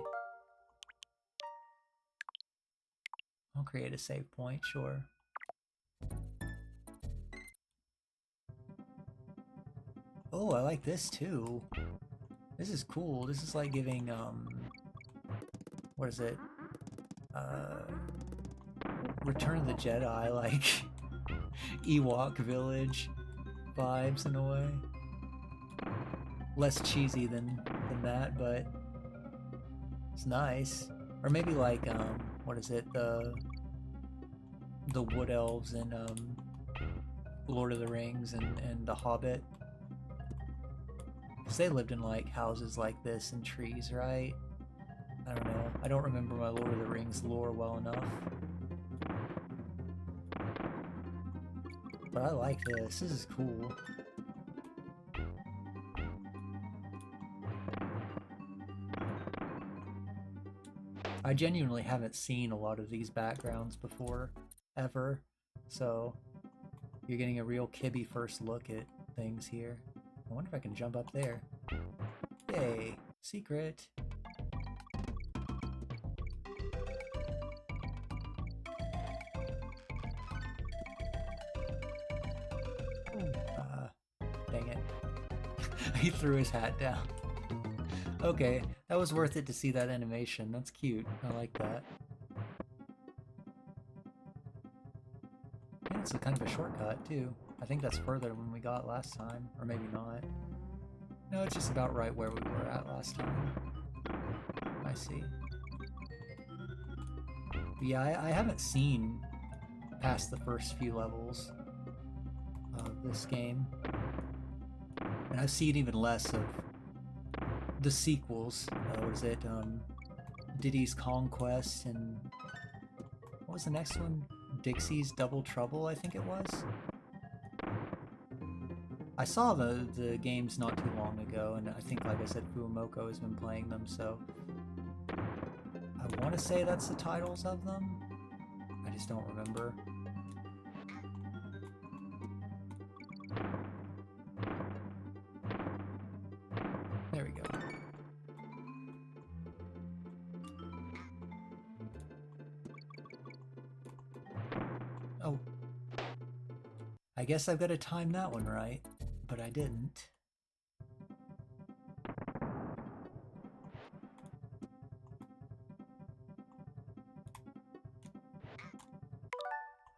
I'll create a save point, sure. Oh, I like this too. This is cool. This is like giving, what is it? Return of the Jedi, like Ewok Village vibes in a way. Less cheesy than that, but it's nice. Or maybe like, what is it? The Wood Elves in Lord of the Rings and The Hobbit. Because they lived in like houses like this and trees, right? I don't know. I don't remember my Lord of the Rings lore well enough. But I like this. This is cool. I genuinely haven't seen a lot of these backgrounds before, ever. So you're getting a real Kibby first look at things here. I wonder if I can jump up there. Yay! Secret! Dang it. He threw his hat down. Okay, that was worth it to see that animation. That's cute. I like that. Yeah, it's a kind of a shortcut, too. I think that's further than we got last time. Or maybe not. No, it's just about right where we were at last time. I see. But yeah, I haven't seen past the first few levels of this game. And I've seen even less of the sequels. What was it? Diddy's Conquest and... what was the next one? Dixie's Double Trouble, I think it was? I saw the games not too long ago, and I think, like I said, Fuumoko has been playing them, so... I want to say that's the titles of them. I just don't remember. There we go. Oh. I guess I've got to time that one right, but I didn't.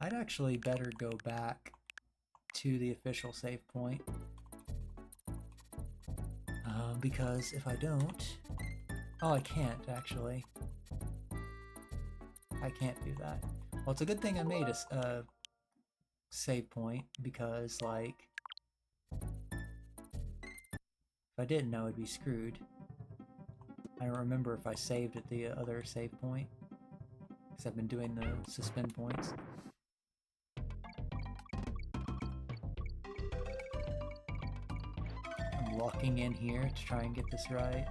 I'd actually better go back to the official save point. Because if I don't... oh, I can't, actually. I can't do that. Well, it's a good thing I made a save point, because, like... if I didn't, I would be screwed. I don't remember if I saved at the other save point, because I've been doing the suspend points. I'm locking in here to try and get this right.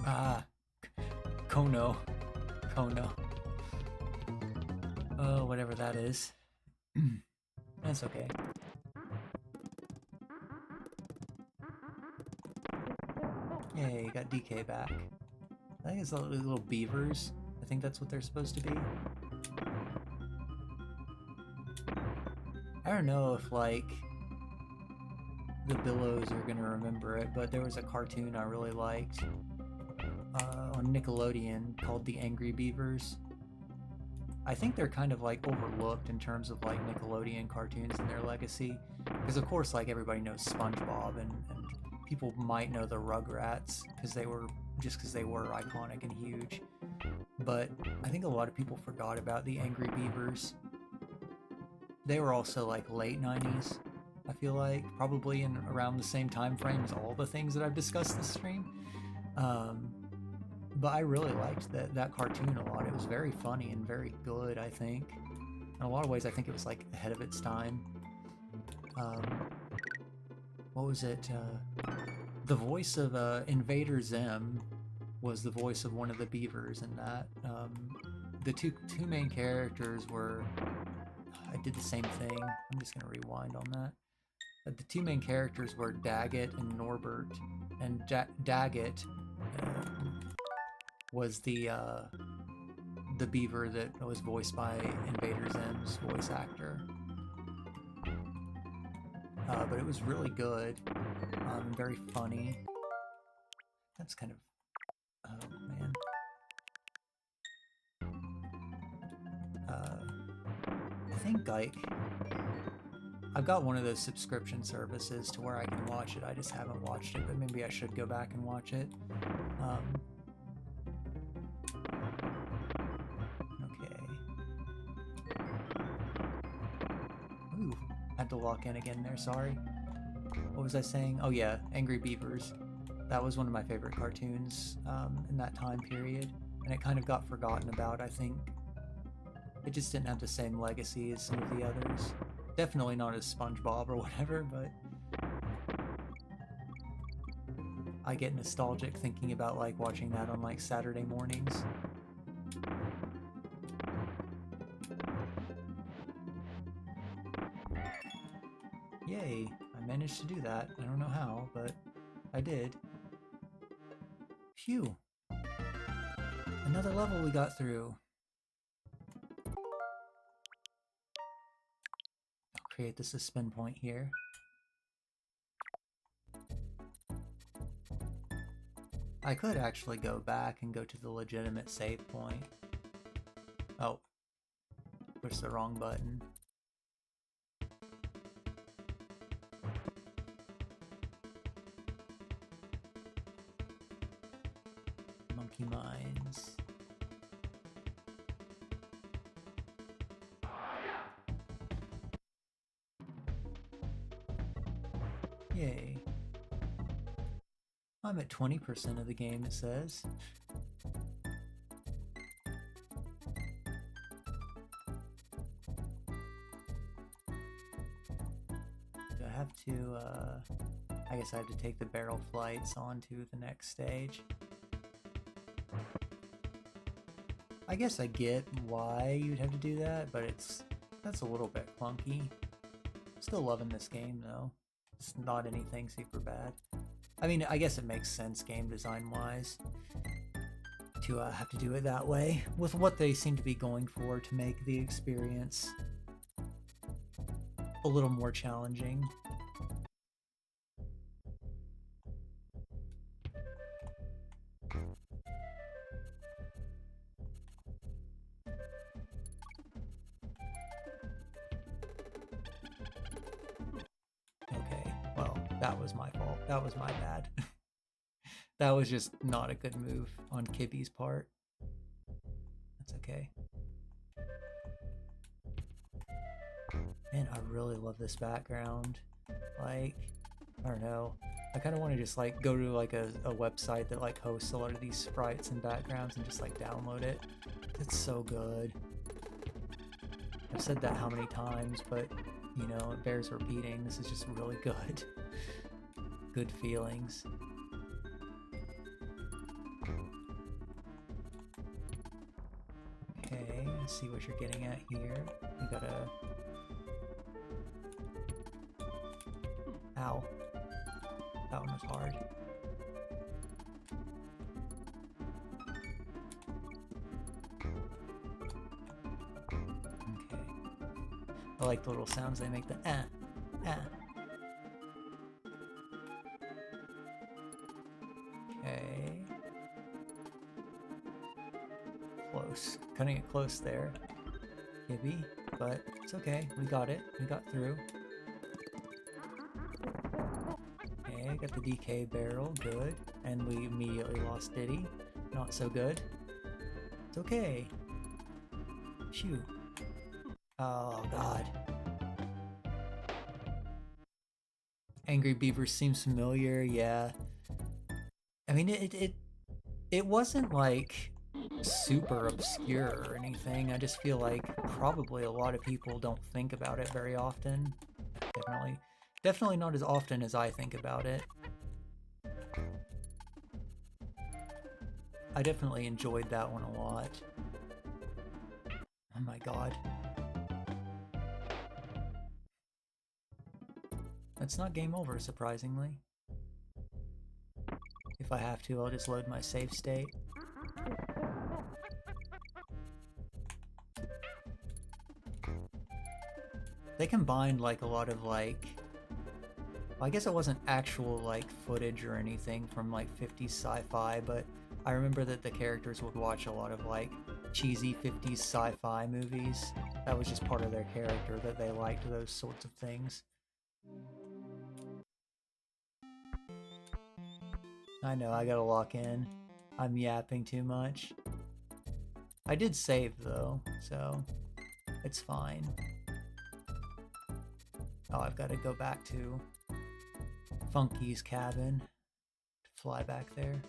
Ah, Kono. Oh, whatever that is. That's okay. Yay, got DK back. I think it's little beavers. I think that's what they're supposed to be. I don't know if, like, the Billows are gonna remember it, but there was a cartoon I really liked on Nickelodeon called The Angry Beavers. I think they're kind of like overlooked in terms of like Nickelodeon cartoons and their legacy, because of course like everybody knows SpongeBob and people might know the Rugrats because they were iconic and huge, but I think a lot of people forgot about the Angry Beavers. They were also like late 90s, I feel like, probably in around the same time frame as all the things that I've discussed this stream. But I really liked that cartoon a lot. It was very funny and very good, I think. In a lot of ways, I think it was like ahead of its time. What was it? The voice of Invader Zim was the voice of one of the beavers in that. The two main characters were... I did the same thing. I'm just gonna rewind on that. The two main characters were Daggett and Norbert, and Daggett was the beaver that was voiced by Invader Zim's voice actor. But it was really good, very funny. That's kind of... oh man. I think like I've got one of those subscription services to where I can watch it. I just haven't watched it, but maybe I should go back and watch it. Okay. Ooh, had to lock in again there, sorry. What was I saying? Oh yeah, Angry Beavers. That was one of my favorite cartoons in that time period, and it kind of got forgotten about, I think. It just didn't have the same legacy as some of the others. Definitely not as SpongeBob or whatever, but I get nostalgic thinking about like watching that on like Saturday mornings. Yay, I managed to do that. I don't know how, but I did. Phew. Another level we got through. Create the suspend point here. I could actually go back and go to the legitimate save point. Oh. Push the wrong button. Monkey Mines. Yay. I'm at 20% of the game, it says. Do I have to, I guess I have to take the barrel flights onto the next stage. I guess I get why you'd have to do that, but that's a little bit clunky. Still loving this game though. It's not anything super bad. I mean, I guess it makes sense game design wise to have to do it that way with what they seem to be going for to make the experience a little more challenging. That was my fault. That was my bad. That was just not a good move on Kibby's part. That's okay. Man, I really love this background. Like, I don't know. I kind of want to just like go to like a website that like hosts a lot of these sprites and backgrounds and just like download it. It's so good. I've said that how many times, but you know, it bears repeating. This is just really good. Good feelings. Okay, let's see what you're getting at here. You gotta... Ow. That one was hard. Okay. I like the little sounds they make, the ah. Okay. Close. Cutting it close there. Gibby, but it's okay. We got it. We got through. Okay, got the DK barrel. Good. And we immediately lost Diddy. Not so good. It's okay. Phew. Oh, God. Angry Beaver seems familiar, yeah. I mean, it wasn't like super obscure or anything. I just feel like probably a lot of people don't think about it very often. Definitely not as often as I think about it. I definitely enjoyed that one a lot. Oh my god. It's not game over, surprisingly. If I have to, I'll just load my save state. They combined like a lot of like... Well, I guess it wasn't actual like footage or anything from like 50s sci-fi, but I remember that the characters would watch a lot of like cheesy 50s sci-fi movies. That was just part of their character, that they liked those sorts of things. I know, I gotta lock in. I'm yapping too much. I did save though, so it's fine. Oh, I've got to go back to Funky's cabin to fly back there.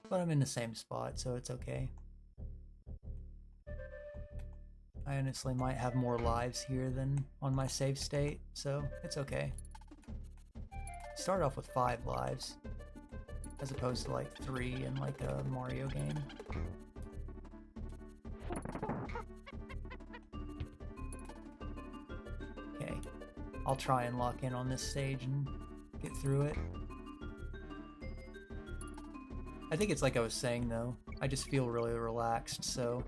But I'm in the same spot, so it's okay. I honestly might have more lives here than on my save state, so it's okay. Start off with 5 lives, as opposed to like 3 in like a Mario game. Okay, I'll try and lock in on this stage and get through it. I think it's like I was saying though, I just feel really relaxed, so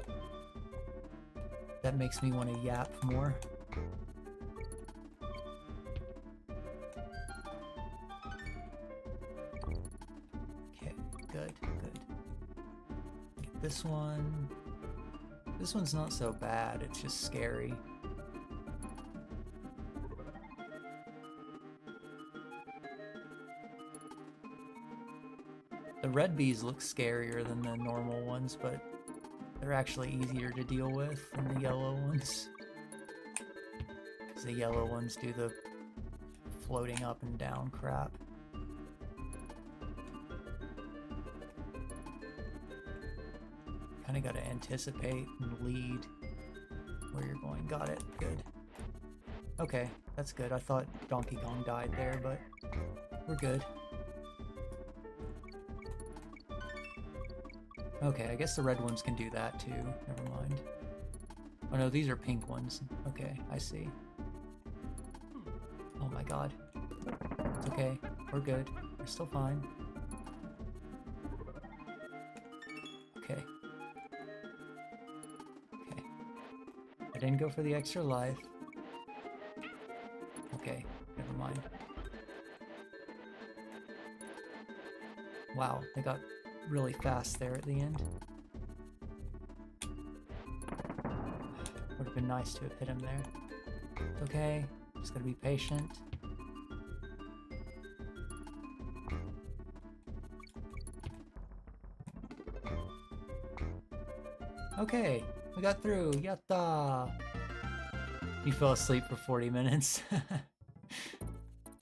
that makes me want to yap more. this one. This one's not so bad, it's just scary. The red bees look scarier than the normal ones, but they're actually easier to deal with than the yellow ones. Because the yellow ones do the floating up and down crap. Kinda gotta anticipate and lead where you're going. Got it. Good. Okay, that's good. I thought Donkey Kong died there, but we're good. Okay, I guess the red ones can do that too. Never mind. Oh no, these are pink ones. Okay, I see. Oh my god. It's okay. We're good. We're still fine. Okay. Okay. I didn't go for the extra life. Okay, never mind. Wow, they got really fast there at the end. Would have been nice to have hit him there. It's okay, just gotta be patient. Okay, we got through, yatta! You fell asleep for 40 minutes.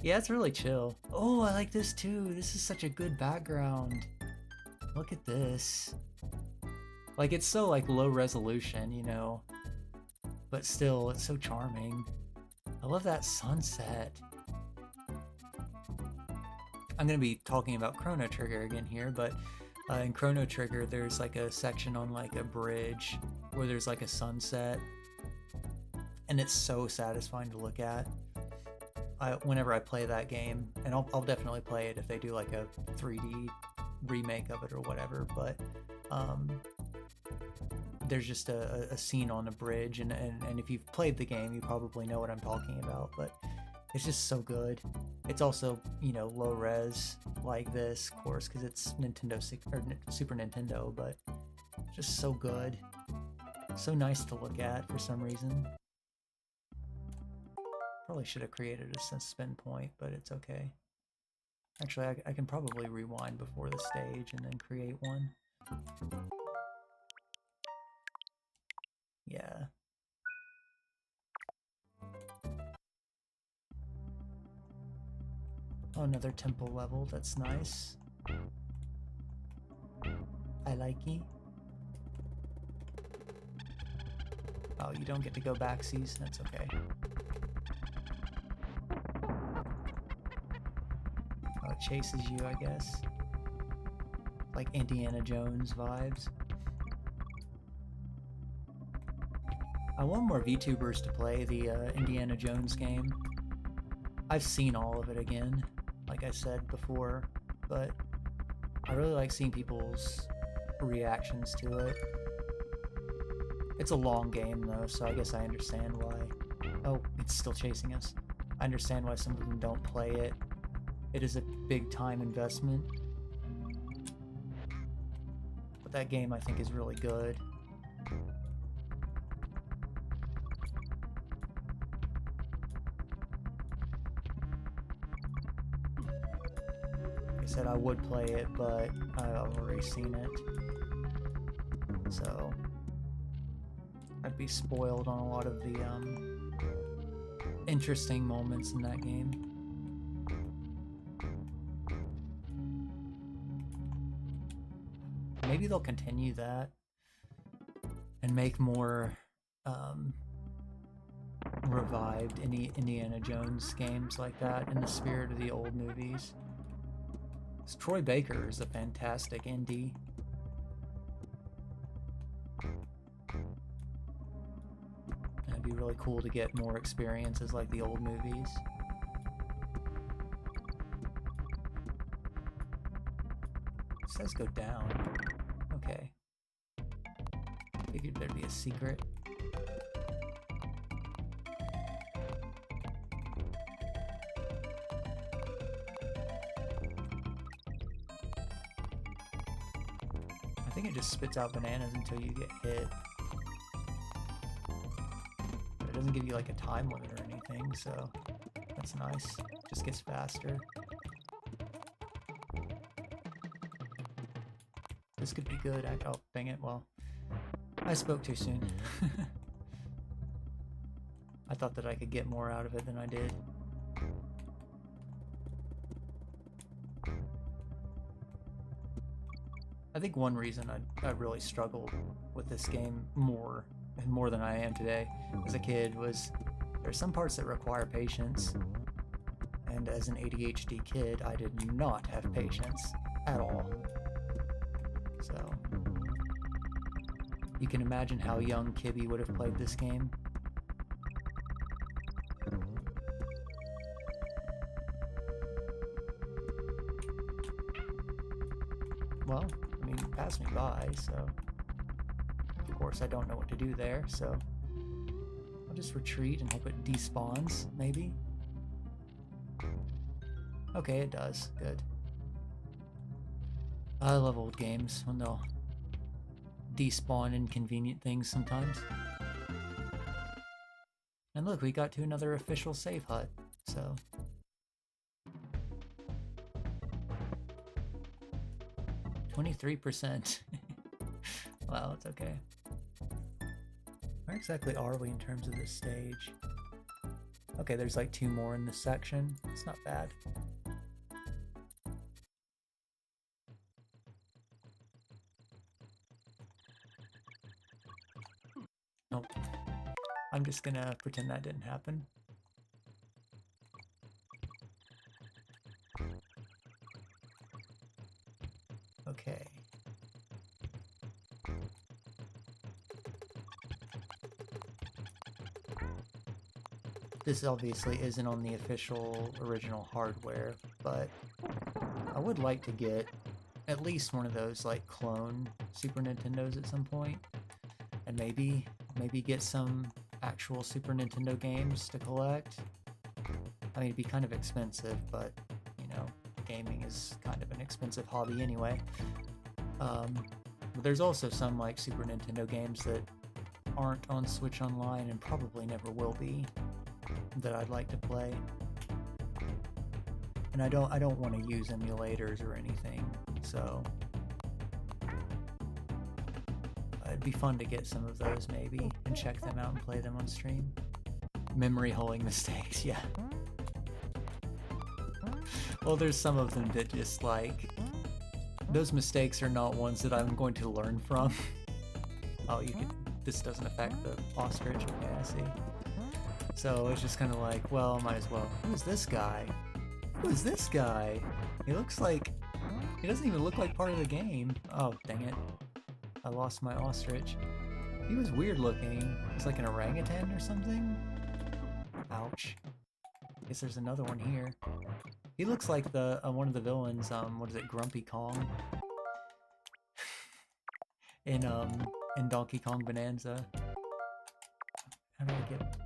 Yeah, it's really chill. Oh, I like this too. This is such a good background. Look at this. Like, it's so like low resolution, you know, but still it's so charming. I love that sunset. I'm gonna be talking about Chrono Trigger again here, but in Chrono Trigger there's like a section on like a bridge where there's like a sunset, and it's so satisfying to look at. Whenever I play that game, and I'll definitely play it if they do like a 3D remake of it or whatever, but there's just a scene on a bridge, and if you've played the game you probably know what I'm talking about, but it's just so good. It's also, you know, low res like this, of course, because it's Super Nintendo, but just so good. So nice to look at for some reason. Probably should have created a suspend point, but it's okay. Actually, I can probably rewind before the stage and then create one. Yeah. Oh, another temple level. That's nice. I like it. Oh, you don't get to go backsies? That's okay. Oh, it chases you, I guess. Like Indiana Jones vibes. I want more VTubers to play the Indiana Jones game. I've seen all of it again, like I said before, but I really like seeing people's reactions to it. It's a long game though, so I guess I understand why. Oh, it's still chasing us. I understand why some of them don't play it. It is a big time investment. But that game I think is really good. Like I said, I would play it, but I've already seen it. So I'd be spoiled on a lot of the interesting moments in that game. Maybe they'll continue that and make more revived Indiana Jones games like that in the spirit of the old movies. Troy Baker is a fantastic indie. And it'd be really cool to get more experiences like the old movies. It says go down. Okay. Figured there'd be a secret. I think it just spits out bananas until you get hit. But it doesn't give you like a time limit or anything, so that's nice. It just gets faster. This could be good. Oh, dang it. Well, I spoke too soon. I thought that I could get more out of it than I did. I think one reason I really struggled with this game more than I am today as a kid was there's some parts that require patience, and as an ADHD kid I did not have patience at all. So you can imagine how young Kibby would have played this game. Well, I mean, it passed me by, so of course I don't know what to do there, so I'll just retreat and hope it despawns, maybe? Okay, it does. Good. I love old games when they'll despawn inconvenient things sometimes. And look, we got to another official save hut, so... $23%. Well, it's okay. Where exactly are we in terms of this stage? Okay, there's like 2 more in this section. It's not bad. Nope. I'm just gonna pretend that didn't happen. Okay. This obviously isn't on the official original hardware, but I would like to get at least one of those like clone Super Nintendos at some point, and maybe get some actual Super Nintendo games to collect. I mean, it'd be kind of expensive, but you know, gaming is kind of an expensive hobby anyway. But there's also some like Super Nintendo games that aren't on Switch Online and probably never will be that I'd like to play. And I don't want to use emulators or anything, so it'd be fun to get some of those maybe and check them out and play them on stream. Memory holding mistakes, yeah. Well, there's some of them that just like, those mistakes are not ones that I'm going to learn from. Oh, this doesn't affect the ostrich, okay, I see. So it's just kind of like, well, might as well. Who's this guy? Who is this guy? He looks like, he doesn't even look like part of the game. Oh, dang it. I lost my ostrich. He was weird looking. He's like an orangutan or something? Ouch. Guess there's another one here. He looks like the one of the villains, what is it, Grumpy Kong? in Donkey Kong Bonanza. How do I get...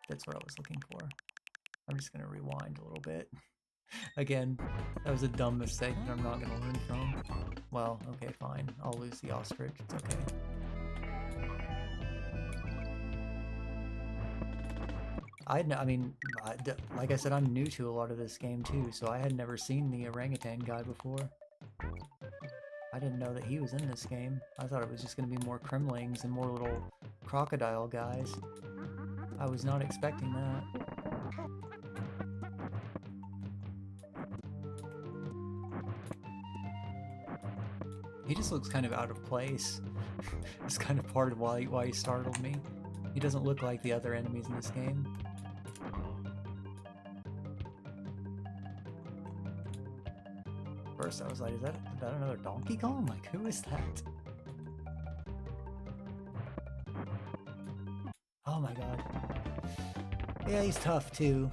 That's what I was looking for. I'm just gonna rewind a little bit. Again, that was a dumb mistake that I'm not gonna learn from. Well, okay, fine. I'll lose the ostrich. It's okay. I mean, like I said, I'm new to a lot of this game too, so I had never seen the orangutan guy before. I didn't know that he was in this game. I thought it was just going to be more Kremlings and more little crocodile guys. I was not expecting that. He just looks kind of out of place. It's kind of part of why he startled me. He doesn't look like the other enemies in this game. First I was like, is that another Donkey Kong? Like, who is that? Oh my god. Yeah, he's tough too.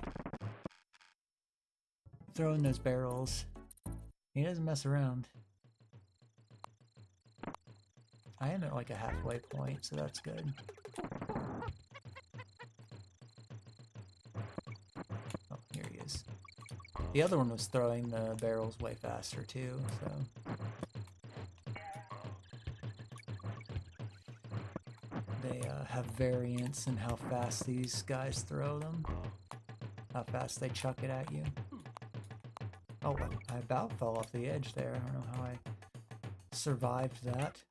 Throwing those barrels. He doesn't mess around. I am at like a halfway point, so that's good. Oh, here he is. The other one was throwing the barrels way faster too, so... they have variance in how fast these guys throw them. How fast they chuck it at you. Oh, I about fell off the edge there. I don't know how I survived that.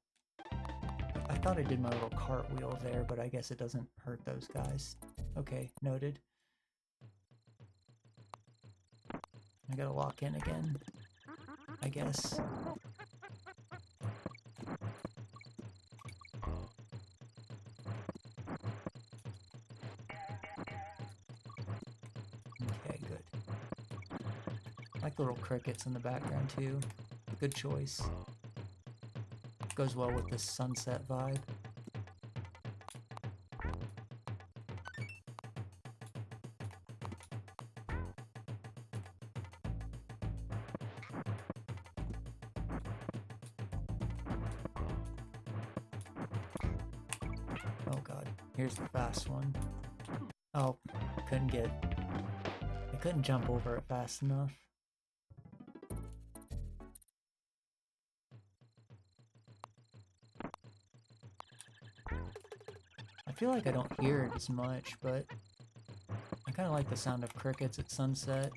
I thought I did my little cartwheel there, but I guess it doesn't hurt those guys. Okay, noted. I gotta lock in again, I guess. Okay, good. I like the little crickets in the background too. Good choice. Goes well with this sunset vibe. Oh god, here's the fast one. Oh, I couldn't jump over it fast enough. I feel like I don't hear it as much, but I kind of like the sound of crickets at sunset.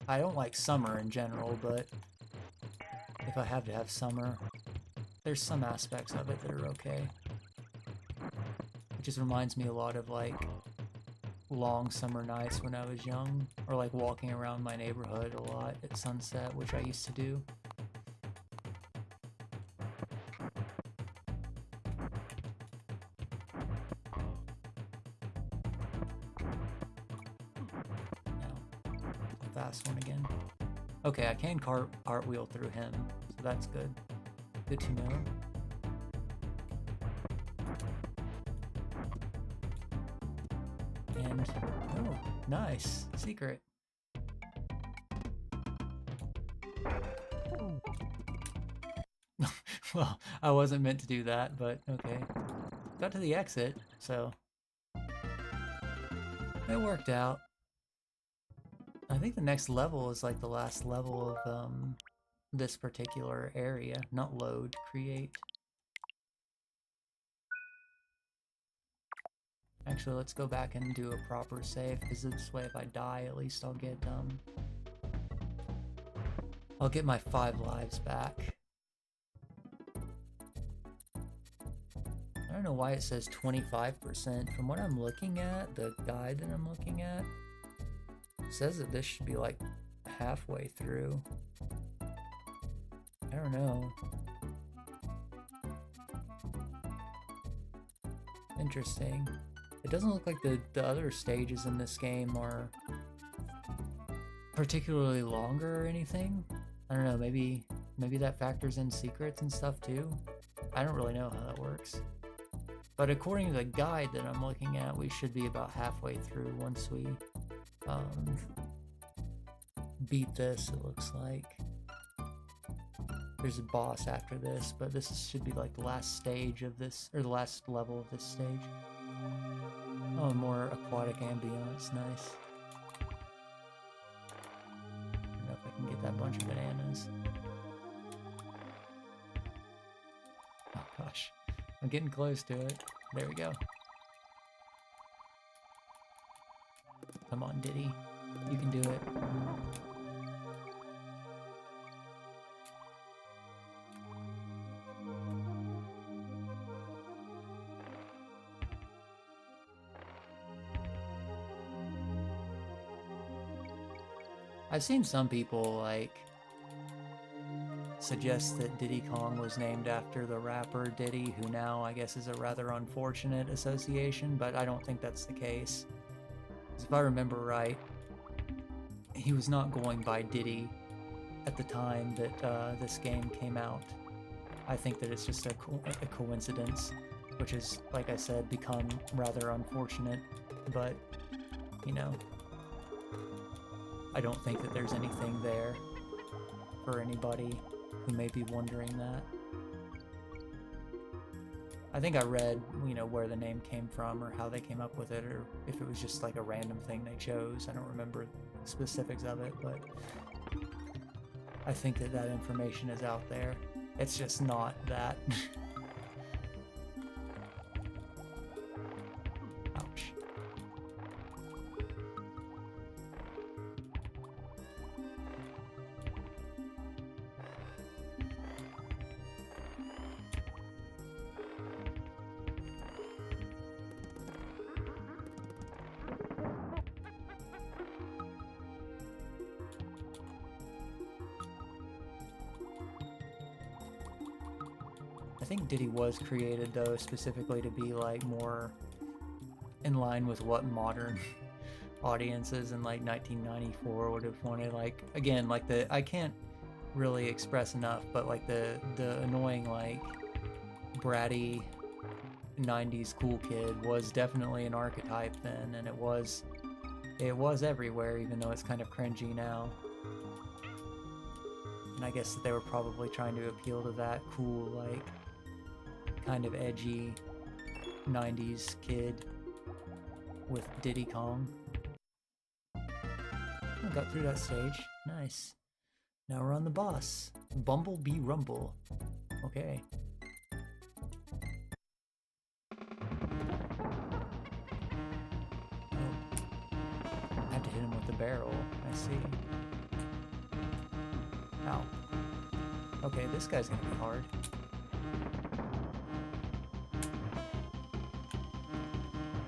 I don't like summer in general, but if I have to have summer, there's some aspects of it that are okay. It just reminds me a lot of like long summer nights when I was young, or like walking around my neighborhood a lot at sunset, which I used to do. Fast one again. Okay, I can cartwheel through him, so that's good. Good to know. And, oh, nice. Secret. Well, I wasn't meant to do that, but okay. Got to the exit, so it worked out. I think the next level is like the last level of this particular area. Not load, create. Actually, let's go back and do a proper save, because this way if I die, at least I'll get my 5 lives back. I don't know why it says 25%. From what I'm looking at, the guide that I'm looking at, says that this should be like halfway through. I don't know. Interesting. It doesn't look like the other stages in this game are particularly longer or anything. I don't know, maybe that factors in secrets and stuff too. I don't really know how that works. But according to the guide that I'm looking at, we should be about halfway through once we beat this, it looks like. There's a boss after this, but this should be like the last stage of this, or the last level of this stage. Oh, more aquatic ambience, nice. I don't know if I can get that bunch of bananas. Oh gosh, I'm getting close to it. There we go. Come on, Diddy. You can do it. I've seen some people, like, suggest that Diddy Kong was named after the rapper Diddy, who now, I guess, is a rather unfortunate association, but I don't think that's the case. Because if I remember right, he was not going by Diddy at the time that this game came out. I think that it's just a coincidence, which is, like I said, become rather unfortunate, but, you know, I don't think that there's anything there for anybody who may be wondering that. I think I read, you know, where the name came from or how they came up with it, or if it was just like a random thing they chose. I don't remember the specifics of it, but I think that that information is out there. It's just not that. think Diddy was created though specifically to be like more in line with what modern audiences in like 1994 would have wanted. Like again, like I can't really express enough, but like the annoying like bratty 90s cool kid was definitely an archetype then, and it was everywhere, even though it's kind of cringy now. And I guess that they were probably trying to appeal to that cool, like, kind of edgy 90s kid with Diddy Kong. I got through that stage. Nice. Now we're on the boss. Bumblebee Rumble. Okay. Oh. I have to hit him with the barrel. I see. Ow. Okay, this guy's gonna be hard.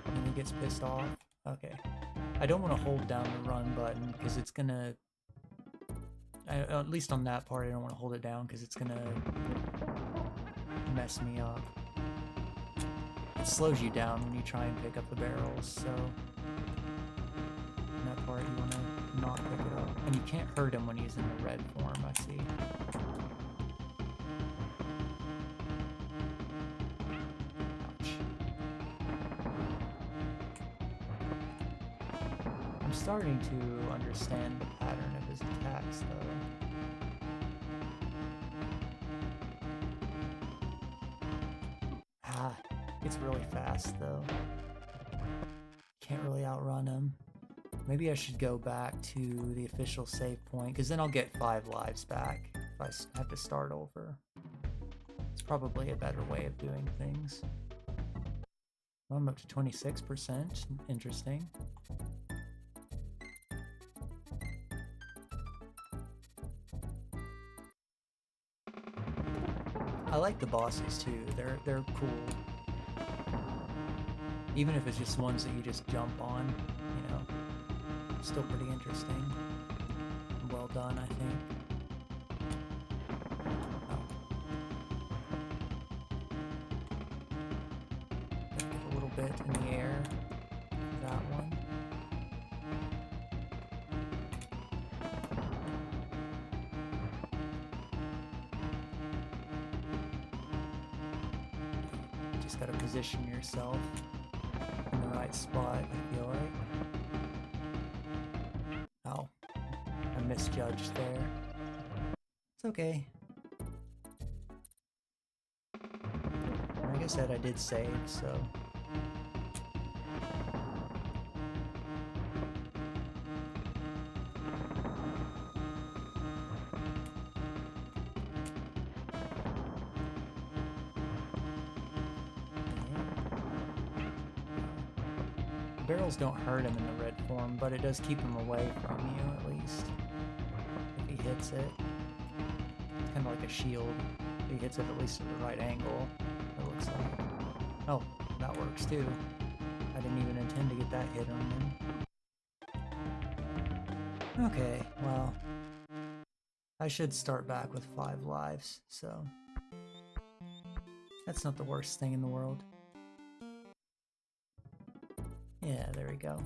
And he gets pissed off. Okay. I don't want to hold down the run button because it's gonna... at least on that part, I don't want to hold it down because it's gonna mess me up. It slows you down when you try and pick up the barrels, so... in that part, you want to not pick it up. And you can't hurt him when he's in the red form, I see. Ouch. I'm starting to understand the pattern of his attacks, though. Ah, it's really fast, though. Can't really outrun him. Maybe I should go back to the official save point, because then I'll get 5 lives back if I have to start over. It's probably a better way of doing things. Well, I'm up to 26%. Interesting. I like the bosses too. They're cool. Even if it's just ones that you just jump on, you know. Still pretty interesting. Well done, I think. Oh. Get a little bit in the air for that one. Just gotta position yourself in the right spot, I feel like. Oh, I misjudged there. It's okay. Like I said, I did save, so... barrels don't hurt him in the red form, but it does keep him away from you, at least. If he hits it. It's kind of like a shield. If he hits it at least at the right angle, it looks like. Oh, that works too. I didn't even intend to get that hit on him. Okay, well... I should start back with 5 lives, so... that's not the worst thing in the world. Yeah, there we go.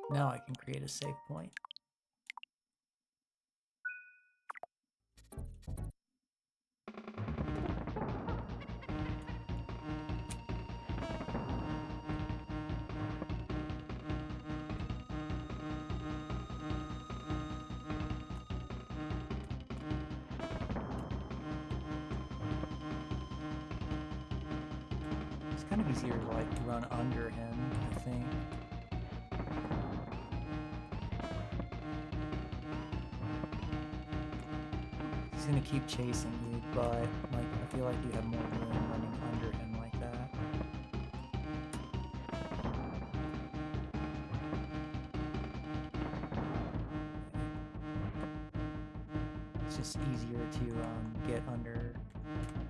Now I can create a save point. It's kind of easier to like run under him, I think. He's gonna keep chasing you, but like I feel like you have more room running under him like that. It's just easier to get under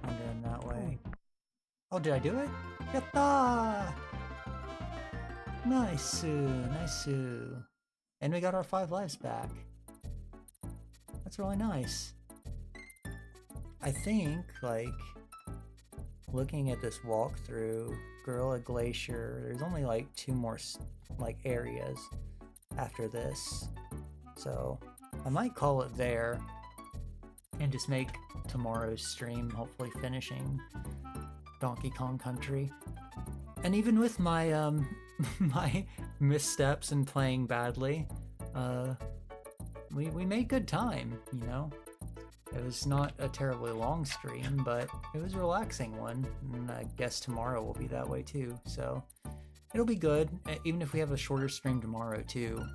him that way. Oh, did I do it? Yatta! Nice, nice. And we got our 5 lives back. That's really nice. I think, like, looking at this walkthrough, Gorilla Glacier, there's only like 2 more like areas after this. So I might call it there and just make tomorrow's stream hopefully finishing Donkey Kong Country. And even with my my missteps and playing badly, we made good time, you know? It was not a terribly long stream, but it was a relaxing one, and I guess tomorrow will be that way too, so it'll be good. Even if we have a shorter stream tomorrow too,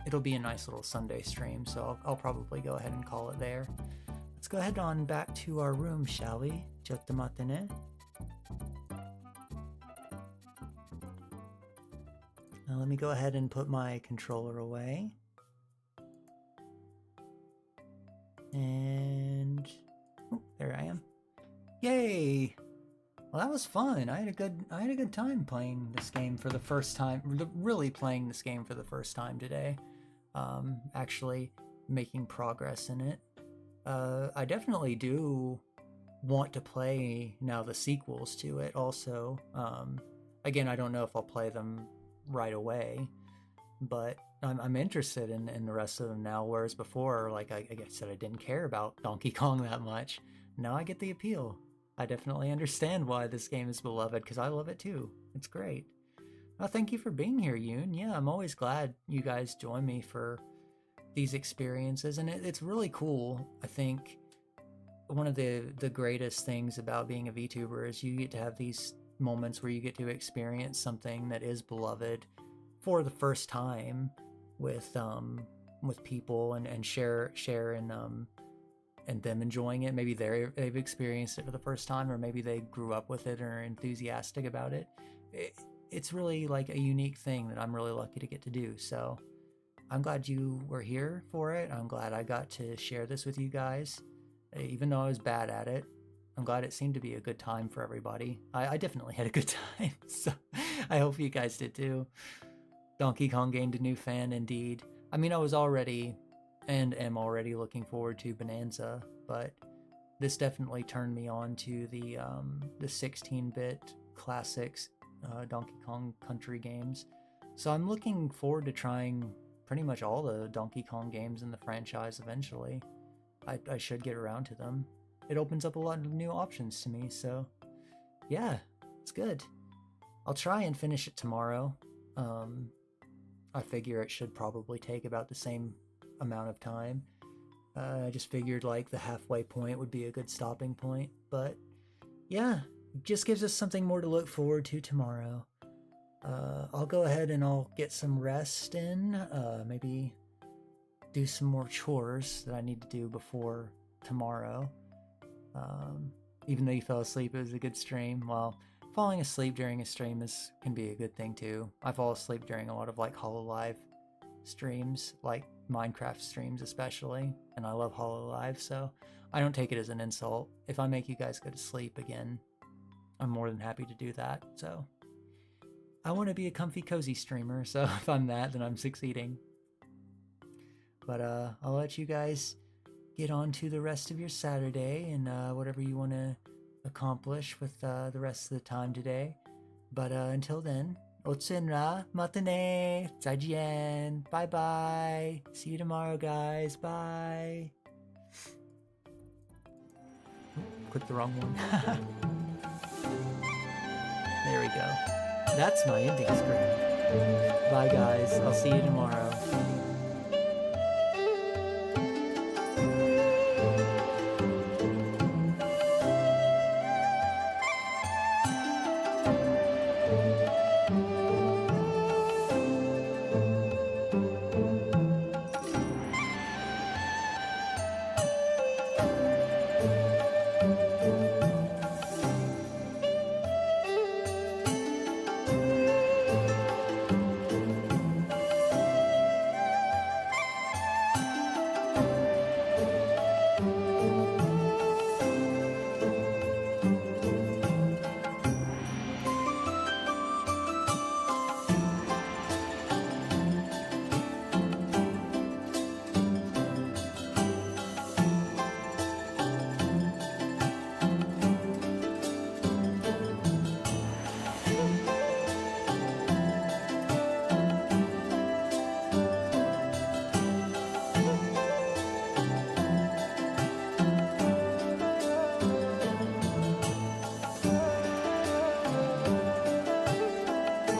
it'll be a nice little Sunday stream, so I'll probably go ahead and call it there. Let's go ahead on back to our room, shall we? Chotto matte ne. Now let me go ahead and put my controller away. And oh, there I am. Yay! Well, that was fun. I had a good time playing this game for the first time. Really playing this game for the first time today. Actually making progress in it. I definitely do want to play now the sequels to it. Also, again, I don't know if I'll play them right away, but I'm interested in the rest of them now, whereas before, like I said, I didn't care about Donkey Kong that much. Now I get the appeal. I definitely understand why this game is beloved, because I love it too. It's great. Well, thank you for being here, Yoon. Yeah, I'm always glad you guys join me for these experiences, and it's really cool. I think one of the greatest things about being a VTuber is you get to have these moments where you get to experience something that is beloved for the first time with people and share and them enjoying it. Maybe they've experienced it for the first time, or maybe they grew up with it or are enthusiastic about it. It's really like a unique thing that I'm really lucky to get to do. So I'm glad you were here for it. I'm glad I got to share this with you guys, even though I was bad at it. I'm glad it seemed to be a good time for everybody. I definitely had a good time, so I hope you guys did too. Donkey Kong gained a new fan indeed. I mean, I was already and am already looking forward to Bonanza, but this definitely turned me on to the 16-bit classics Donkey Kong Country games. So I'm looking forward to trying pretty much all the Donkey Kong games in the franchise eventually. I should get around to them. It opens up a lot of new options to me, so yeah, it's good. I'll try and finish it tomorrow. I figure it should probably take about the same amount of time. I just figured like the halfway point would be a good stopping point, but yeah, it just gives us something more to look forward to tomorrow. I'll go ahead and I'll get some rest in, maybe do some more chores that I need to do before tomorrow. Even though you fell asleep, it was a good stream. Well, falling asleep during a stream can be a good thing too. I fall asleep during a lot of like HoloLive streams, like Minecraft streams especially, and I love HoloLive, so I don't take it as an insult. If I make you guys go to sleep again, I'm more than happy to do that. So I want to be a comfy cozy streamer, so if I'm that, then I'm succeeding. But I'll let you guys get on to the rest of your Saturday and whatever you want to accomplish with the rest of the time today. But until then, Kon'Enra, mata ne, zaijian, bye bye. See you tomorrow, guys. Bye. Click the wrong one. There we go. That's my ending screen. Bye, guys. I'll see you tomorrow.